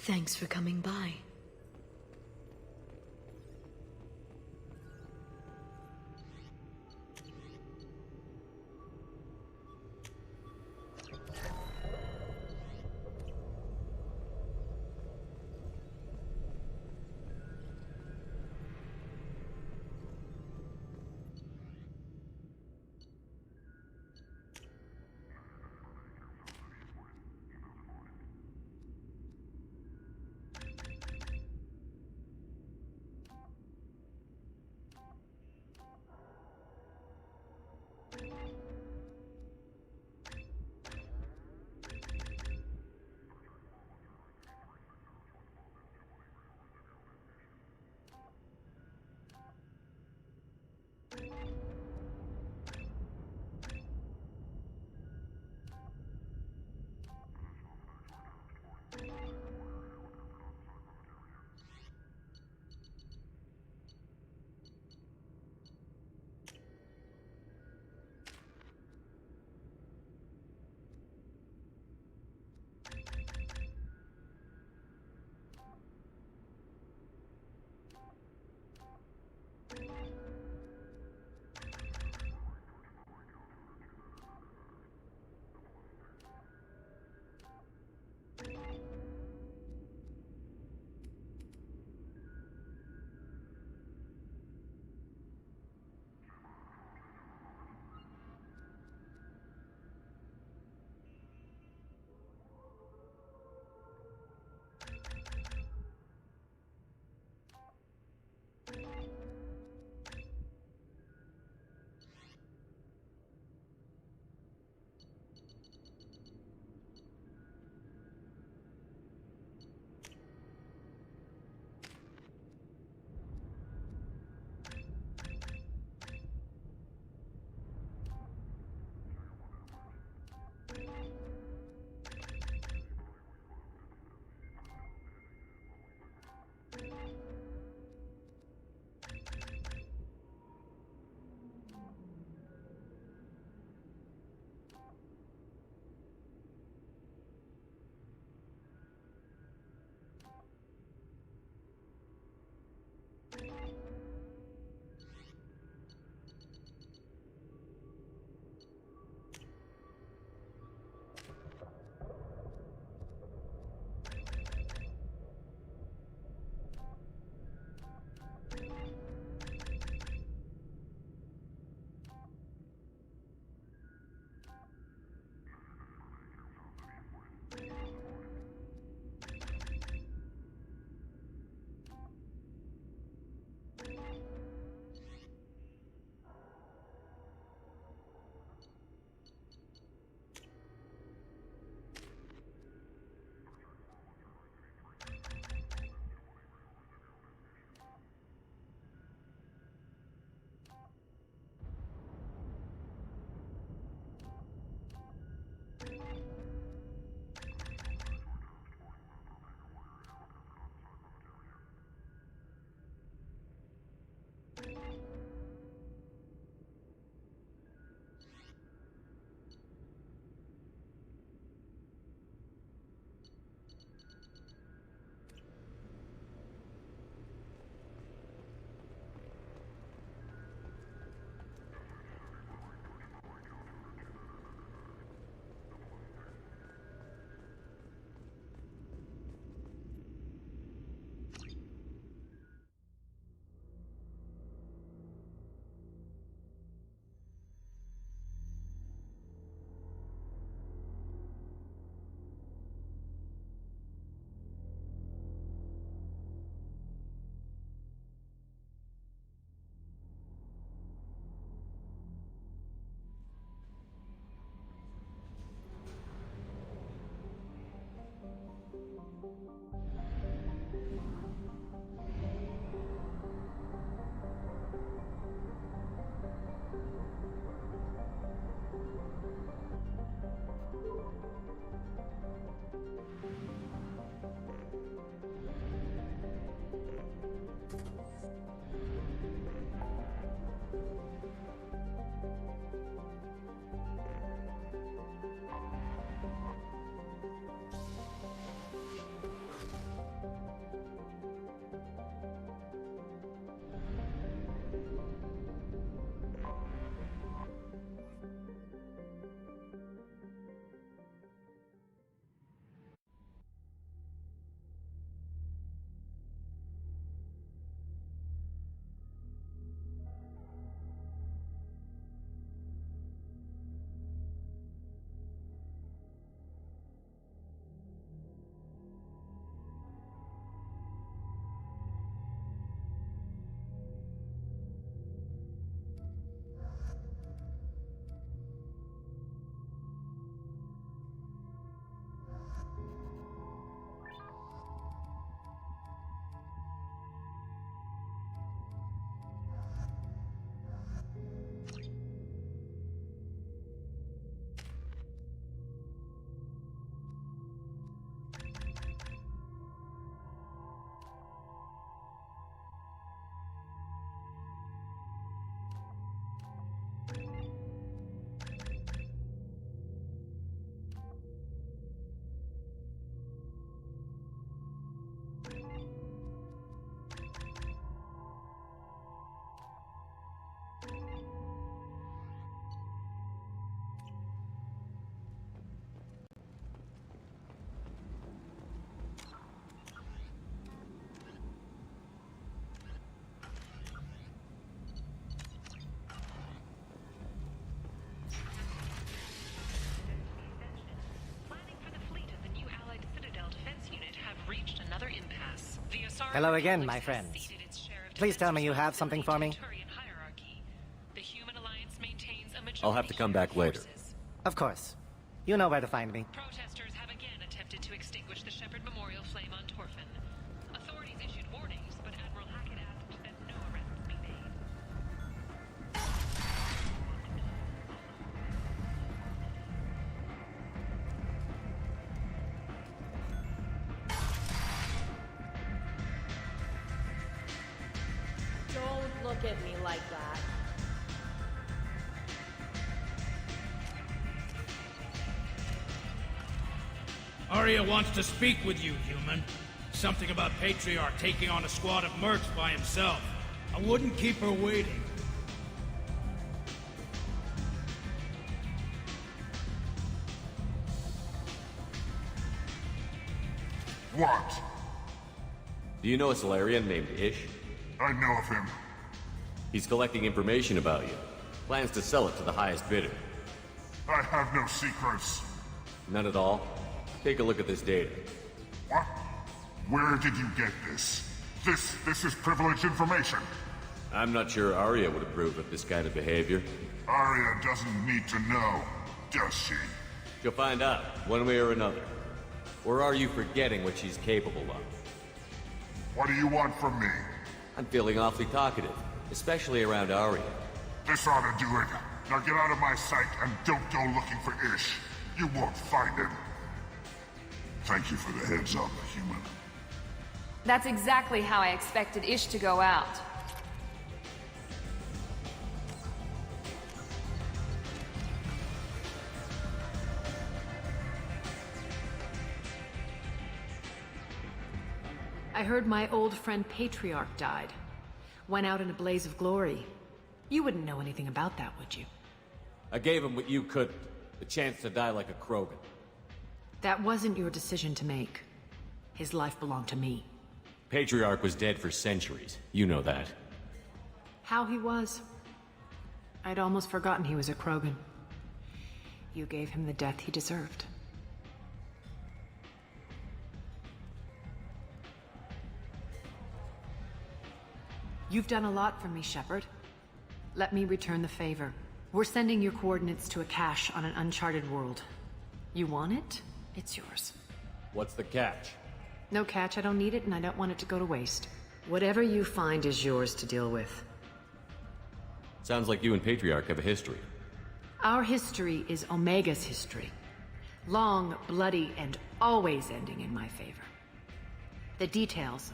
Thanks for coming by. Hello again, my friends. Please tell me you have something for me. I'll have to come back later. Of course. You know where to find me. Protesters have again attempted to extinguish the Shepherd Memorial flame on Torfin. Authorities issued warnings, but Admiral Hackett asked that no arrests be made. Don't look at me like that. Arya wants to speak with you, human. Something about Patriarch taking on a squad of mercs by himself. I wouldn't keep her waiting. What? Do you know a Solarian named Ish? I know of him. He's collecting information about you. Plans to sell it to the highest bidder. I have no secrets. None at all? Take a look at this data. What? Where did you get this? This is privileged information. I'm not sure Arya would approve of this kind of behavior. Arya doesn't need to know, does she? She'll find out, one way or another. Or are you forgetting what she's capable of? What do you want from me? I'm feeling awfully talkative, especially around Arya. This ought to do it. Now get out of my sight and don't go looking for Ish. You won't find him. Thank you for the heads up, human. That's exactly how I expected Ish to go out. I heard my old friend Patriarch died. Went out in a blaze of glory. You wouldn't know anything about that, would you? I gave him what you couldn't. The chance to die like a Krogan. That wasn't your decision to make. His life belonged to me. Patriarch was dead for centuries. You know that. How he was? I'd almost forgotten he was a Krogan. You gave him the death he deserved. You've done a lot for me, Shepard. Let me return the favor. We're sending your coordinates to a cache on an uncharted world. You want it? It's yours. What's the catch? No catch, I don't need it, and I don't want it to go to waste. Whatever you find is yours to deal with. Sounds like you and Patriarch have a history. Our history is Omega's history. Long, bloody, and always ending in my favor. The details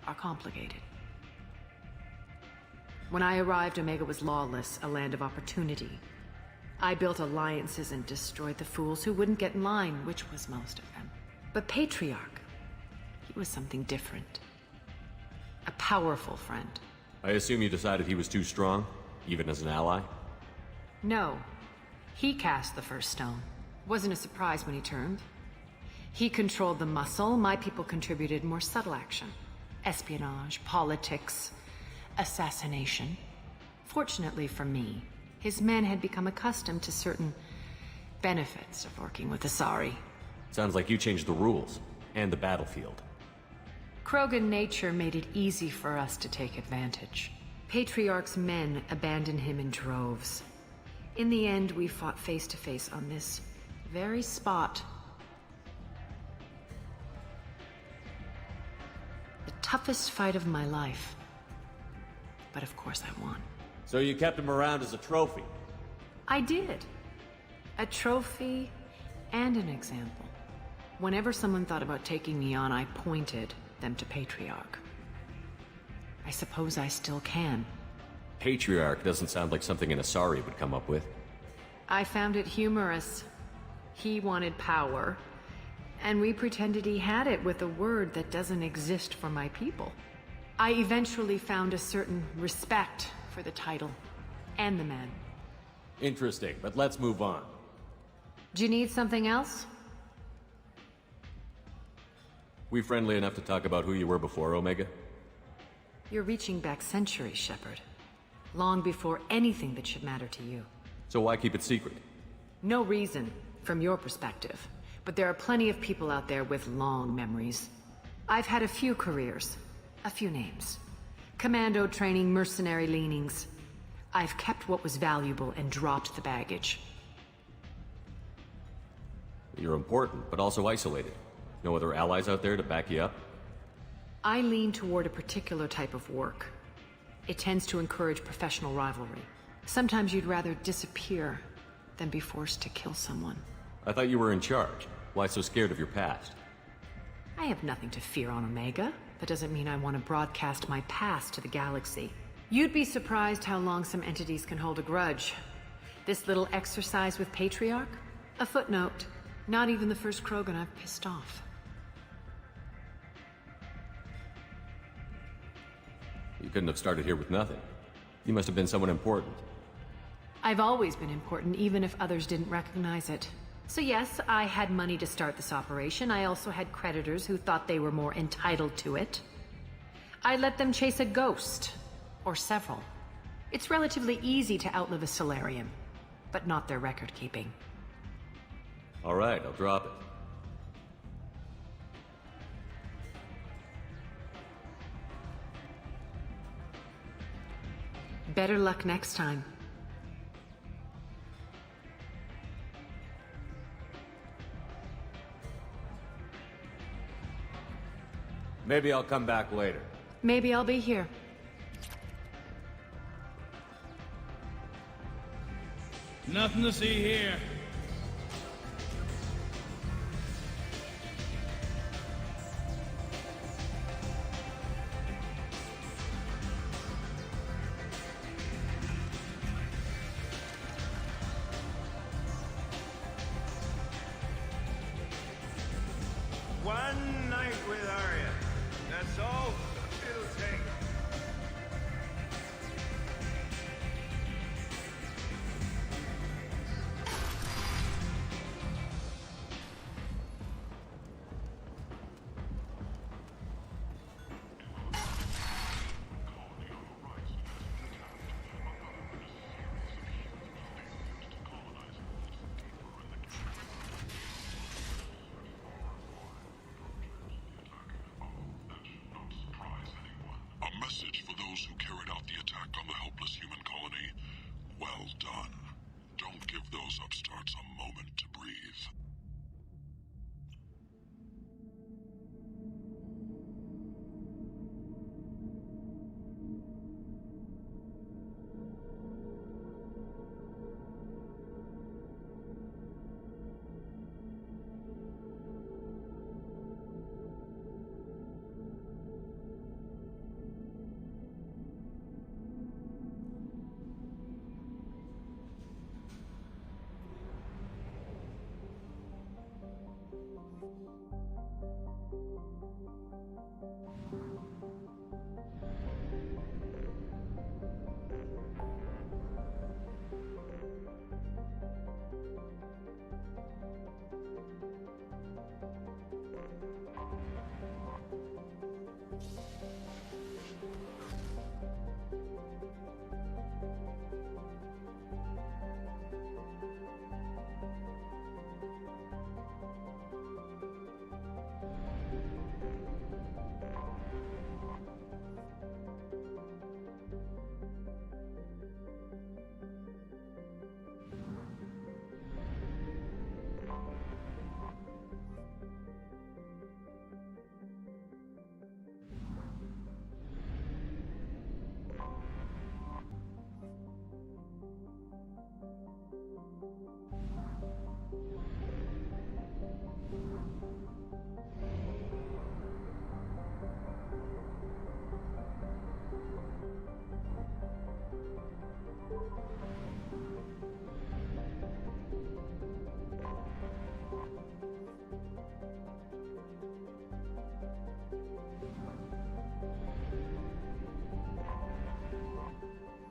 are complicated. When I arrived, Omega was lawless, a land of opportunity. I built alliances and destroyed the fools who wouldn't get in line, which was most of them. But Patriarch, he was something different. A powerful friend. I assume you decided he was too strong, even as an ally? No. He cast the first stone. Wasn't a surprise when he turned. He controlled the muscle, my people contributed more subtle action. Espionage, politics, assassination. Fortunately for me, his men had become accustomed to certain benefits of working with Asari. Sounds like you changed the rules, and the battlefield. Krogan nature made it easy for us to take advantage. Patriarch's men abandoned him in droves. In the end, we fought face to face on this very spot. The toughest fight of my life. But of course I won. So you kept him around as a trophy? I did. A trophy and an example. Whenever someone thought about taking me on, I pointed them to Patriarch. I suppose I still can. Patriarch doesn't sound like something an Asari would come up with. I found it humorous. He wanted power, and we pretended he had it with a word that doesn't exist for my people. I eventually found a certain respect for the title and the man. Interesting, but let's move on. Do you need something else? We friendly enough to talk about who you were before Omega? You're reaching back centuries, Shepard. Long before anything that should matter to you. So why keep it secret? No reason, from your perspective. But there are plenty of people out there with long memories. I've had a few careers. A few names. Commando training, mercenary leanings. I've kept what was valuable and dropped the baggage. You're important, but also isolated. No other allies out there to back you up? I lean toward a particular type of work. It tends to encourage professional rivalry. Sometimes you'd rather disappear than be forced to kill someone. I thought you were in charge. Why so scared of your past? I have nothing to fear on Omega. That doesn't mean I want to broadcast my past to the galaxy. You'd be surprised how long some entities can hold a grudge. This little exercise with Patriarch? A footnote. Not even the first Krogan I've pissed off. You couldn't have started here with nothing. You must have been someone important. I've always been important, even if others didn't recognize it. So yes, I had money to start this operation. I also had creditors who thought they were more entitled to it. I let them chase a ghost. Or several. It's relatively easy to outlive a Solarian, but not their record-keeping. All right, I'll drop it. Better luck next time. Maybe I'll come back later. Maybe I'll be here. Nothing to see here. One night with Arya. That's all it'll take. A message for those who carried out the attack on the helpless human colony. Well done. Don't give those upstarts a moment to breathe.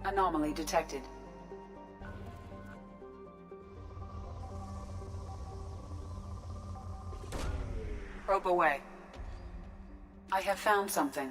Anomaly detected. Probe away. I have found something.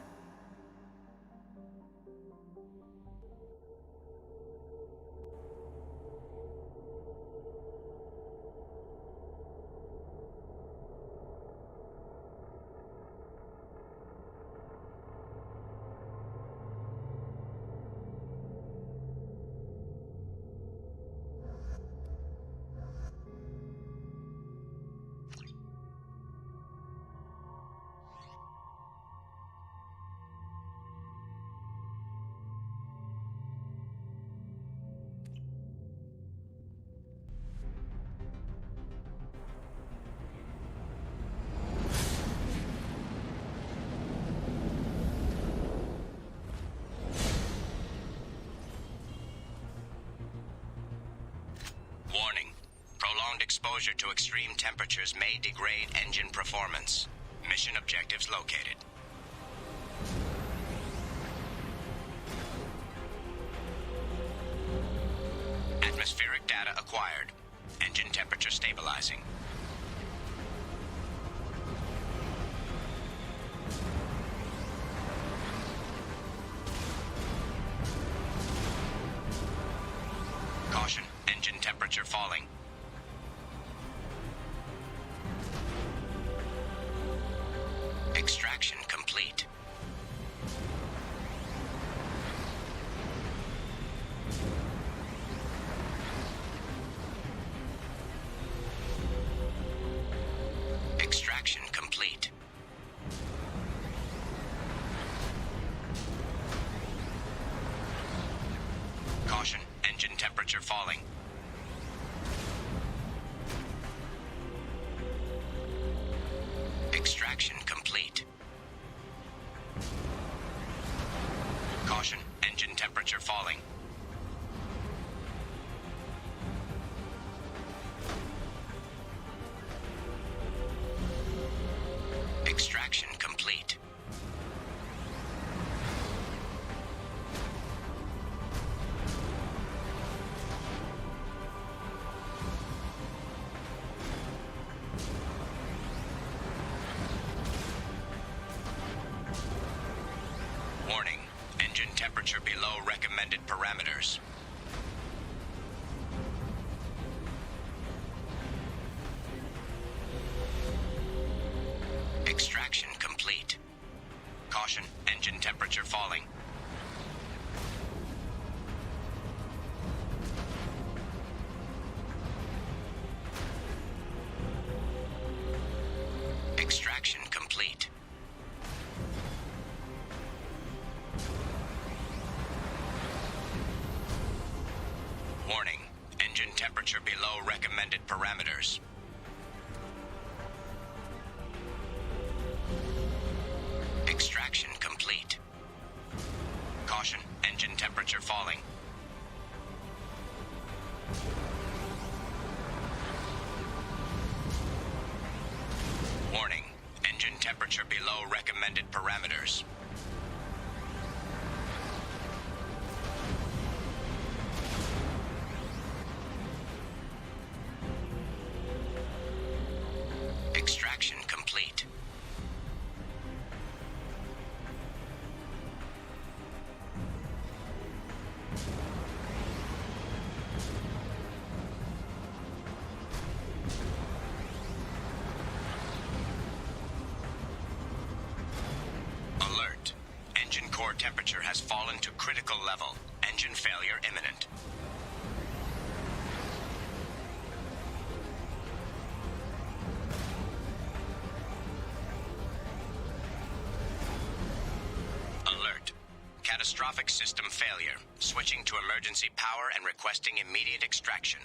Exposure to extreme temperatures may degrade engine performance. Mission objectives located. Atmospheric data acquired. Engine temperature stabilizing. Caution, engine temperature falling. Extraction complete. Extraction complete. Caution, engine temperature falling. Extraction complete. Caution, engine temperature falling. Extraction complete. Warning, engine temperature below recommended parameters. Extraction complete. Caution, engine temperature falling. Extraction complete. Warning, engine temperature below recommended parameters. Extraction complete. Caution, engine temperature falling. Warning, engine temperature below recommended parameters. Extraction complete. Alert. Engine core temperature has fallen to critical level. Engine failure imminent. Alert. Catastrophic system failure. Switching to emergency power and requesting immediate extraction.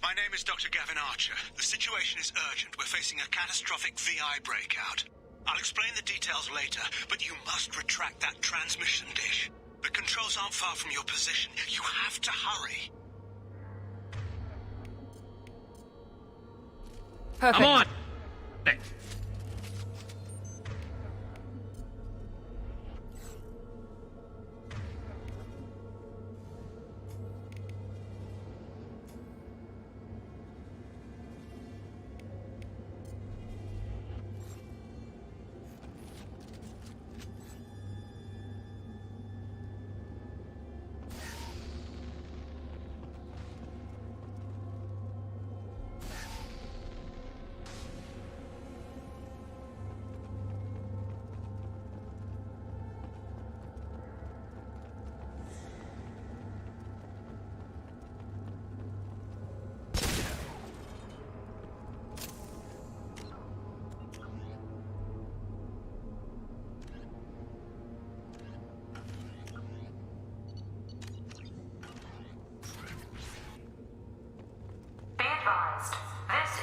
My name is Dr. Gavin Archer. The situation is urgent. We're facing a catastrophic VI breakout. I'll explain the details later, but you must retract that transmission dish. The controls aren't far from your position. You have to hurry. Perfect. Come on!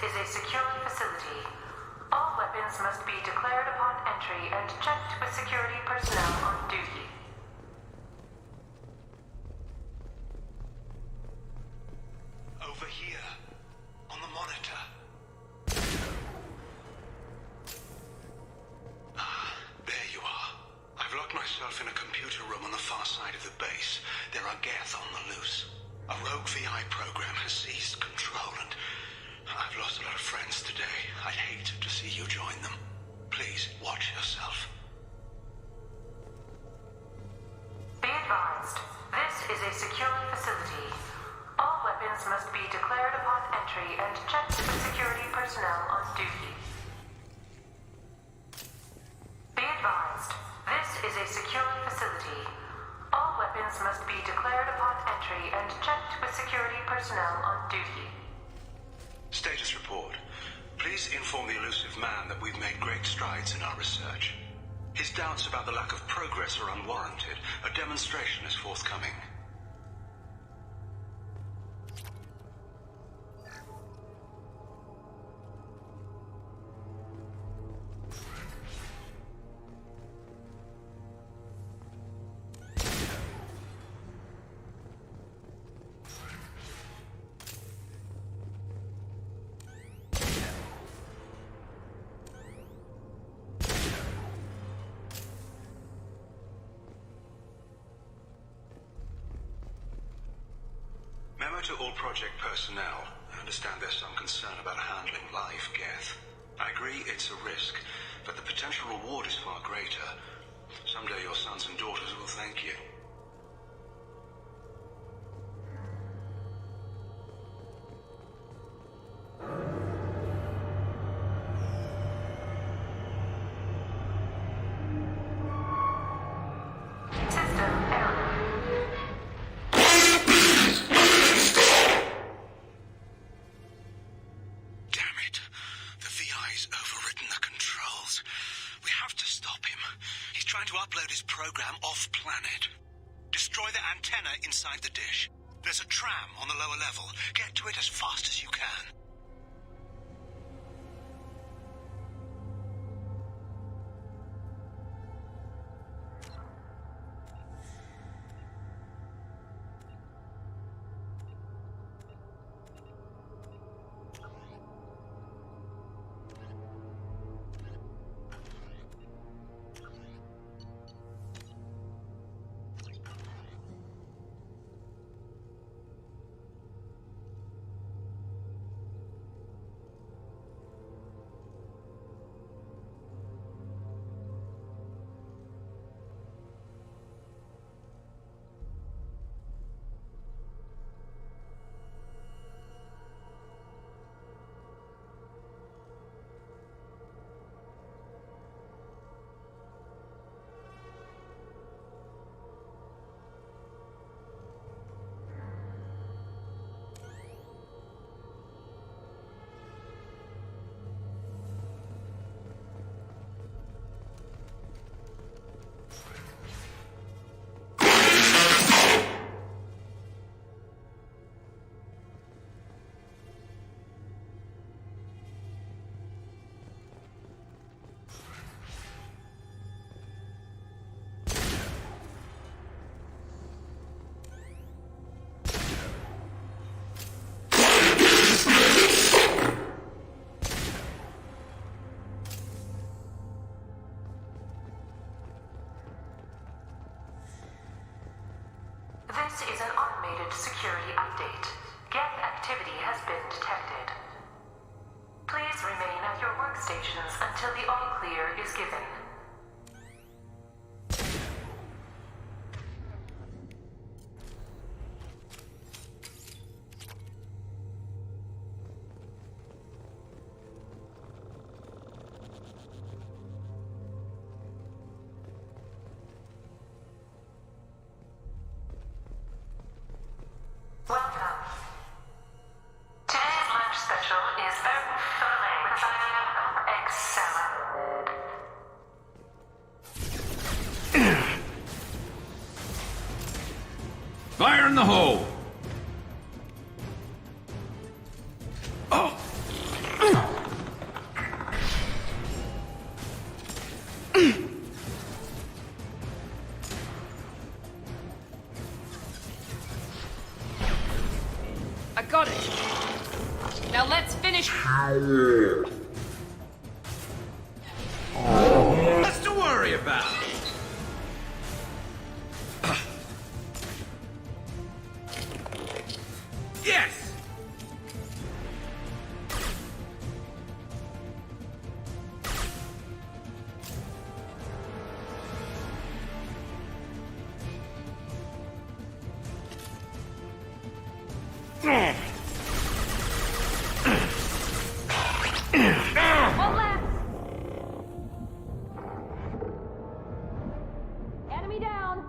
This is a secure facility. All weapons must be declared upon entry and checked with security personnel on duty. Over here, on the monitor. Ah, there you are. I've locked myself in a computer room on the far side of the base. There are Geth on the loose. A rogue VI program has seized control and I've lost a lot of friends today. I'd hate to see you join them. Please, watch yourself. Be advised, this is a secure facility. All weapons must be declared upon entry and checked with security personnel on duty. Be advised, this is a secure facility. All weapons must be declared upon entry and checked with security personnel on duty. Status report. Please inform the elusive man that we've made great strides in our research. His doubts about the lack of progress are unwarranted. A demonstration is forthcoming. Memo to all project personnel. I understand there's some concern about handling live Geth. I agree it's a risk, but the potential reward is far greater. Someday your sons and daughters will thank you. inside the dish. There's a tram on the lower level. Get to it as fast as you can. This is an automated security update. Geth activity has been detected. Please remain at your workstations until the all-clear is given. Welcome. Today's lunch special is Earth Filet with egg salad. Fire in the hole! Oh! I got it. Now let's finish. Less to worry about. Yes! One left. Enemy down.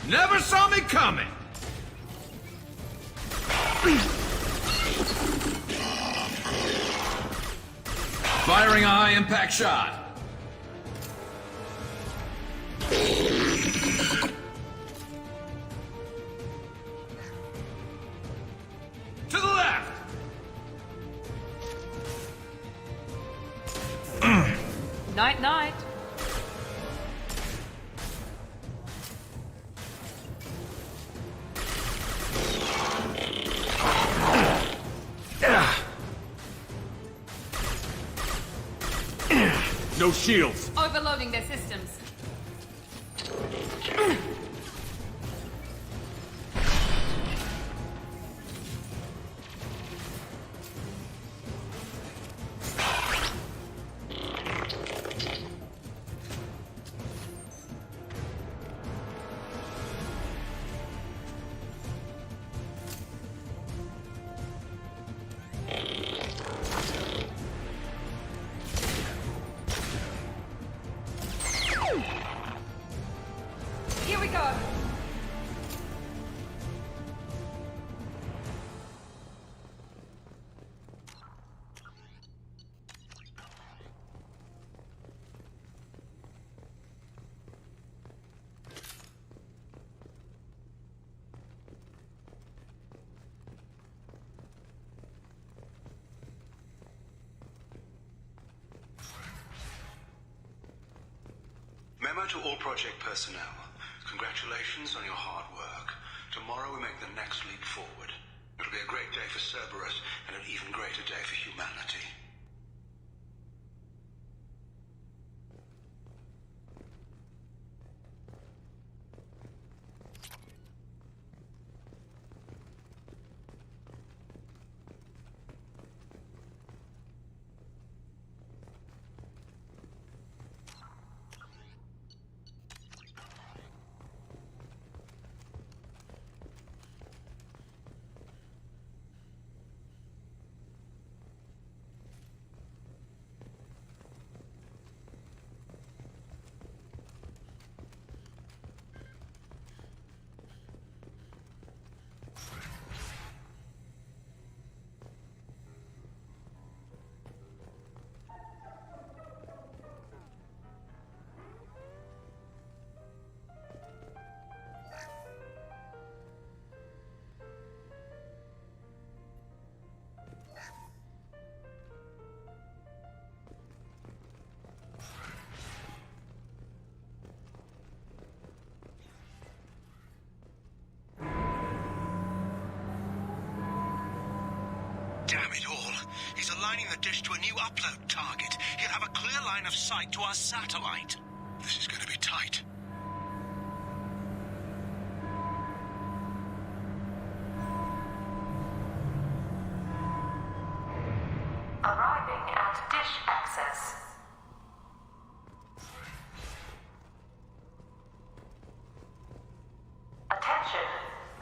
Never saw me coming! Firing a high-impact shot. To the left! Night-night. No shields. Overloading their systems. Memo to all project personnel. Congratulations on your hard work. Tomorrow we make the next leap forward. It'll be a great day for Cerberus, and an even greater day for humanity. Damn it all. He's aligning the dish to a new upload target. He'll have a clear line of sight to our satellite. This is going to be tight. Arriving at dish access. Attention.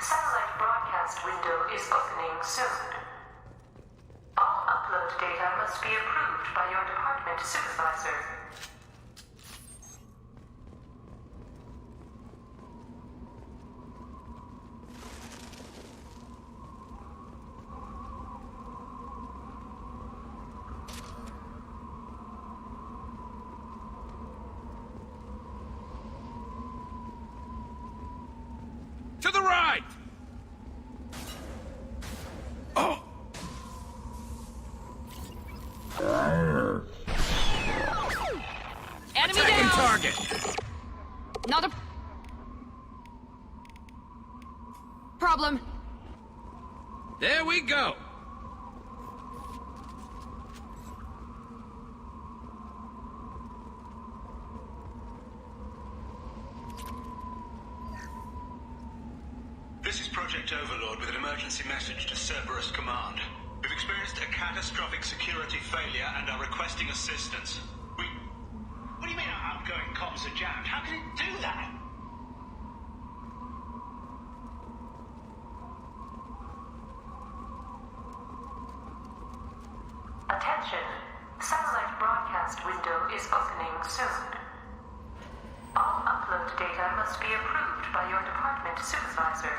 Satellite broadcast window is opening soon. All upload data must be approved by your department supervisor. To the right! Oh! Enemy Attacking down! target! Not a problem. There we go! This is Project Overlord with an emergency message to Cerberus Command. We've experienced a catastrophic security failure and are requesting assistance. What do you mean our outgoing comms are jammed? How can it do that? Attention. Satellite broadcast window is opening soon. All upload data must be approved by your department supervisor.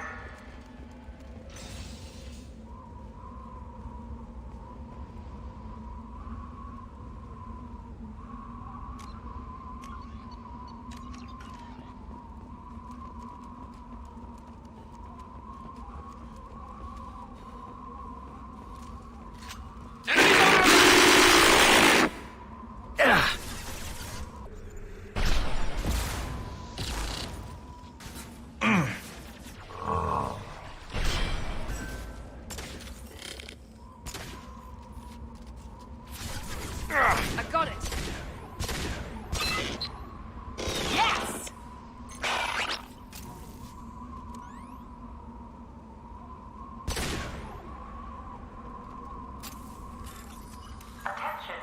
I got it. Yes! Attention.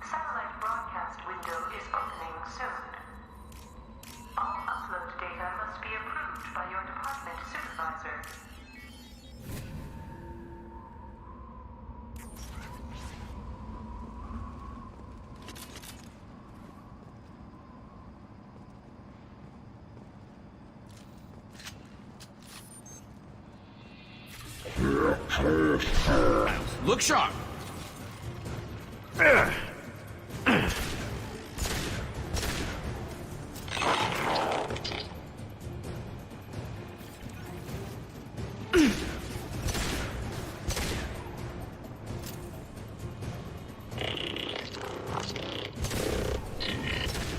Satellite broadcast window is opening soon. All upload data must be approved by your department supervisor. Look sharp!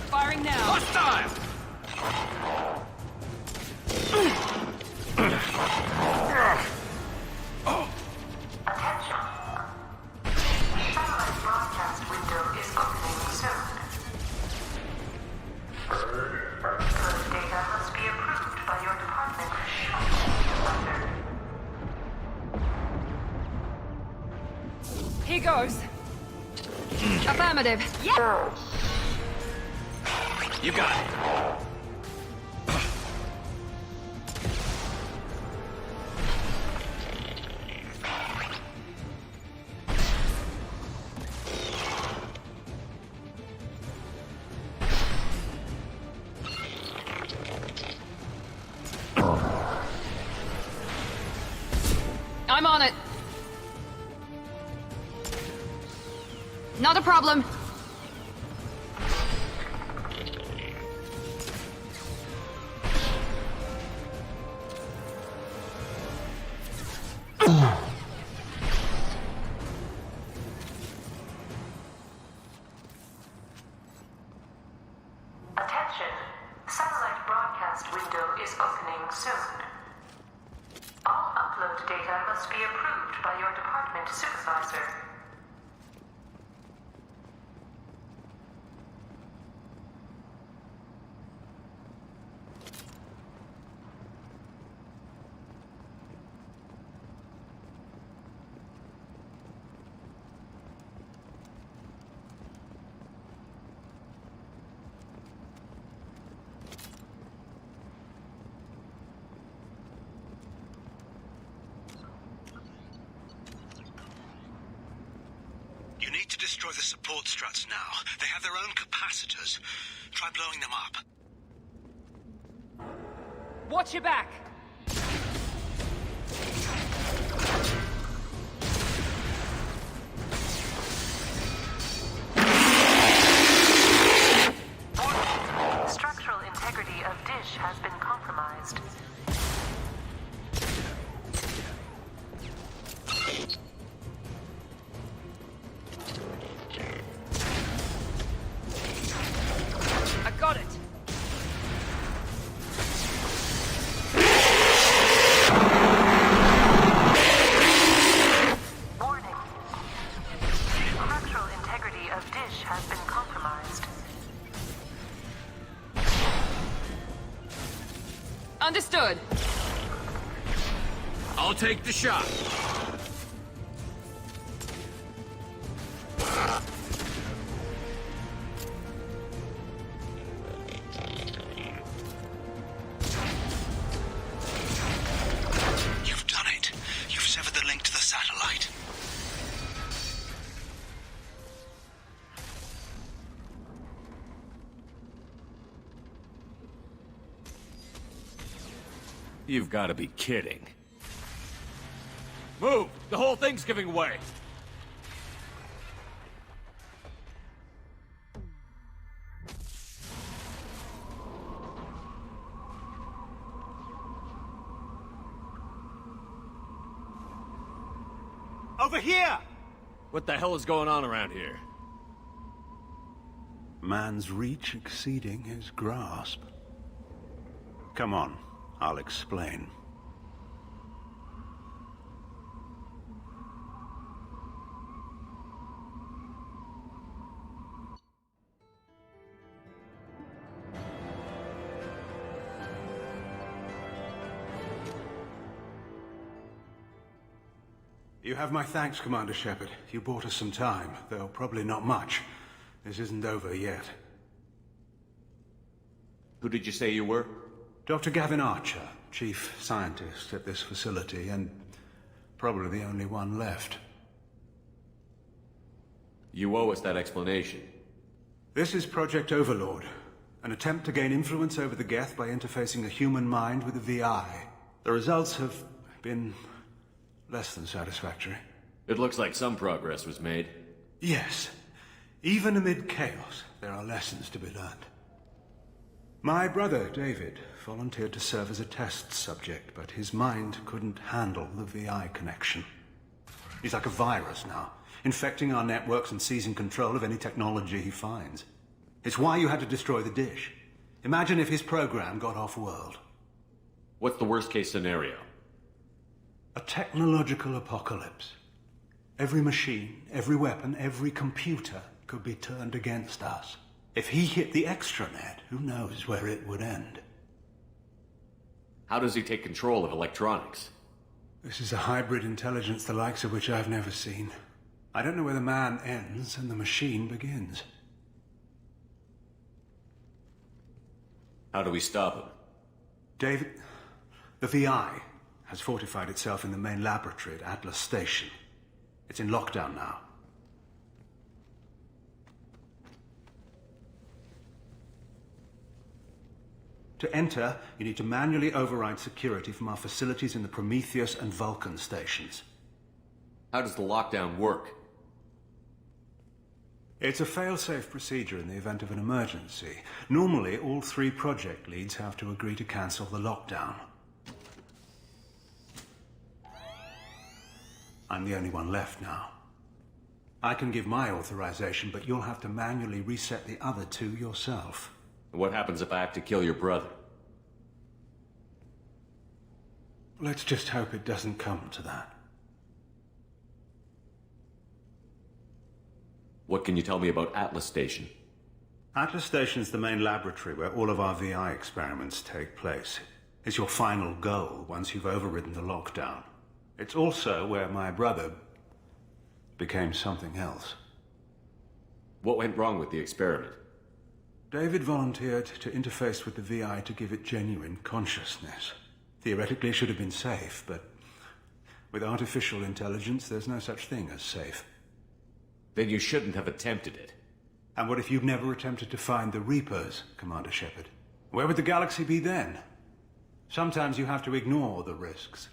Firing now. Hostile! he goes. Affirmative. Yeah! You got it. I'm on it. Not a problem. Attention. Satellite broadcast window is opening soon. All upload data must be approved by your department supervisor. You need to destroy the support struts now. They have their own capacitors. Try blowing them up. Watch your back. Structural integrity of dish has been compromised. I got it. Warning. Structural integrity of dish has been compromised. Understood. I'll take the shot. You've done it. You've severed the link to the satellite. You've got to be kidding. Move! The whole thing's giving way! Over here! What the hell is going on around here? Man's reach exceeding his grasp. Come on, I'll explain. You have my thanks, Commander Shepard. You bought us some time, though probably not much. This isn't over yet. Who did you say you were? Dr. Gavin Archer, chief scientist at this facility, and probably the only one left. You owe us that explanation. This is Project Overlord, an attempt to gain influence over the Geth by interfacing a human mind with a VI. The results have been less than satisfactory. It looks like some progress was made. Yes. Even amid chaos, there are lessons to be learned. My brother, David, volunteered to serve as a test subject, but his mind couldn't handle the VI connection. He's like a virus now, infecting our networks and seizing control of any technology he finds. It's why you had to destroy the dish. Imagine if his program got off-world. What's the worst-case scenario? A technological apocalypse. Every machine, every weapon, every computer could be turned against us. If he hit the extranet, who knows where it would end? How does he take control of electronics? This is a hybrid intelligence the likes of which I've never seen. I don't know where the man ends and the machine begins. How do we stop him? David, the VI has fortified itself in the main laboratory at Atlas Station. It's in lockdown now. To enter, you need to manually override security from our facilities in the Prometheus and Vulcan stations. How does the lockdown work? It's a fail-safe procedure in the event of an emergency. Normally, all 3 project leads have to agree to cancel the lockdown. I'm the only one left now. I can give my authorization, but you'll have to manually reset the other 2 yourself. What happens if I have to kill your brother? Let's just hope it doesn't come to that. What can you tell me about Atlas Station? Atlas Station is the main laboratory where all of our VI experiments take place. It's your final goal once you've overridden the lockdown. It's also where my brother became something else. What went wrong with the experiment? David volunteered to interface with the VI to give it genuine consciousness. Theoretically, it should have been safe, but with artificial intelligence, there's no such thing as safe. Then you shouldn't have attempted it. And what if you've never attempted to find the Reapers, Commander Shepard? Where would the galaxy be then? Sometimes you have to ignore the risks.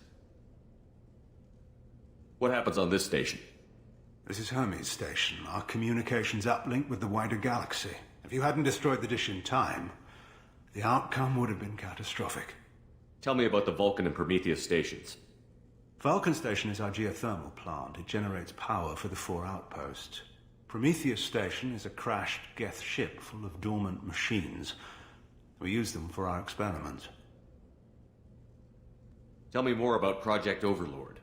What happens on this station? This is Hermes Station, our communications uplink with the wider galaxy. If you hadn't destroyed the dish in time, the outcome would have been catastrophic. Tell me about the Vulcan and Prometheus stations. Vulcan Station is our geothermal plant. It generates power for the 4 outposts. Prometheus Station is a crashed Geth ship full of dormant machines. We use them for our experiments. Tell me more about Project Overlord.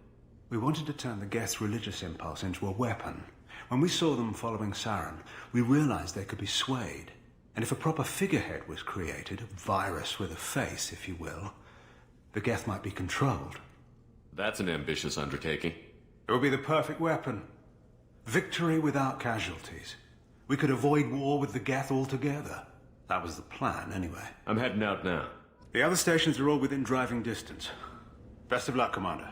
We wanted to turn the Geth's religious impulse into a weapon. When we saw them following Saren, we realized they could be swayed. And if a proper figurehead was created, a virus with a face, if you will, the Geth might be controlled. That's an ambitious undertaking. It would be the perfect weapon. Victory without casualties. We could avoid war with the Geth altogether. That was the plan, anyway. I'm heading out now. The other stations are all within driving distance. Best of luck, Commander.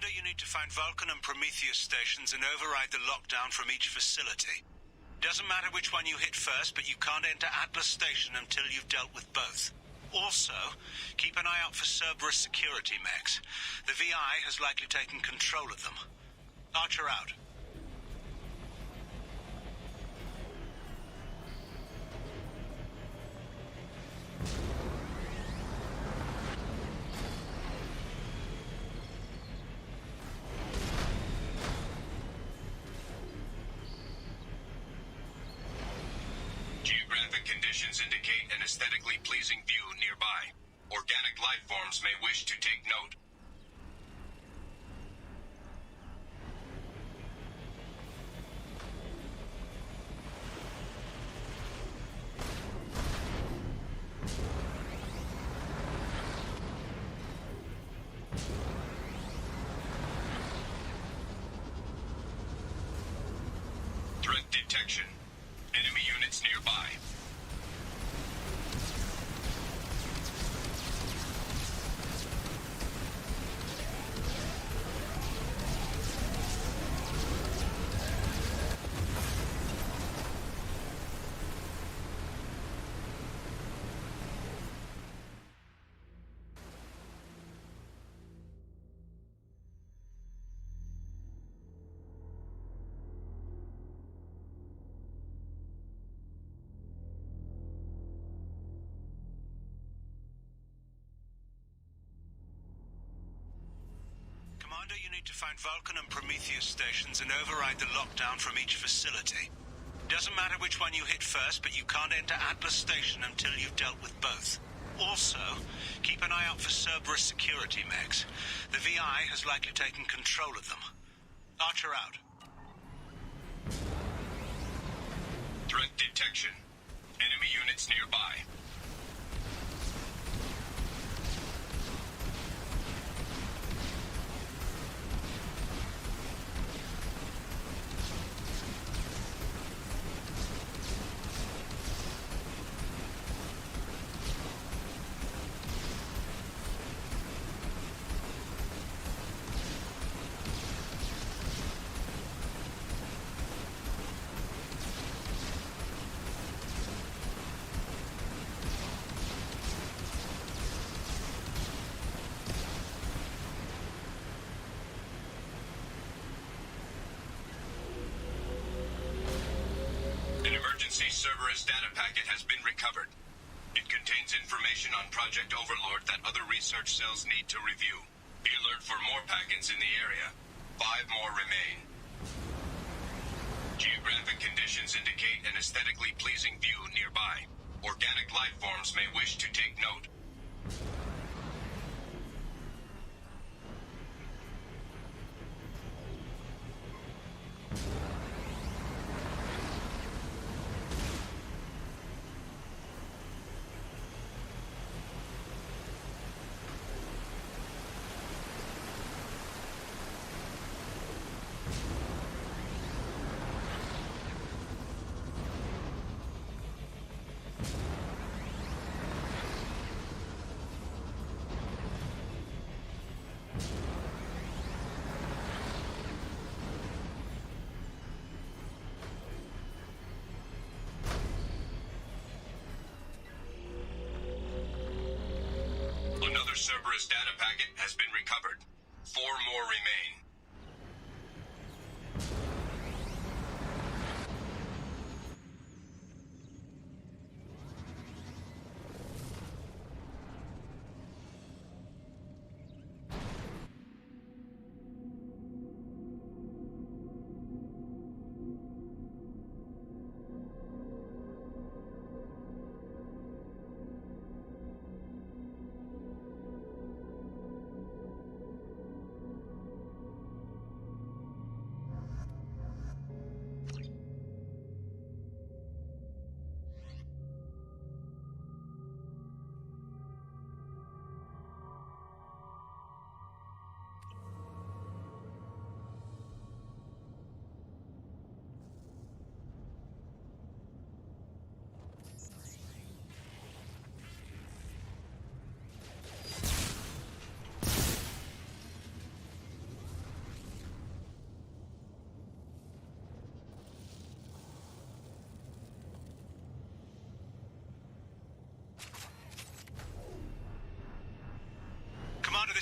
Commander, you need to find Vulcan and Prometheus stations and override the lockdown from each facility. Doesn't matter which one you hit first, but you can't enter Atlas Station until you've dealt with both. Also, keep an eye out for Cerberus security mechs. The VI has likely taken control of them. Archer out. Geographic conditions indicate an aesthetically pleasing view nearby. Organic life forms may wish to take note. Threat detection. Enemy units nearby. Commander, you need to find Vulcan and Prometheus stations and override the lockdown from each facility. Doesn't matter which one you hit first, but you can't enter Atlas Station until you've dealt with both. Also, keep an eye out for Cerberus security mechs. The VI has likely taken control of them. Archer out. Threat detection. Enemy units nearby. An emergency Cerberus data packet has been recovered. It contains information on Project Overlord that other research cells need to review. Be alert for more packets in the area. 5 more remain. Geographic conditions indicate an aesthetically pleasing view nearby. Organic life forms may wish to take note. Another Cerberus data packet has been recovered. 4 more remain.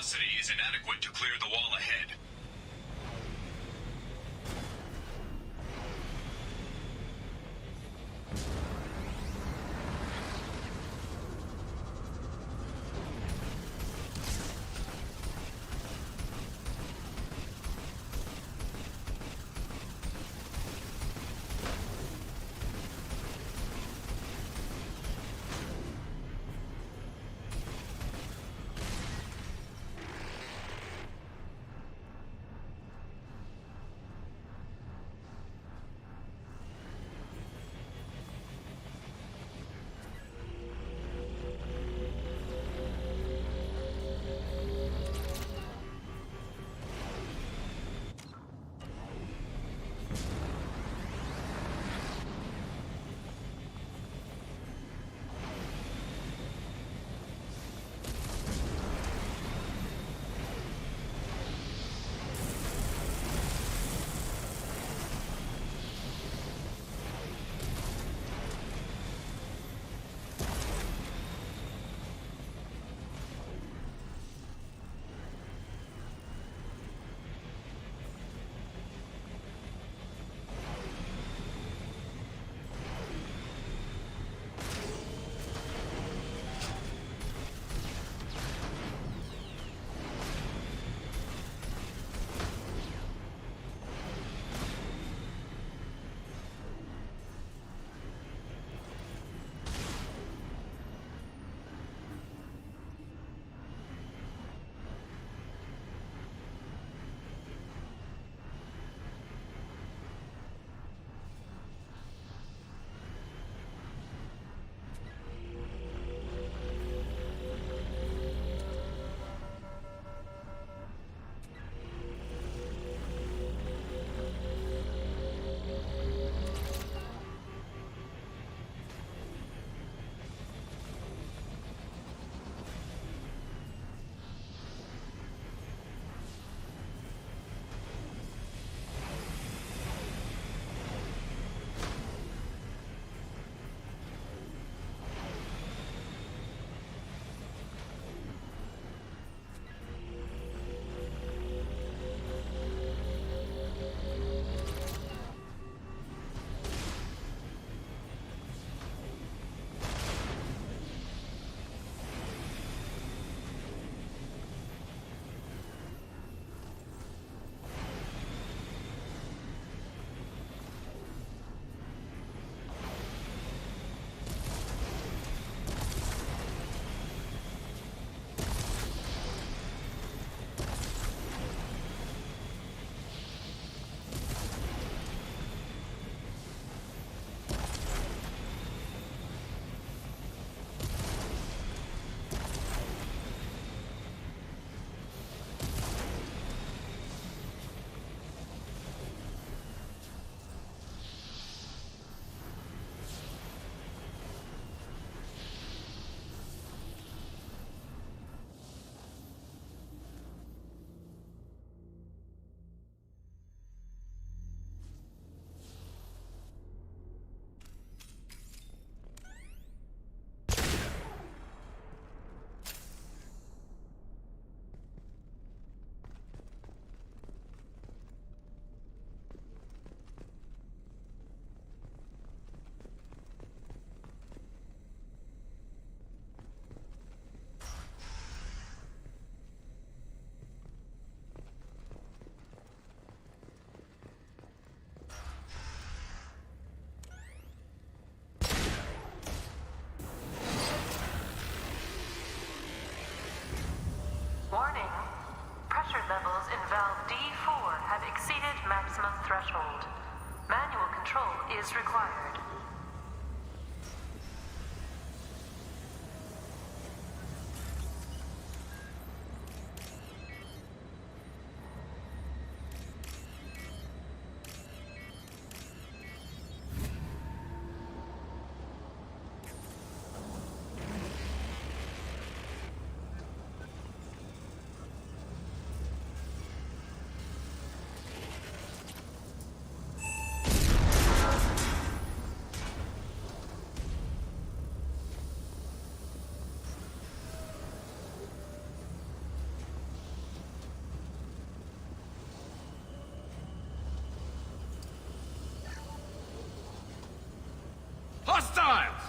velocity is inadequate to clear the wall ahead. Warning. Pressure levels in valve D4 have exceeded maximum threshold. Manual control is required. Hostiles!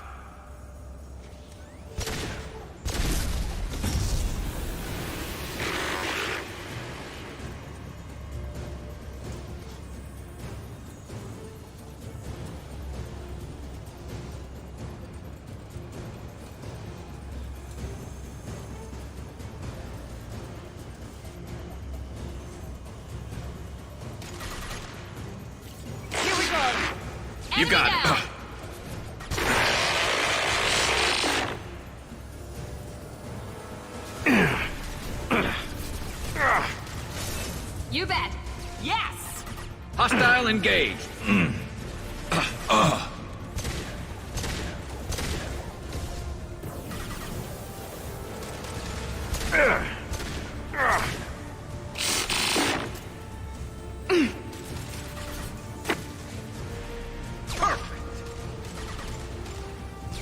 Here we go. You got it. You bet. Yes! Hostile engaged.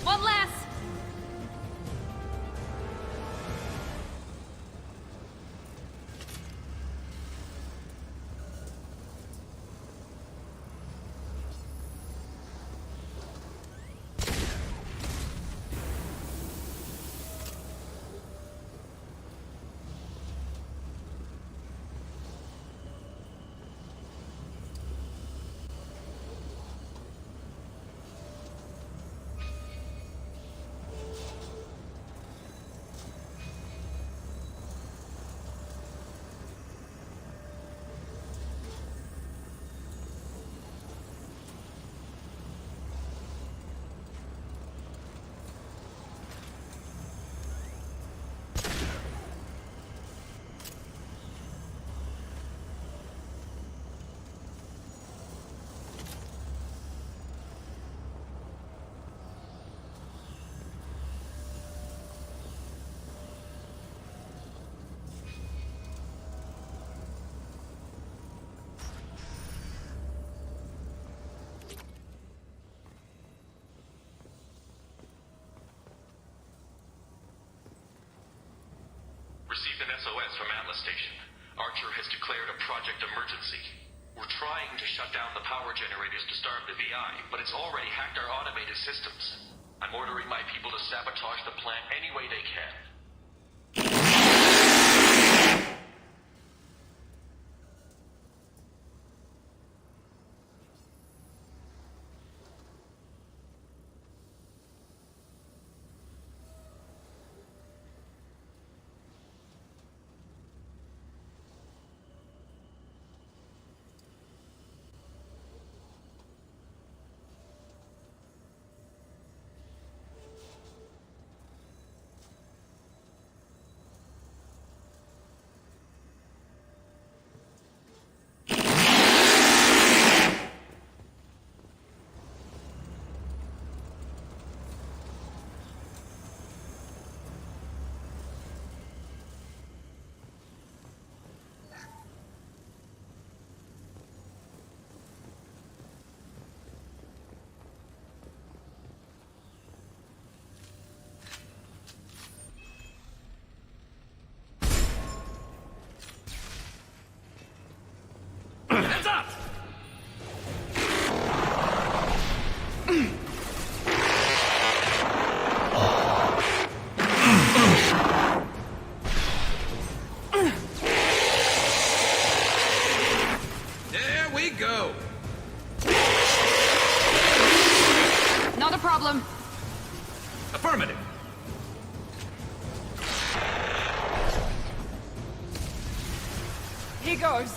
One less. Received an SOS from Atlas Station. Archer has declared a project emergency. We're trying to shut down the power generators to starve the VI, but it's already hacked our automated systems. I'm ordering my people to sabotage the plant any way they can. Hands up! There we go. Not a problem. Affirmative. Here goes.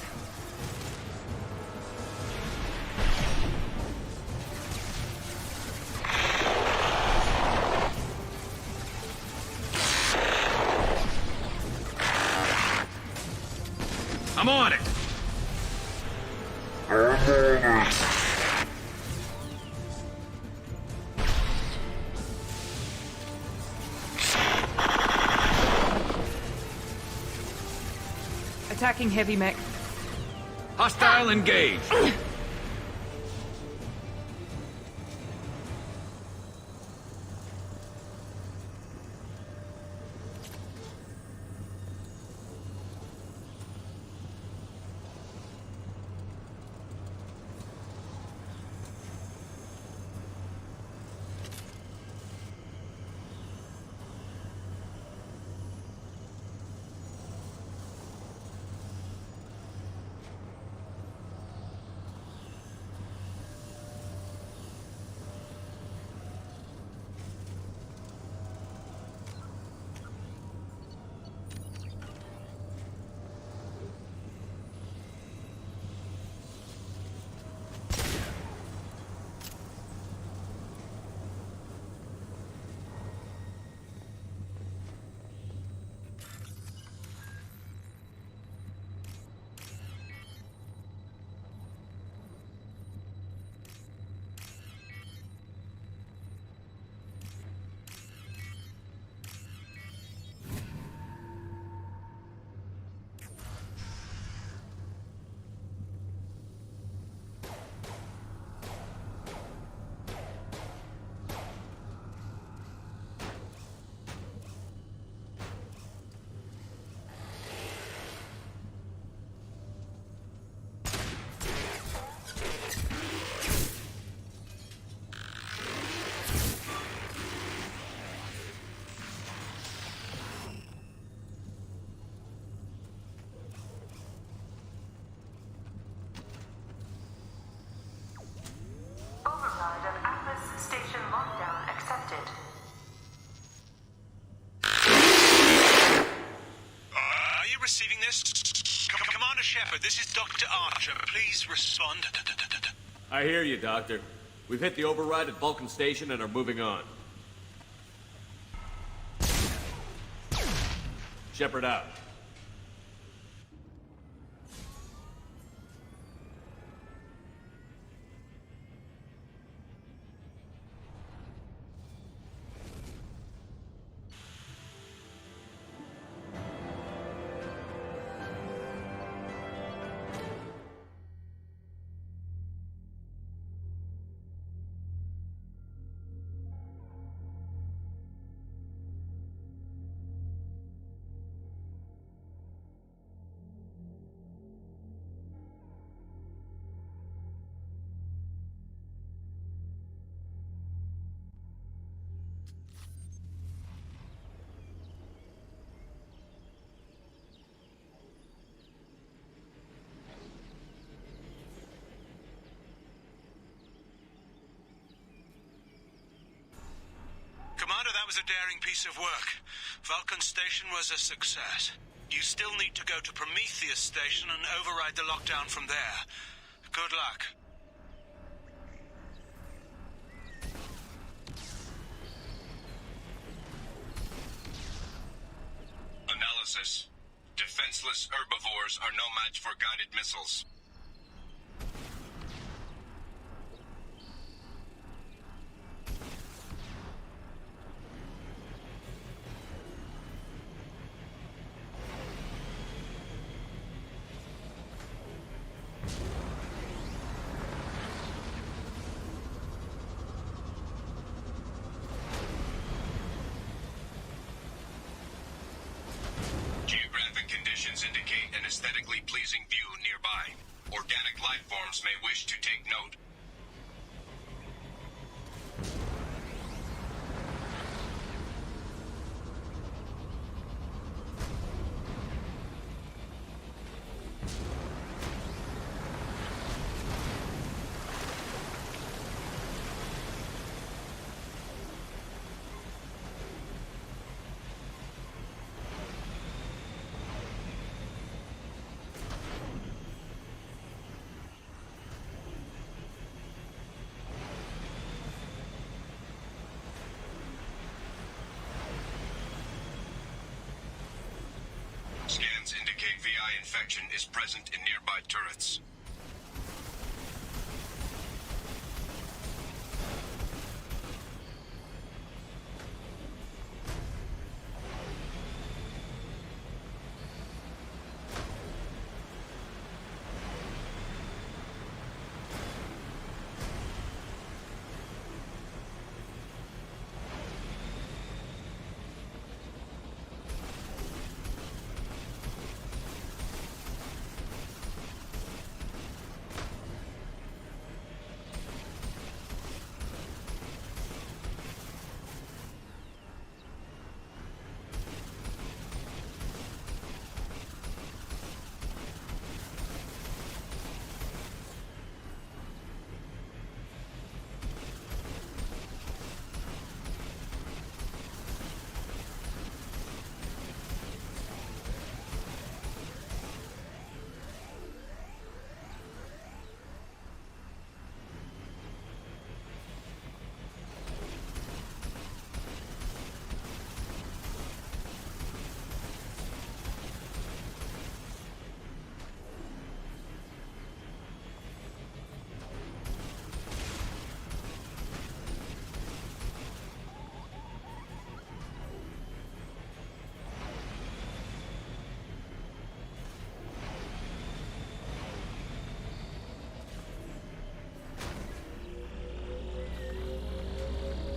I'm on it. Attacking heavy mech. Hostile engaged. Shepard, this is Dr. Archer. Please respond. I hear you, Doctor. We've hit the override at Vulcan Station and are moving on. Shepard out. Commander, that was a daring piece of work. Vulcan Station was a success. You still need to go to Prometheus Station and override the lockdown from there. Good luck. Analysis. Defenseless herbivores are no match for guided missiles. Geographic conditions indicate an aesthetically pleasing view nearby. Organic life forms may wish to take note. Scans indicate VI infection is present in nearby turrets.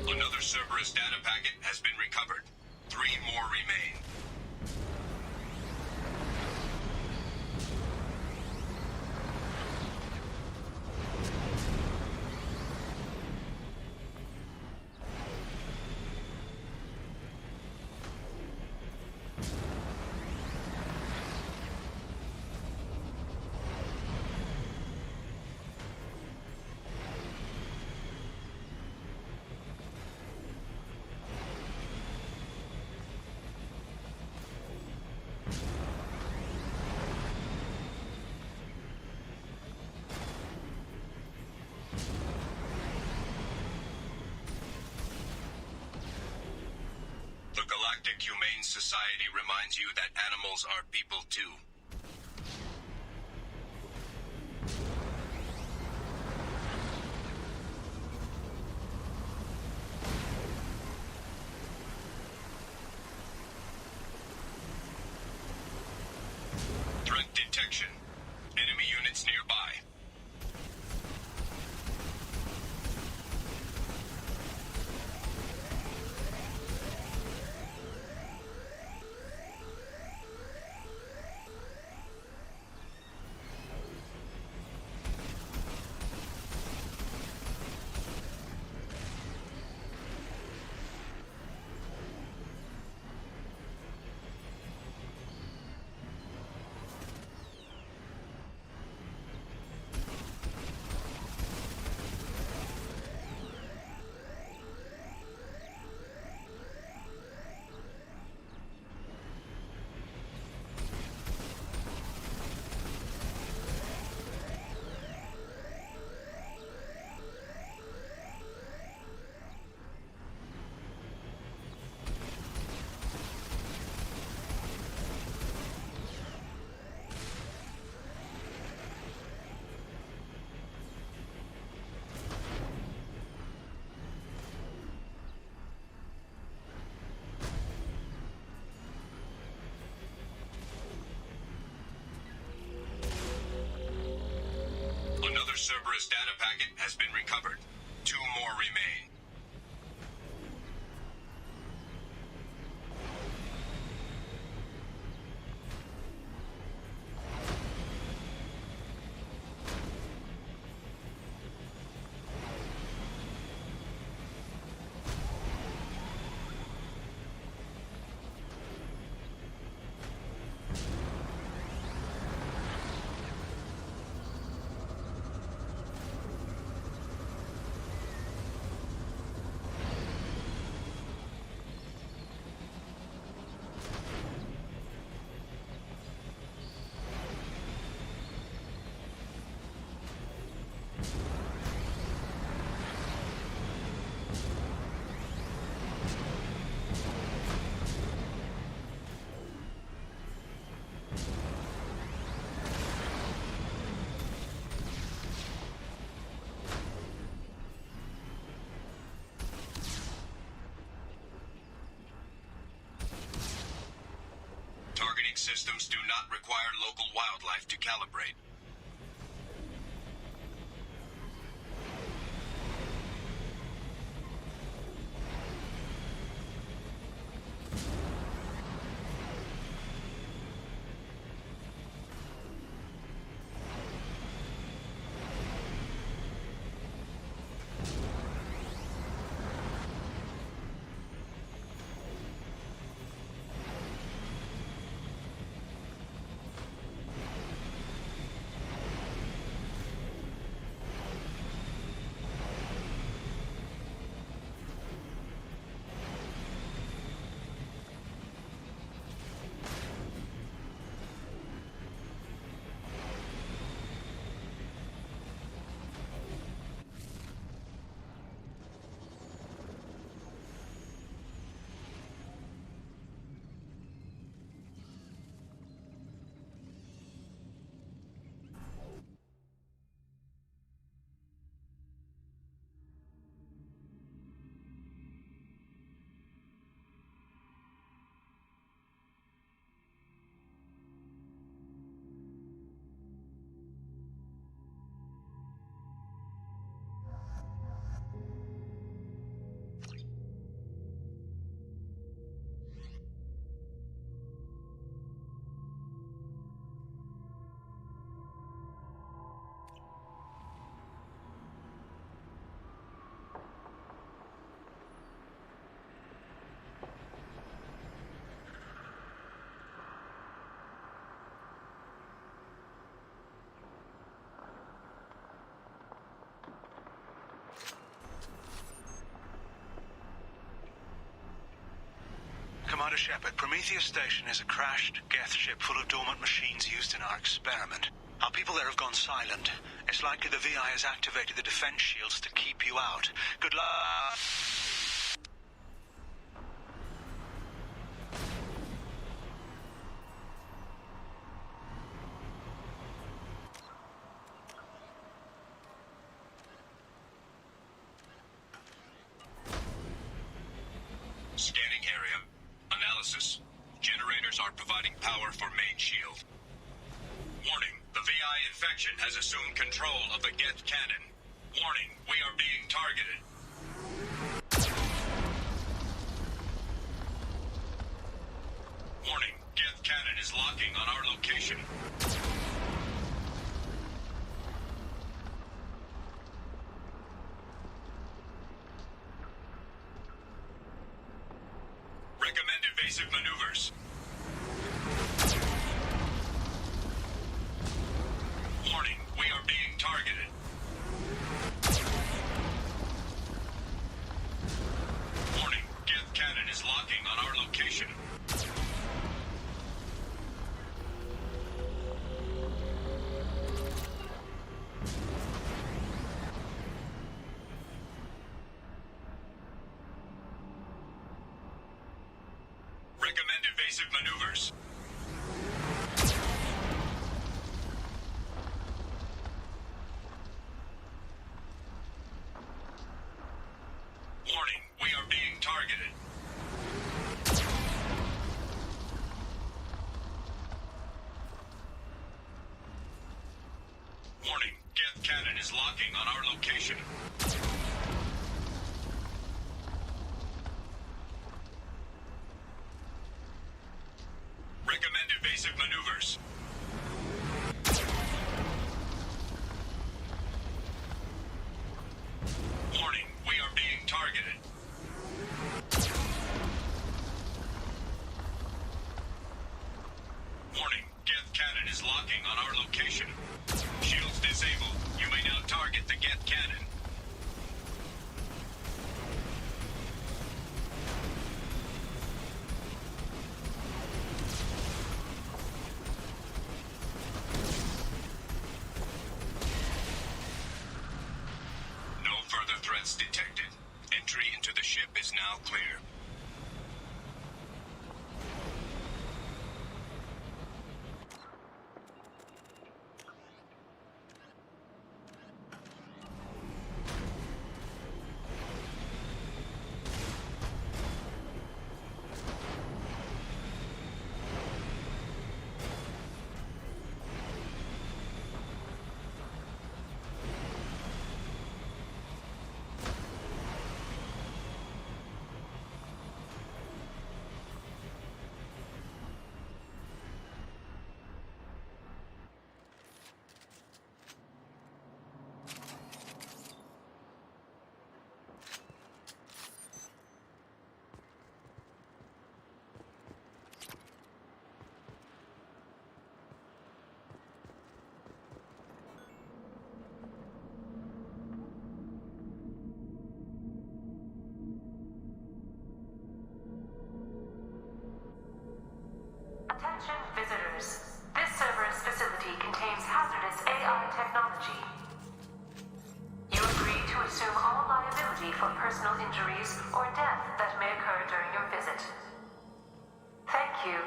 Another Cerberus data packet has been recovered. 3 more remain. Galactic Humane Society reminds you that animals are people too. Threat detection. Enemy units nearby. Another Cerberus data packet has been recovered. 2 more remain. Targeting systems do not require local wildlife to calibrate. Commander Shepard, Prometheus Station is a crashed Geth ship full of dormant machines used in our experiment. Our people there have gone silent. It's likely the VI has activated the defense shields to keep you out. Good luck. Expansion has assumed control of the Geth cannon. Warning, we are being targeted. Warning, Geth cannon is locking on our location. Recommend evasive maneuvers. Warning, we are being targeted. Warning, Geth cannon is locking on our location. Recommend evasive maneuvers. Warning, we are being targeted. Warning, Geth cannon is locking on our location. Recommend evasive maneuvers. Warning, we are being targeted. Warning, Geth cannon is locking on our location. Shields disabled. You may now target the Geth cannon. No further threats detected. Entry into the ship is now clear. Attention visitors. This server's facility contains hazardous AI technology. You agree to assume all liability for personal injuries or death that may occur during your visit. Thank you.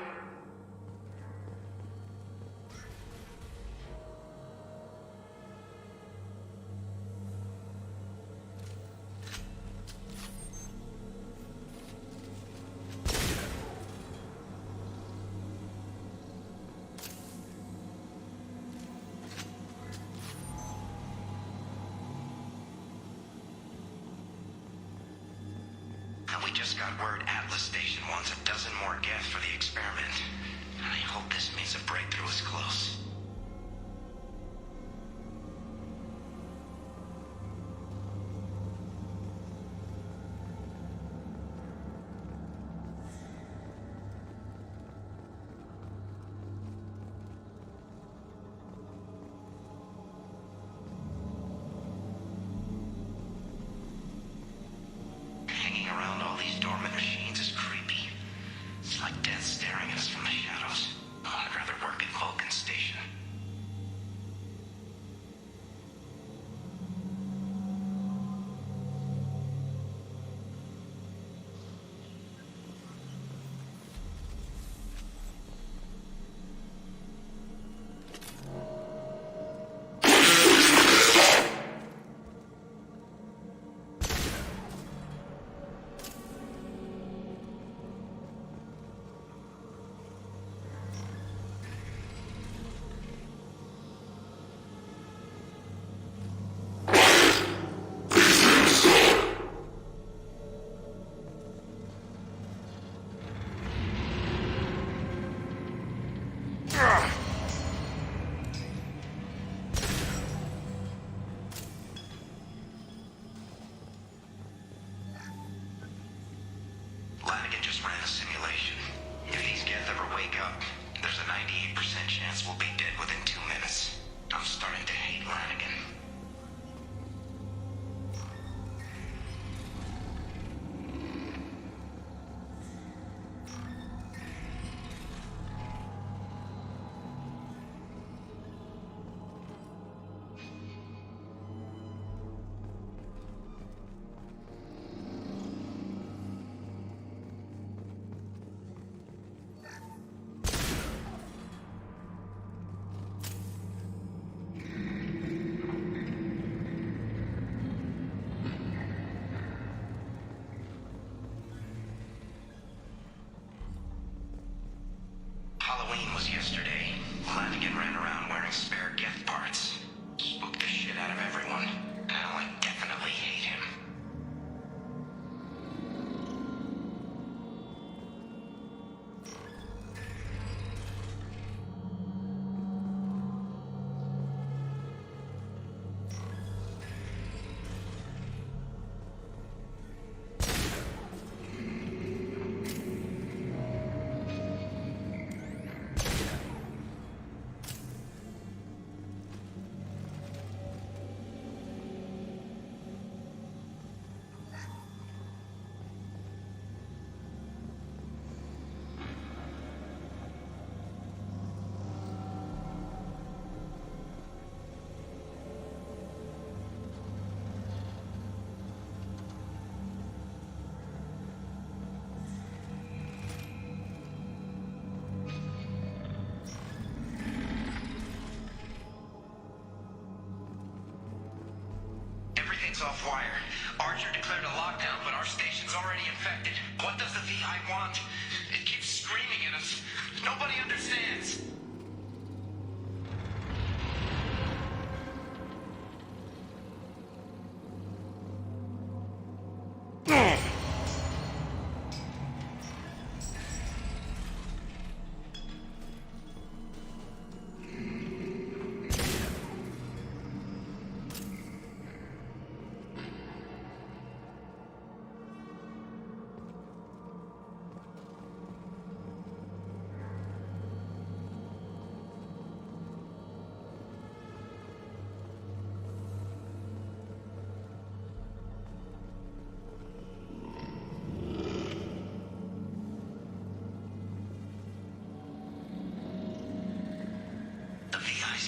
And we just got word Atlas Station wants a dozen more Geth for the experiment. I hope this means a breakthrough is close. Hanging around all these dormant machines is creepy. It's like death staring at us from the shadows. I'd rather work at Vulcan Station. circuits off-wire. Archer declared a lockdown, but our station's already infected. What does the VI want? It keeps screaming at us. Nobody understands.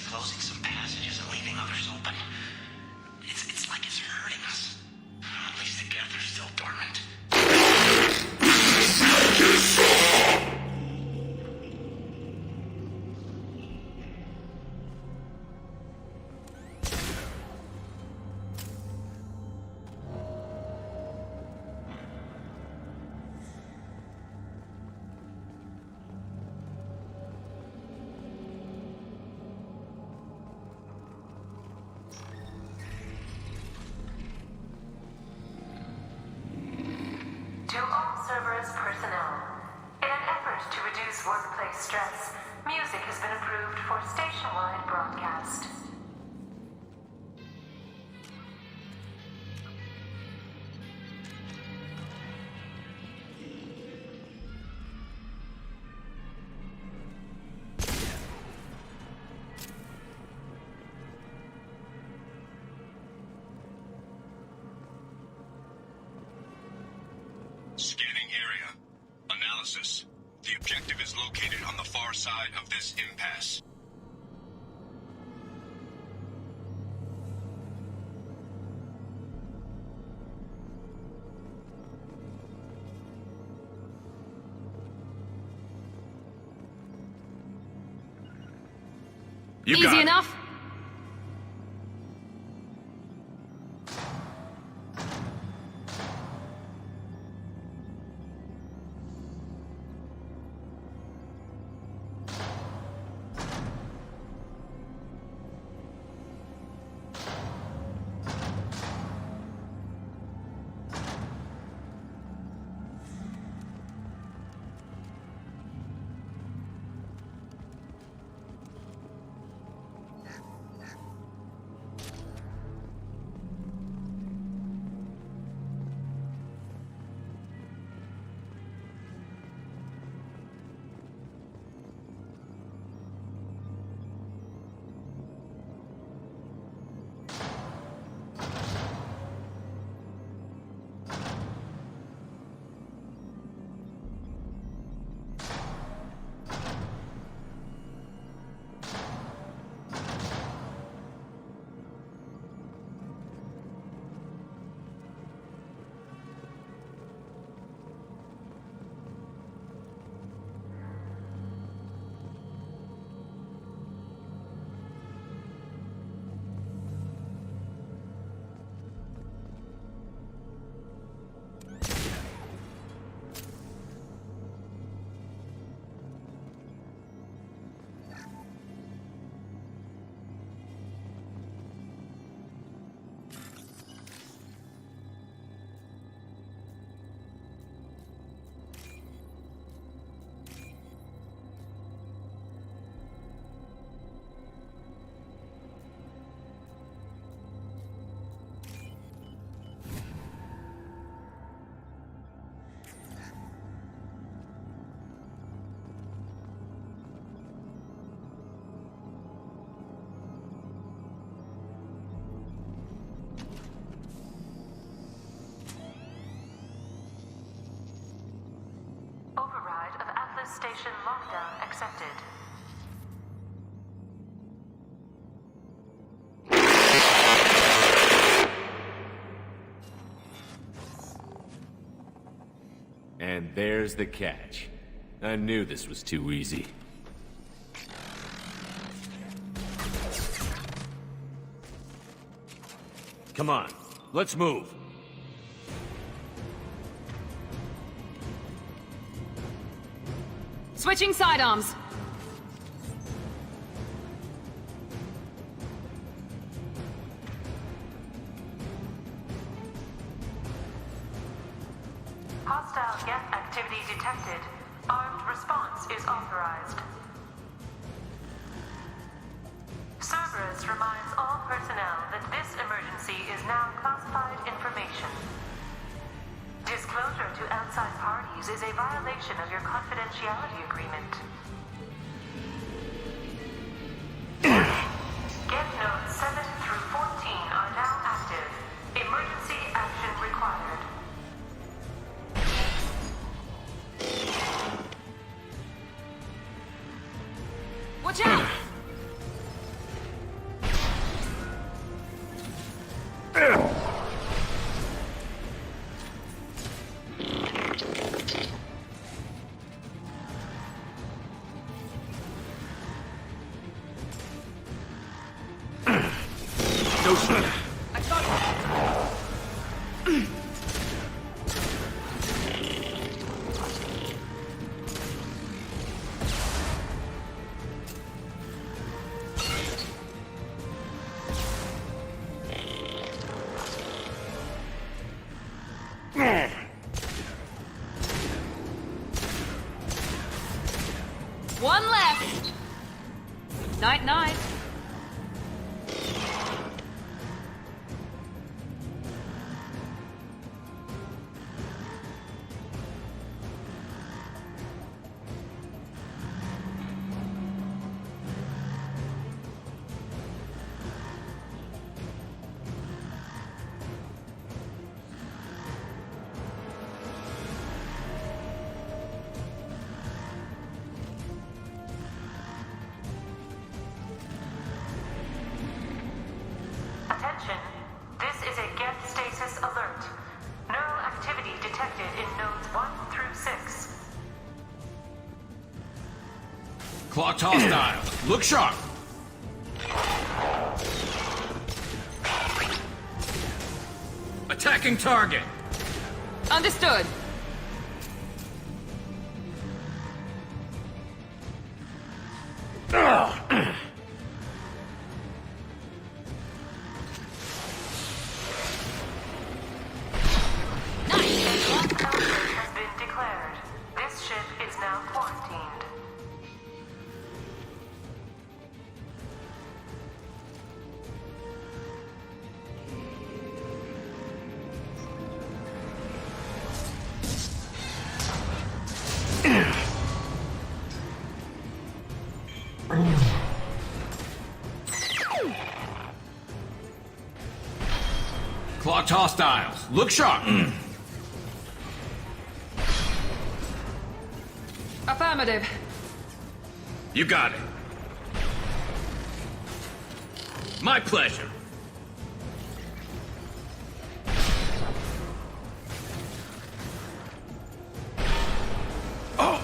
Closing some passages and leaving others open. It's like it's hurting us. At least the geth are still dormant. To all Cerberus personnel, in an effort to reduce workplace stress, music has been approved for station-wide broadcast. Scanning area. Analysis. The objective is located on the far side of this impasse. You got Easy it. enough? Override of Atlas Station lockdown accepted. And there's the catch. I knew this was too easy. Come on, let's move. Switching sidearms. Hostile geth activity detected. Armed response is authorized. Cerberus reminds all personnel that this emergency is now classified information. Disclosure to outside parties is a violation of your confidentiality agreement. Geth nodes 7 through 14 are now active. Emergency action required. Watch out! No shit. One left. Night night. Attention, this is a geth stasis alert. Neural activity detected in nodes 1 through 6. Clocked hostile. Look sharp. Attacking target. Understood. Has been declared. This ship is now quarantined. Clocked hostiles. Look sharp. Affirmative. You got it. My pleasure. Oh!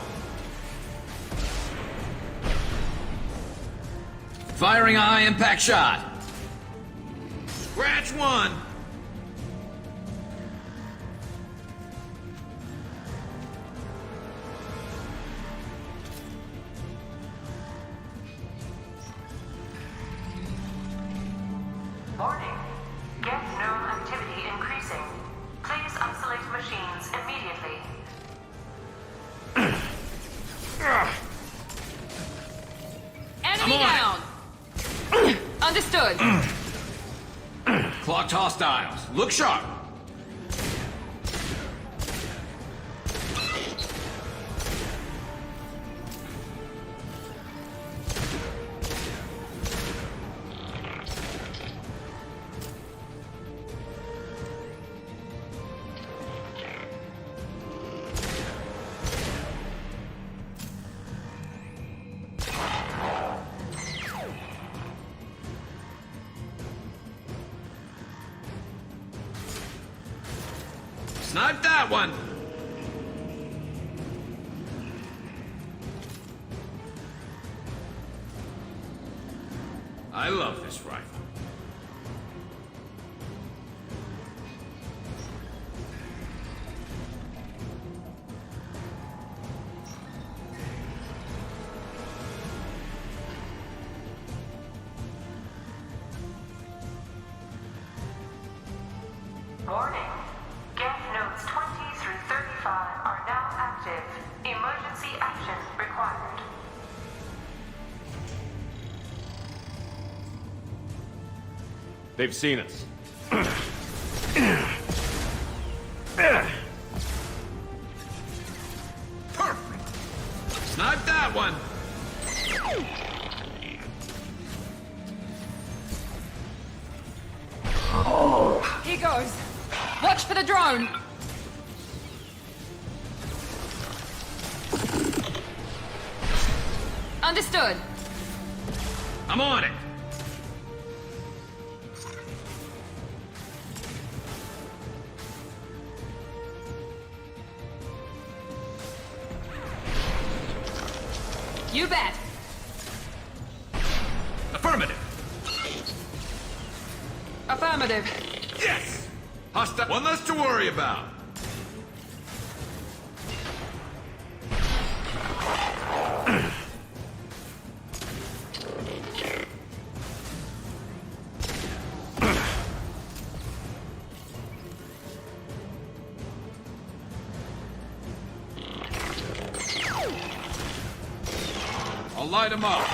Firing a high impact shot. Scratch one. Warning. Geth neural activity increasing. Please isolate machines immediately. Enemy down. Understood. Clocked hostiles. Look sharp. Snipe that one! I love this rifle. Warning. Geth nodes 20 through 35 are now active. Emergency action required. They've seen us. Perfect! Snipe that one! Here goes. Watch for the drone. Understood. I'm on it! You bet. Affirmative! Affirmative. Yes! Hostile. One less to worry about. I'll light him up.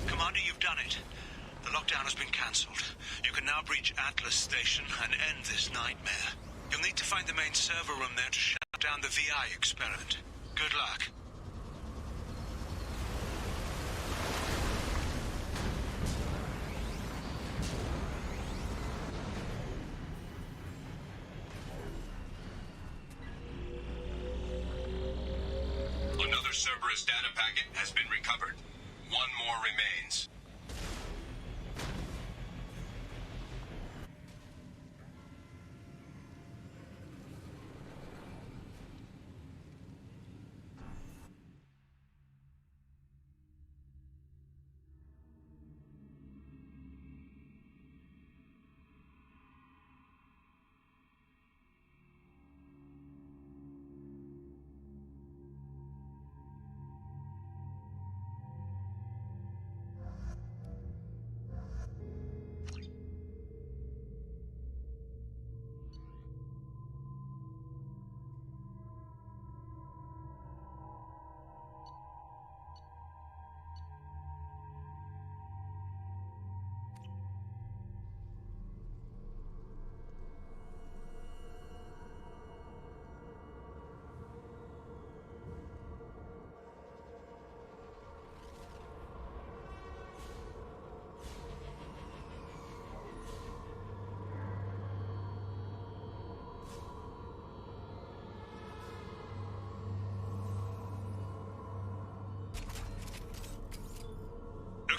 Commander, you've done it. The lockdown has been cancelled. You can now breach Atlas Station and end this nightmare. You'll need to find the main server room there to shut down the VI experiment. Good luck. Another Cerberus data packet has been recovered. One more remains.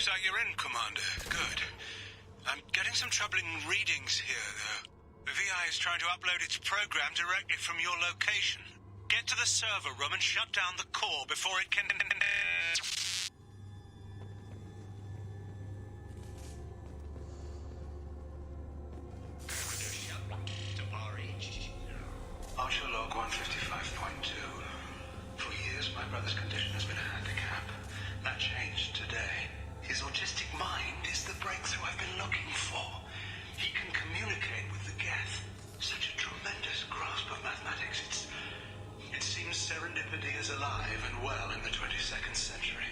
Looks like you're in, Commander. Good. I'm getting some troubling readings here, though. The VI is trying to upload its program directly from your location. Get to the server room and shut down the core before it can... Archer log 155.2. For years, my brother's condition has been a handicap. That changed today. His autistic mind is the breakthrough I've been looking for. He can communicate with the Geth. Such a tremendous grasp of mathematics. It seems serendipity is alive and well in the 22nd century.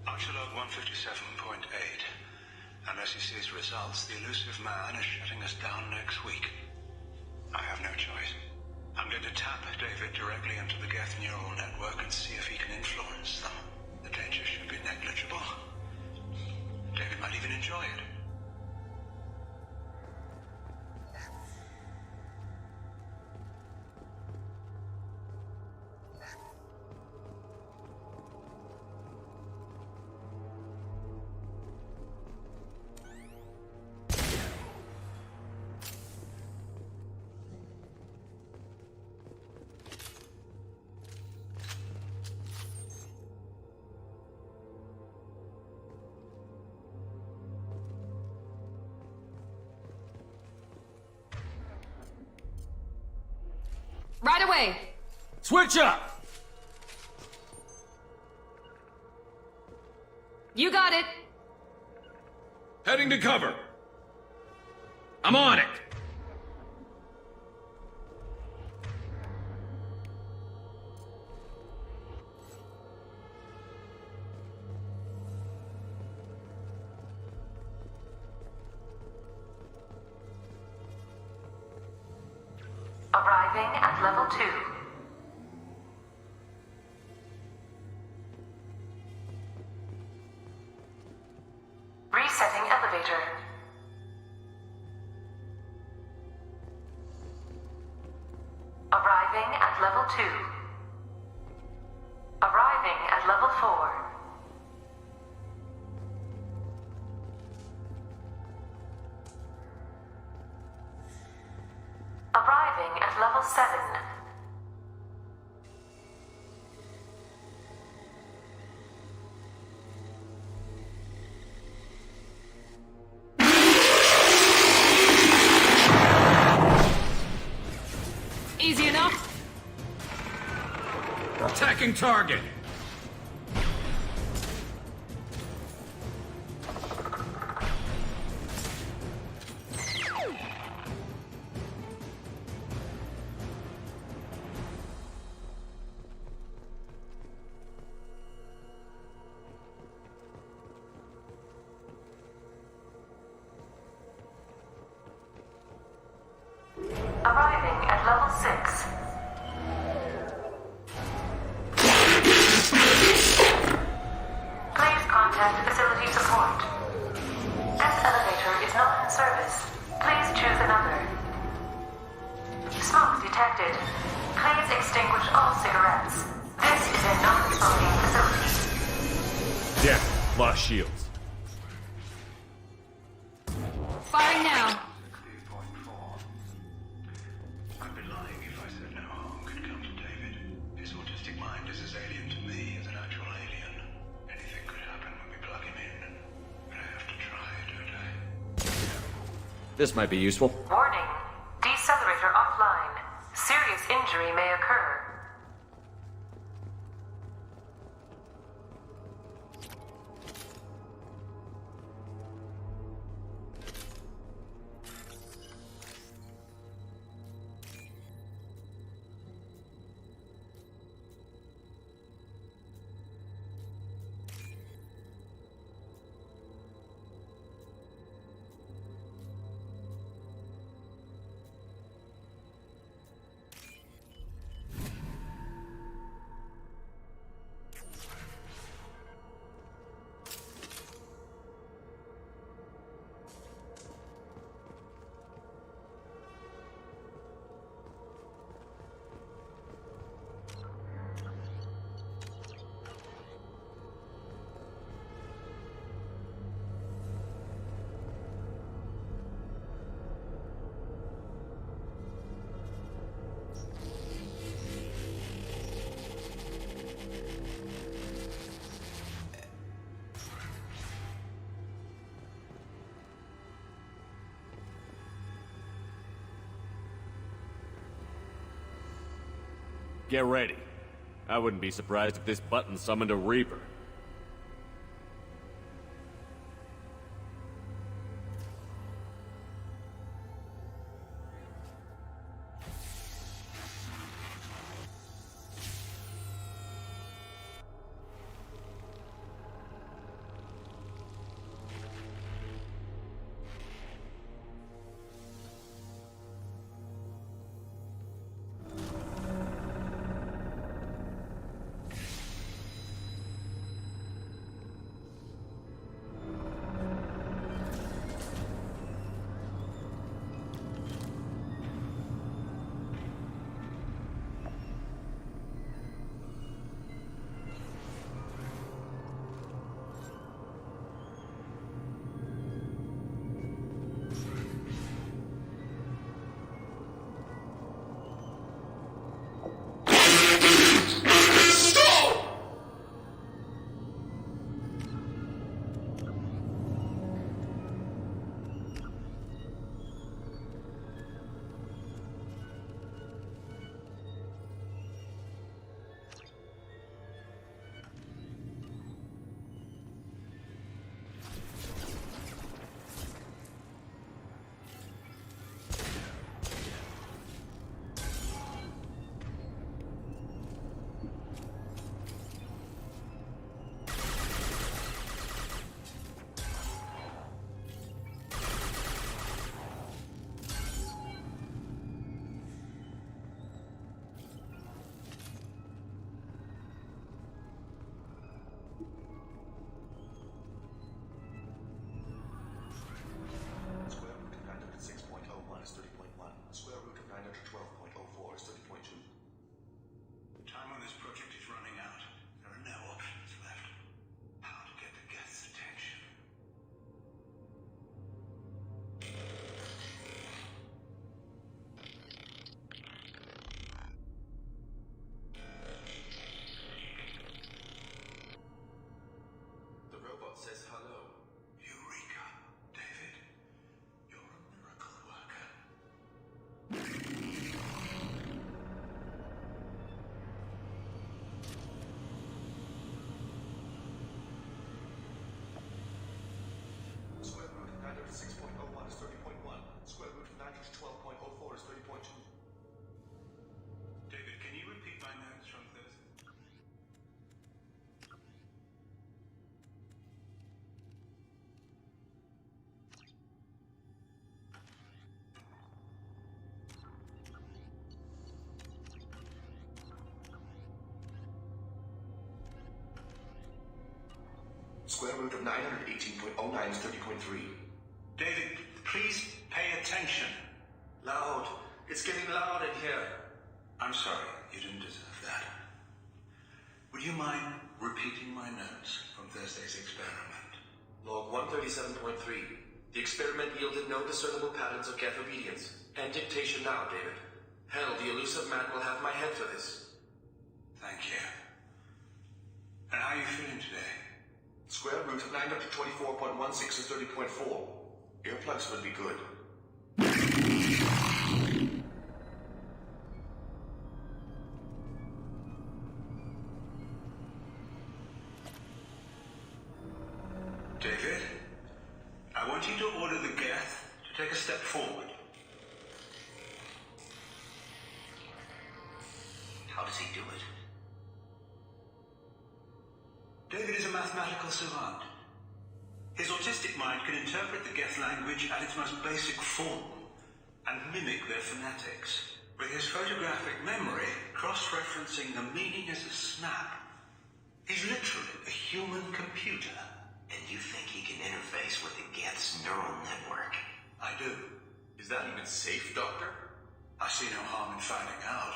Archer log 157.8. Unless he sees results, the elusive man is shutting us down next week. I have no choice. I'm going to tap David directly into the Geth neural network and see if he can influence them. The danger should be negligible. David might even enjoy it. Right away! Switch up! You got it! Heading to cover. I'm on it. Arriving at level 2. Resetting elevator. Arriving at level 2. Arriving at level 4. Arriving at level 7. Easy enough? Attacking target. Arriving at level 6. Please contact facility support. This elevator is not in service. Please choose another. Smoke detected. Please extinguish all cigarettes. This is a non-smoking facility. Yeah, lost shields. Firing now. I'd be lying if I said no harm could come to David. His autistic mind is as alien to me as an actual alien. Anything could happen when we plug him in. But I have to try, don't I? This might be useful. Warning. Get ready. I wouldn't be surprised if this button summoned a Reaper. Says hello. Eureka, David. You're a miracle worker. Square root of 906.01 is 30.1. Square root of 912.04 is 30.2. David, can you repeat my notes from this? Square root of 918.09 is 30.3. David, please pay attention. Loud. It's getting loud in here. I'm sorry. You didn't deserve that. Would you mind repeating my notes from Thursday's experiment? Log 137.3. The experiment yielded no discernible patterns of geth obedience. End dictation now, David. Hell, the elusive man will have my head for this. Thank you. And how are you feeling today? Square root of 924.16 is 30.4. Earplugs would be good. David, I want you to order the geth to take a step forward. How does he do it? David is a mathematical savant. His autistic mind can interpret the geth language at its most basic form and mimic their phonetics, with his photographic memory cross-referencing the meaning as a snap. He's literally a human computer. And you think he can interface with the geth's neural network? I do. Is that even safe, Doctor? I see no harm in finding out.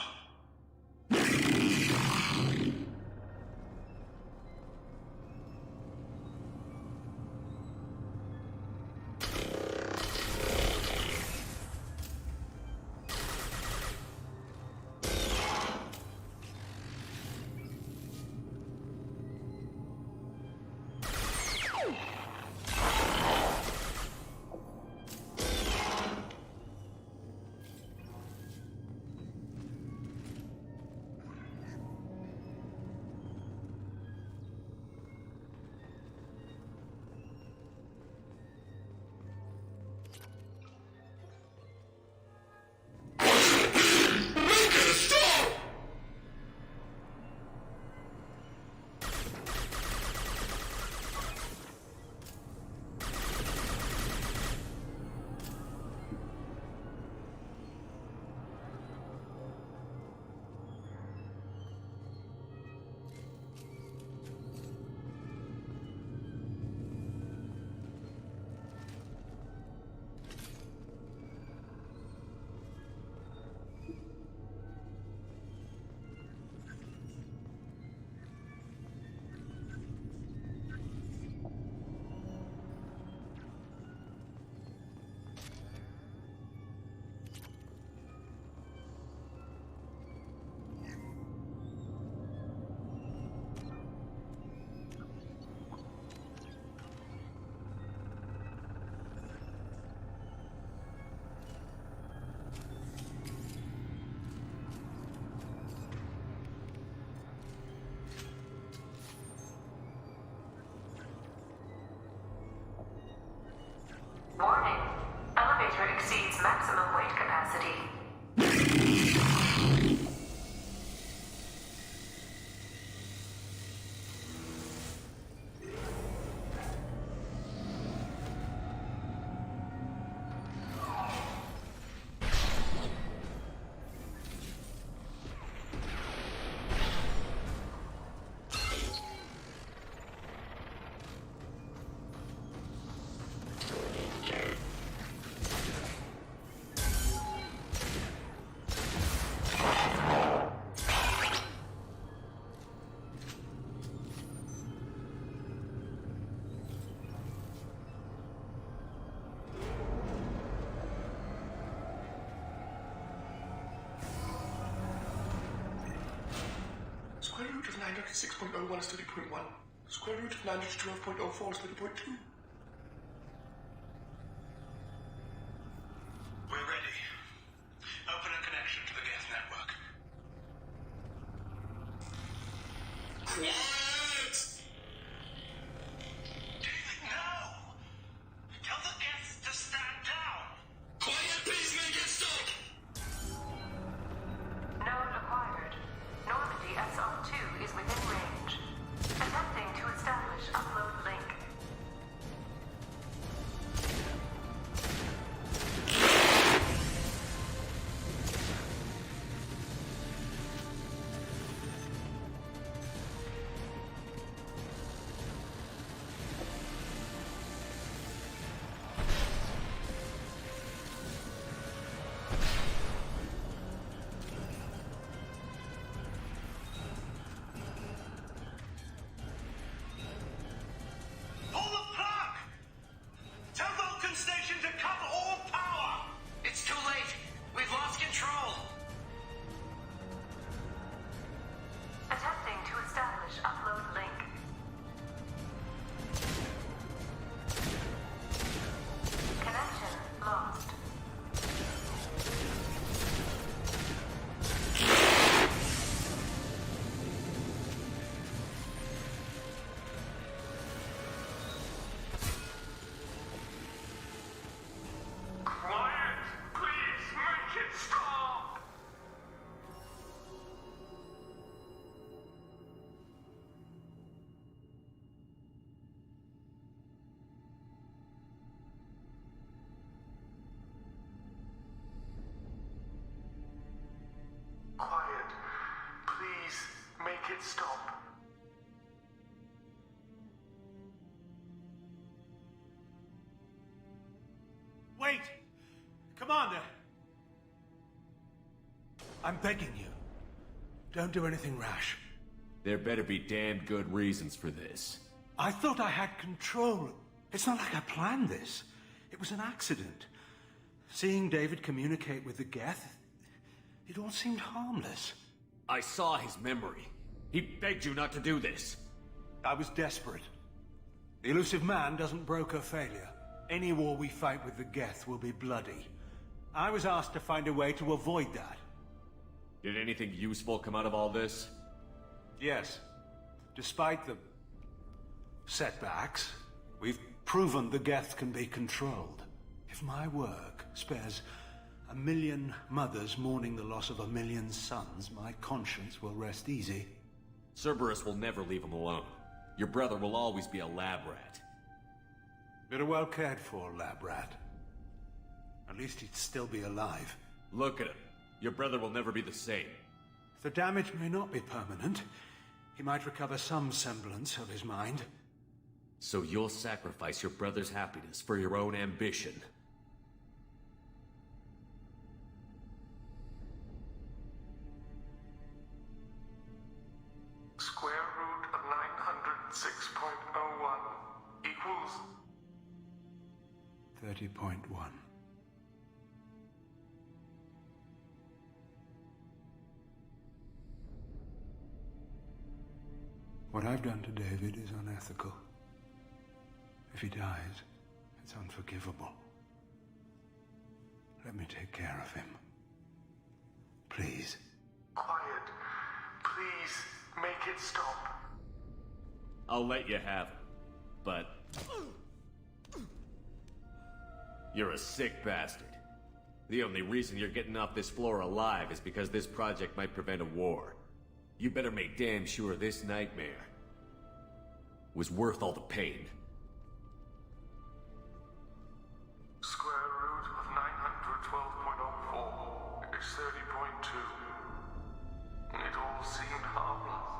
capacity. Square root of 906.01 is 30.1. Square root of 912.04 is 30.2. We're ready. Open a connection to the Geth network. Quiet! David, no! Tell the Geths to stand down! Quiet, please make it stop! Node acquired. Normandy SR2 is within range. Attempting to establish upload link. Pull the plug! Tell Vulcan Station to cut all power! It's too late. We've lost control. Attempting to establish upload link. Connection lost. Quiet! Please make it stop! Quiet. Please make it stop. Wait! Commander! I'm begging you. Don't do anything rash. There better be damned good reasons for this. I thought I had control. It's not like I planned this. It was an accident. Seeing David communicate with the Geth, it all seemed harmless. I saw his memory. He begged you not to do this. I was desperate. The elusive man doesn't broker failure. Any war we fight with the Geth will be bloody. I was asked to find a way to avoid that. Did anything useful come out of all this? Yes. Despite the setbacks, we've proven the Geth can be controlled. If my work spares 1 million mothers mourning the loss of 1 million sons, my conscience will rest easy. Cerberus will never leave him alone. Your brother will always be a lab rat. But a well cared for lab rat. At least he'd still be alive. Look at him. Your brother will never be the same. The damage may not be permanent. He might recover some semblance of his mind. So you'll sacrifice your brother's happiness for your own ambition. Square root of 906.01 equals 30.1. What I've done to David is unethical. If he dies, it's unforgivable. Let me take care of him. Please. Quiet. Please make it stop. I'll let you have it, but... You're a sick bastard. The only reason you're getting off this floor alive is because this project might prevent a war. You better make damn sure this nightmare was worth all the pain. Square root of 912.04 is 30.2. It all seemed harmless.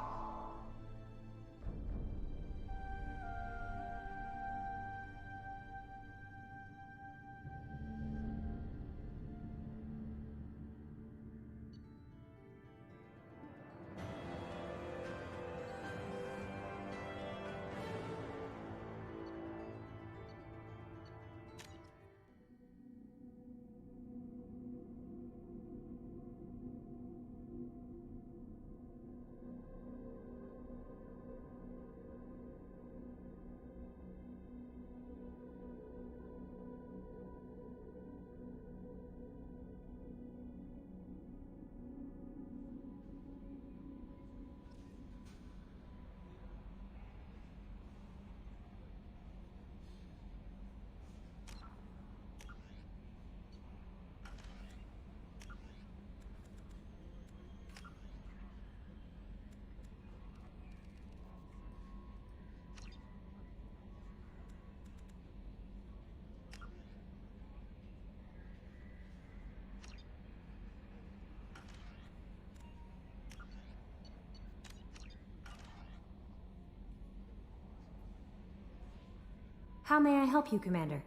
How may I help you, Commander?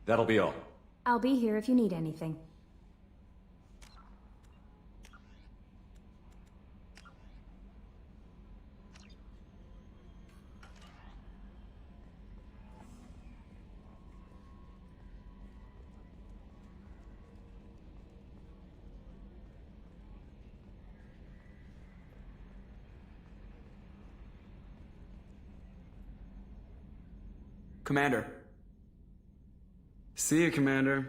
That'll be all. I'll be here if you need anything. Commander. See you, Commander.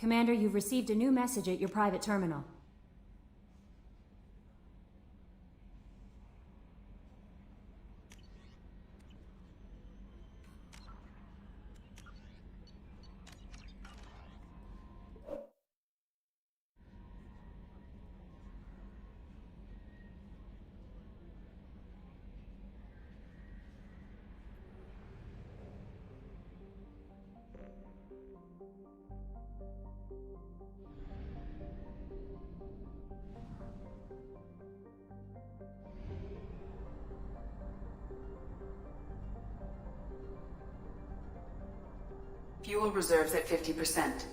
Commander, you've received a new message at your private terminal. Fuel reserves at 50%.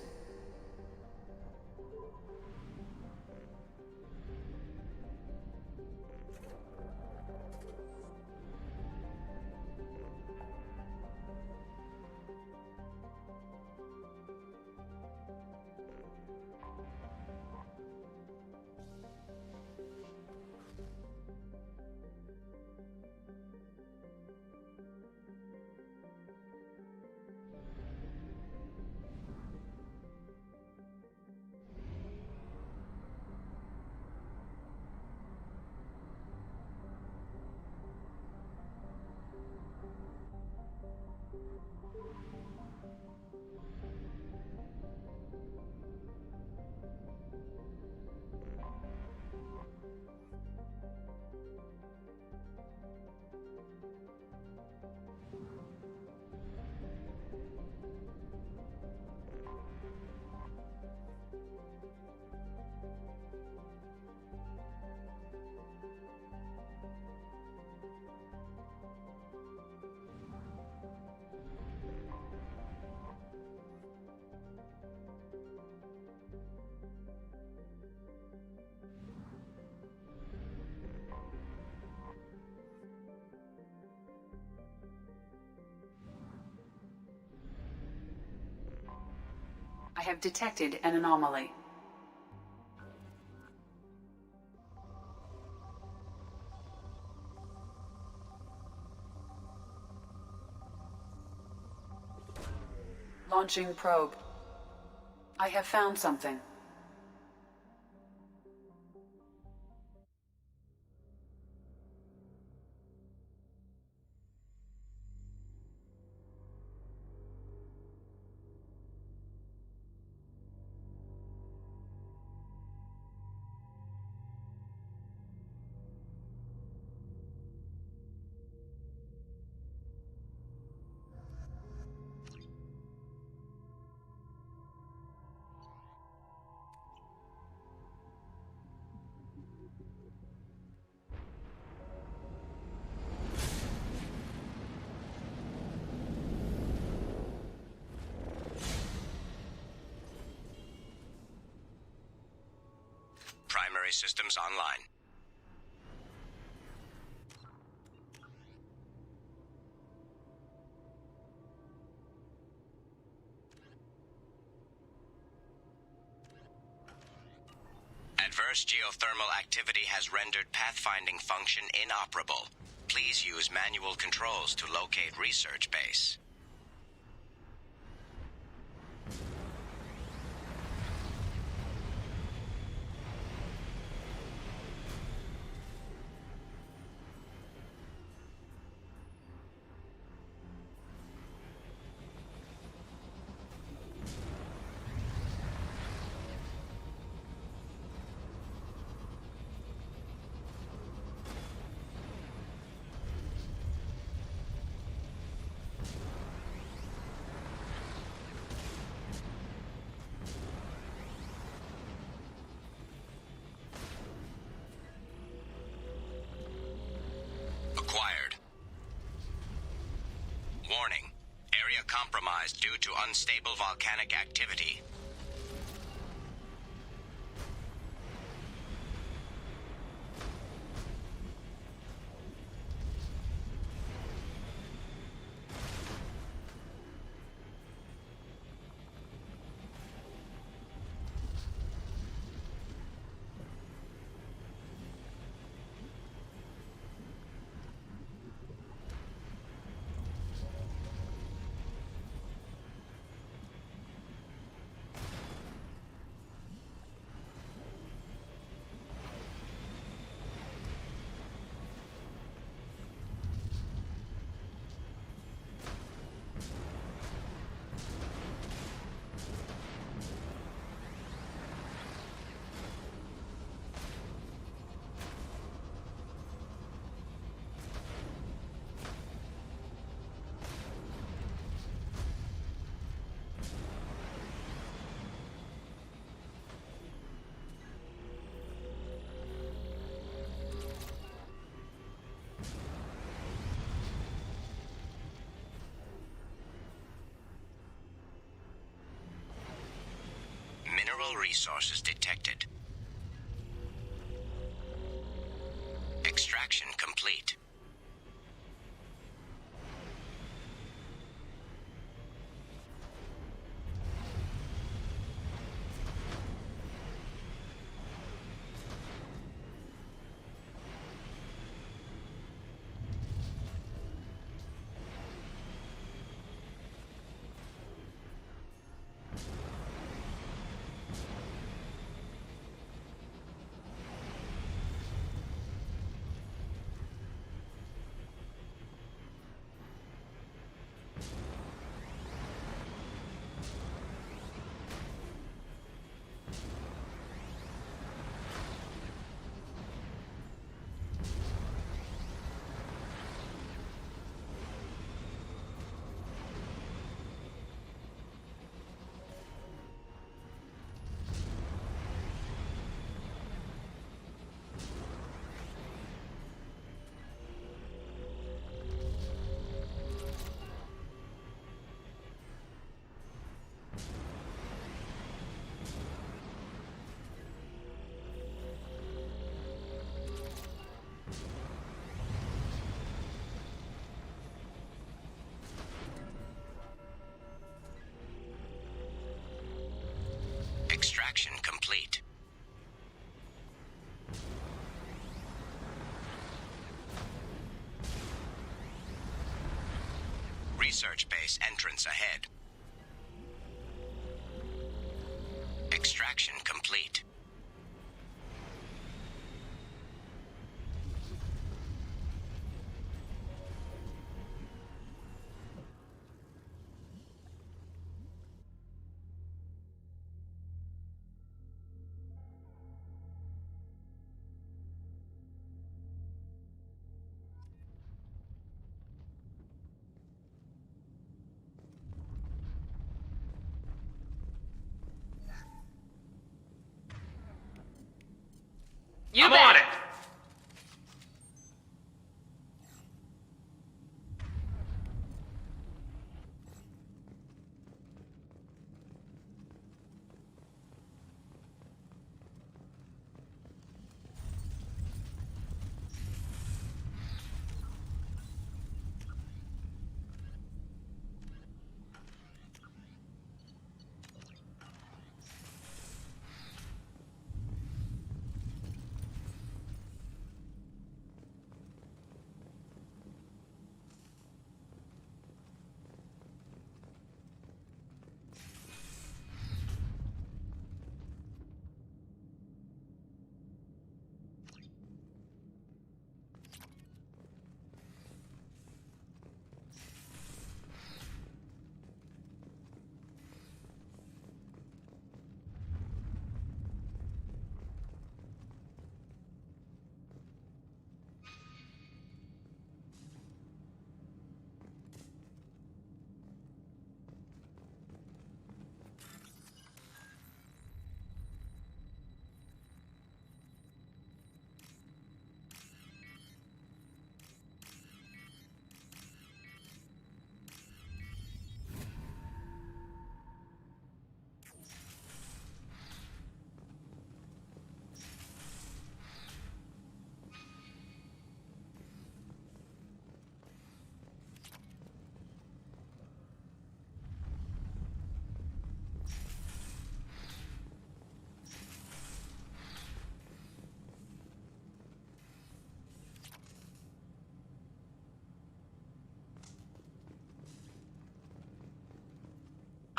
have detected an anomaly. Launching probe. I have found something. Primary systems online. Adverse geothermal activity has rendered pathfinding function inoperable. Please use manual controls to locate research base. Acquired. Warning. Area compromised due to unstable volcanic activity. Mineral resources detected. Extraction complete. research base entrance ahead. Extraction complete. I'm on it!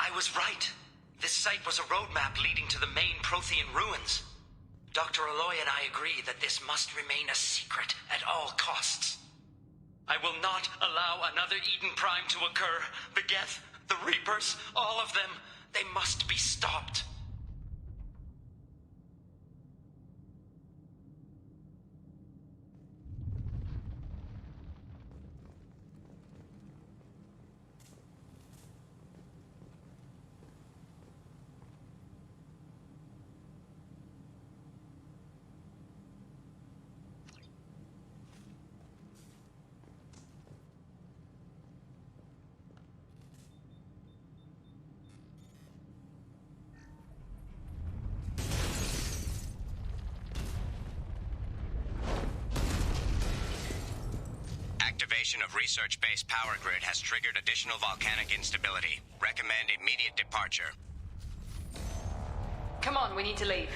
I was right. This site was a roadmap leading to the main Prothean ruins. Dr. Aloy and I agree that this must remain a secret at all costs. I will not allow another Eden Prime to occur. The Geth, the Reapers, all of them, they must be stopped. Activation of research base power grid has triggered additional volcanic instability. Recommend immediate departure. Come on, we need to leave.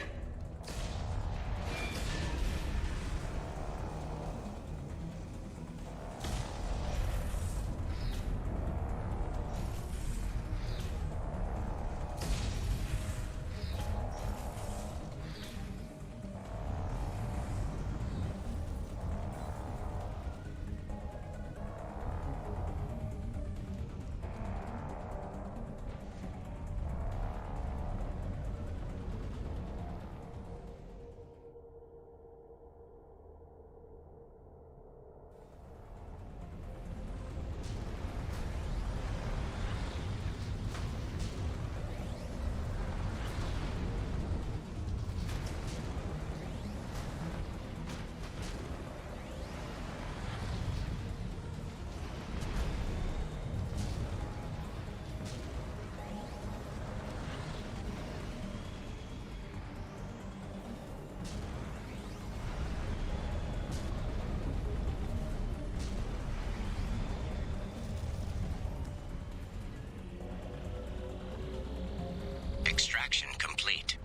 Extraction complete.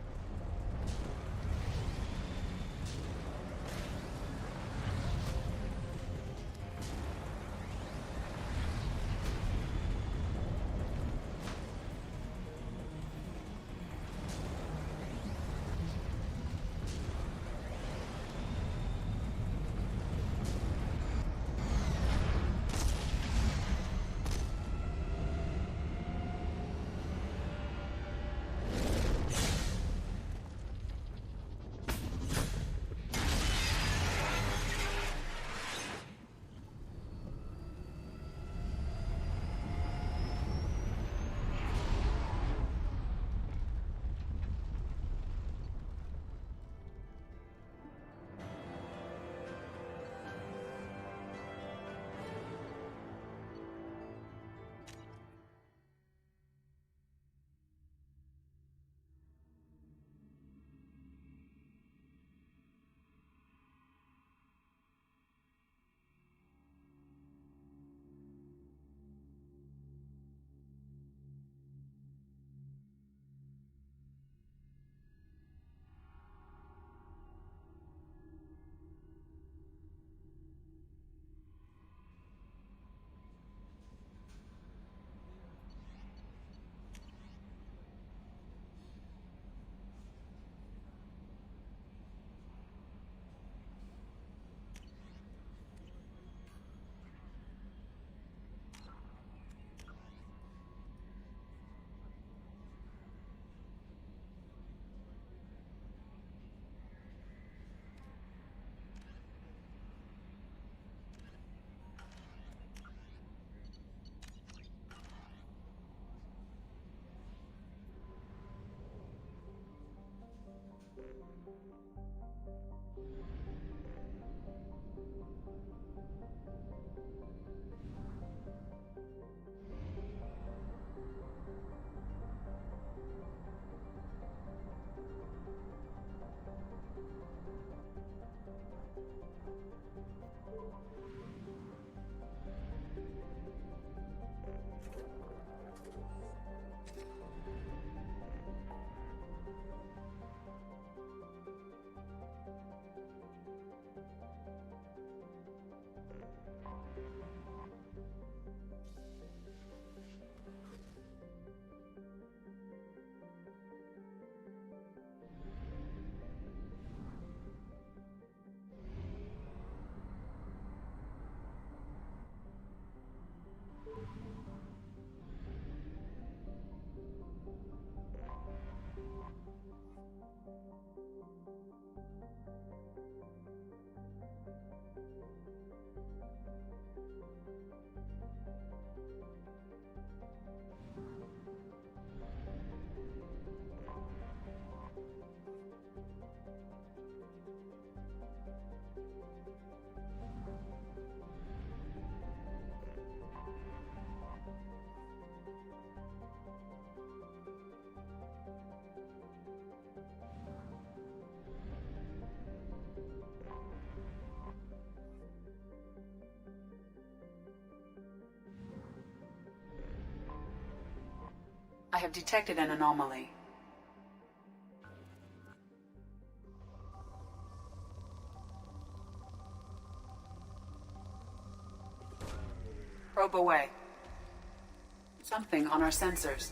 I have detected an anomaly. Probe away. Something on our sensors.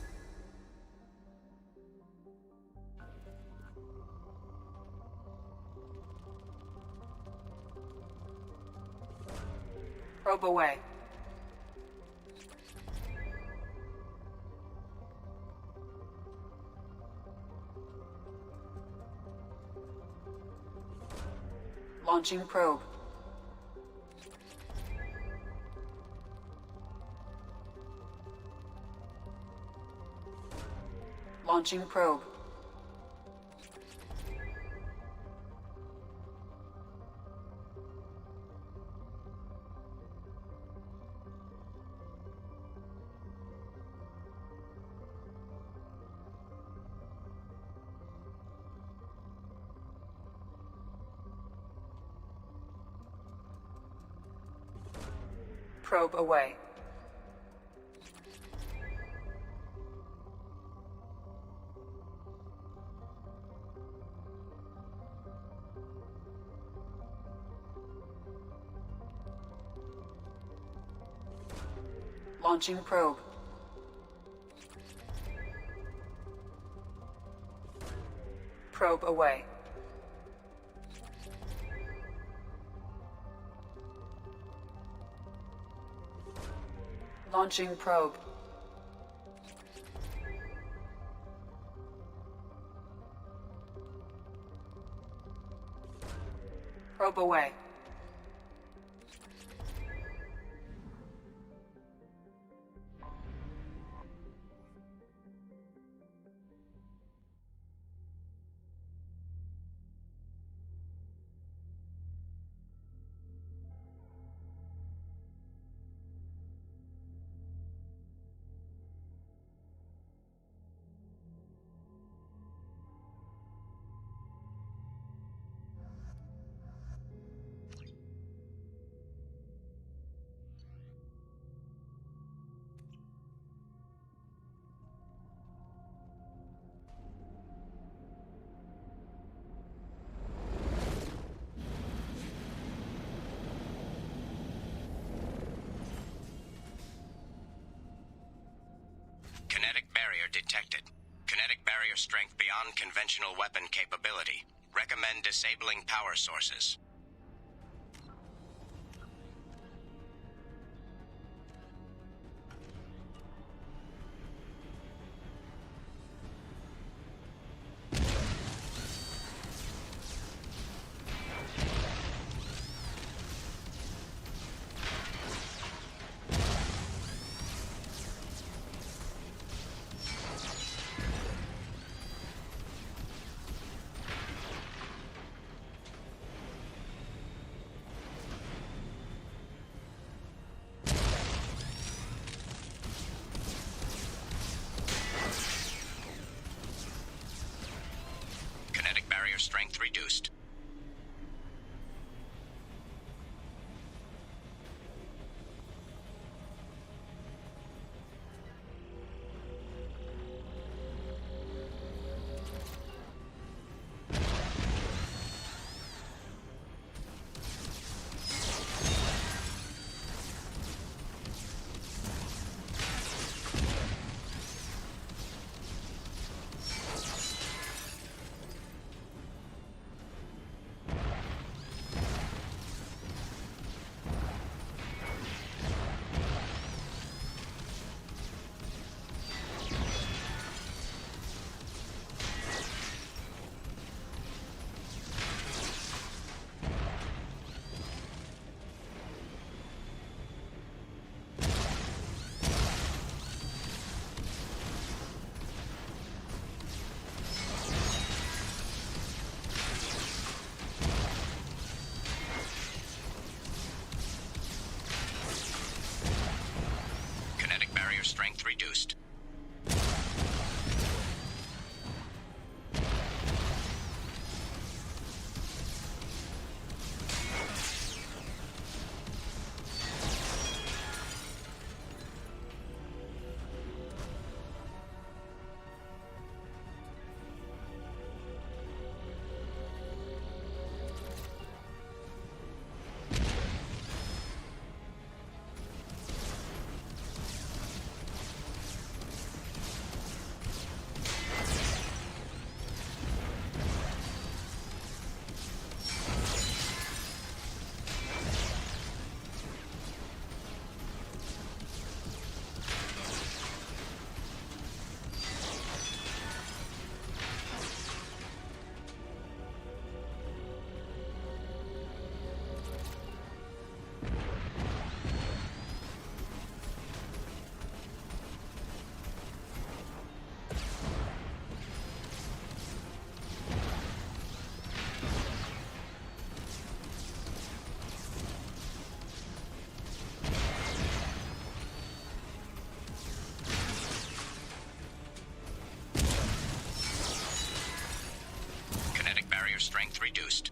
Probe away. Launching probe. Launching probe. Probe away. Launching probe. Probe away. Launching probe. Probe away. Kinetic barrier detected. Kinetic barrier strength beyond conventional weapon capability. Recommend disabling power sources. reduced. Strength reduced. Strength reduced.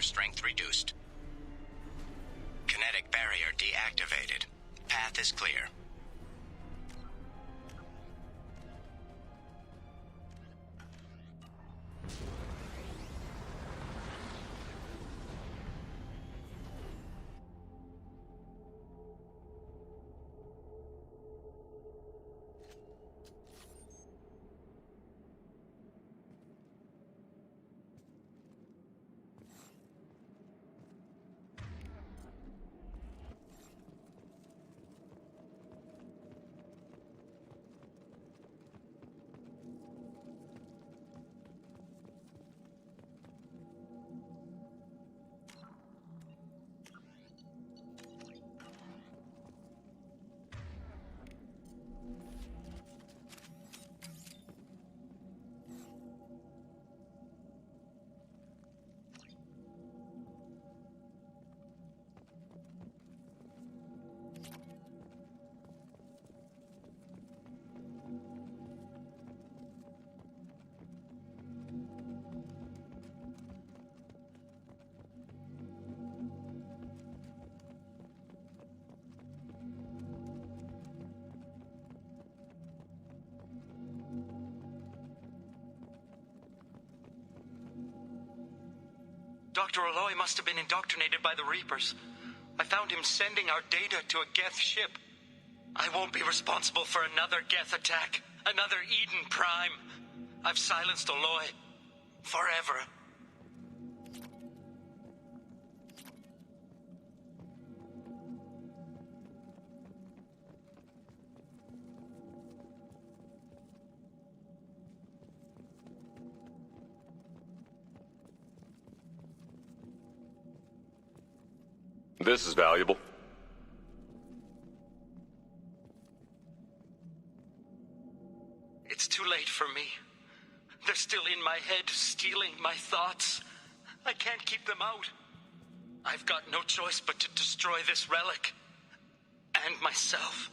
Strength reduced. Kinetic barrier deactivated. Path is clear. Dr. Aloy must have been indoctrinated by the Reapers. I found him sending our data to a Geth ship. I won't be responsible for another Geth attack. Another Eden Prime. I've silenced Aloy. Forever. This is valuable. It's too late for me. They're still in my head, stealing my thoughts. I can't keep them out. I've got no choice but to destroy this relic. And myself.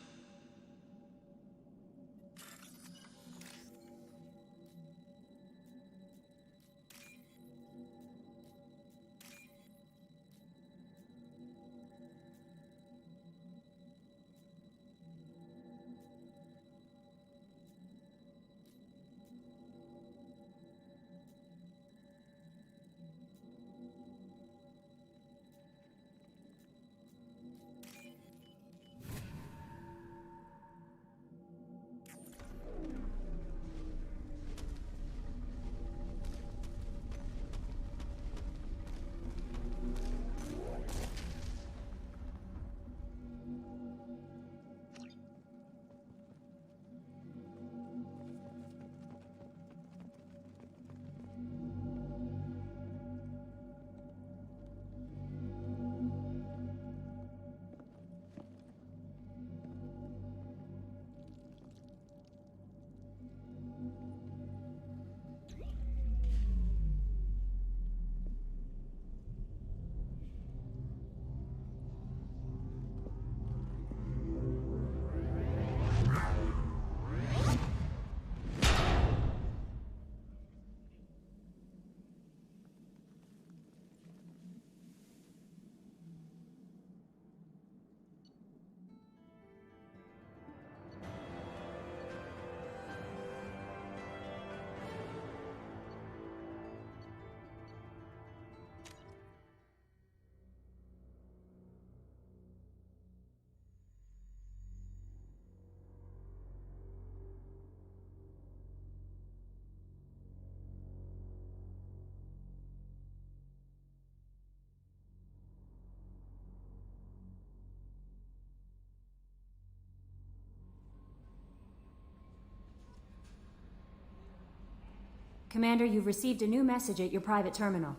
Commander, you've received a new message at your private terminal.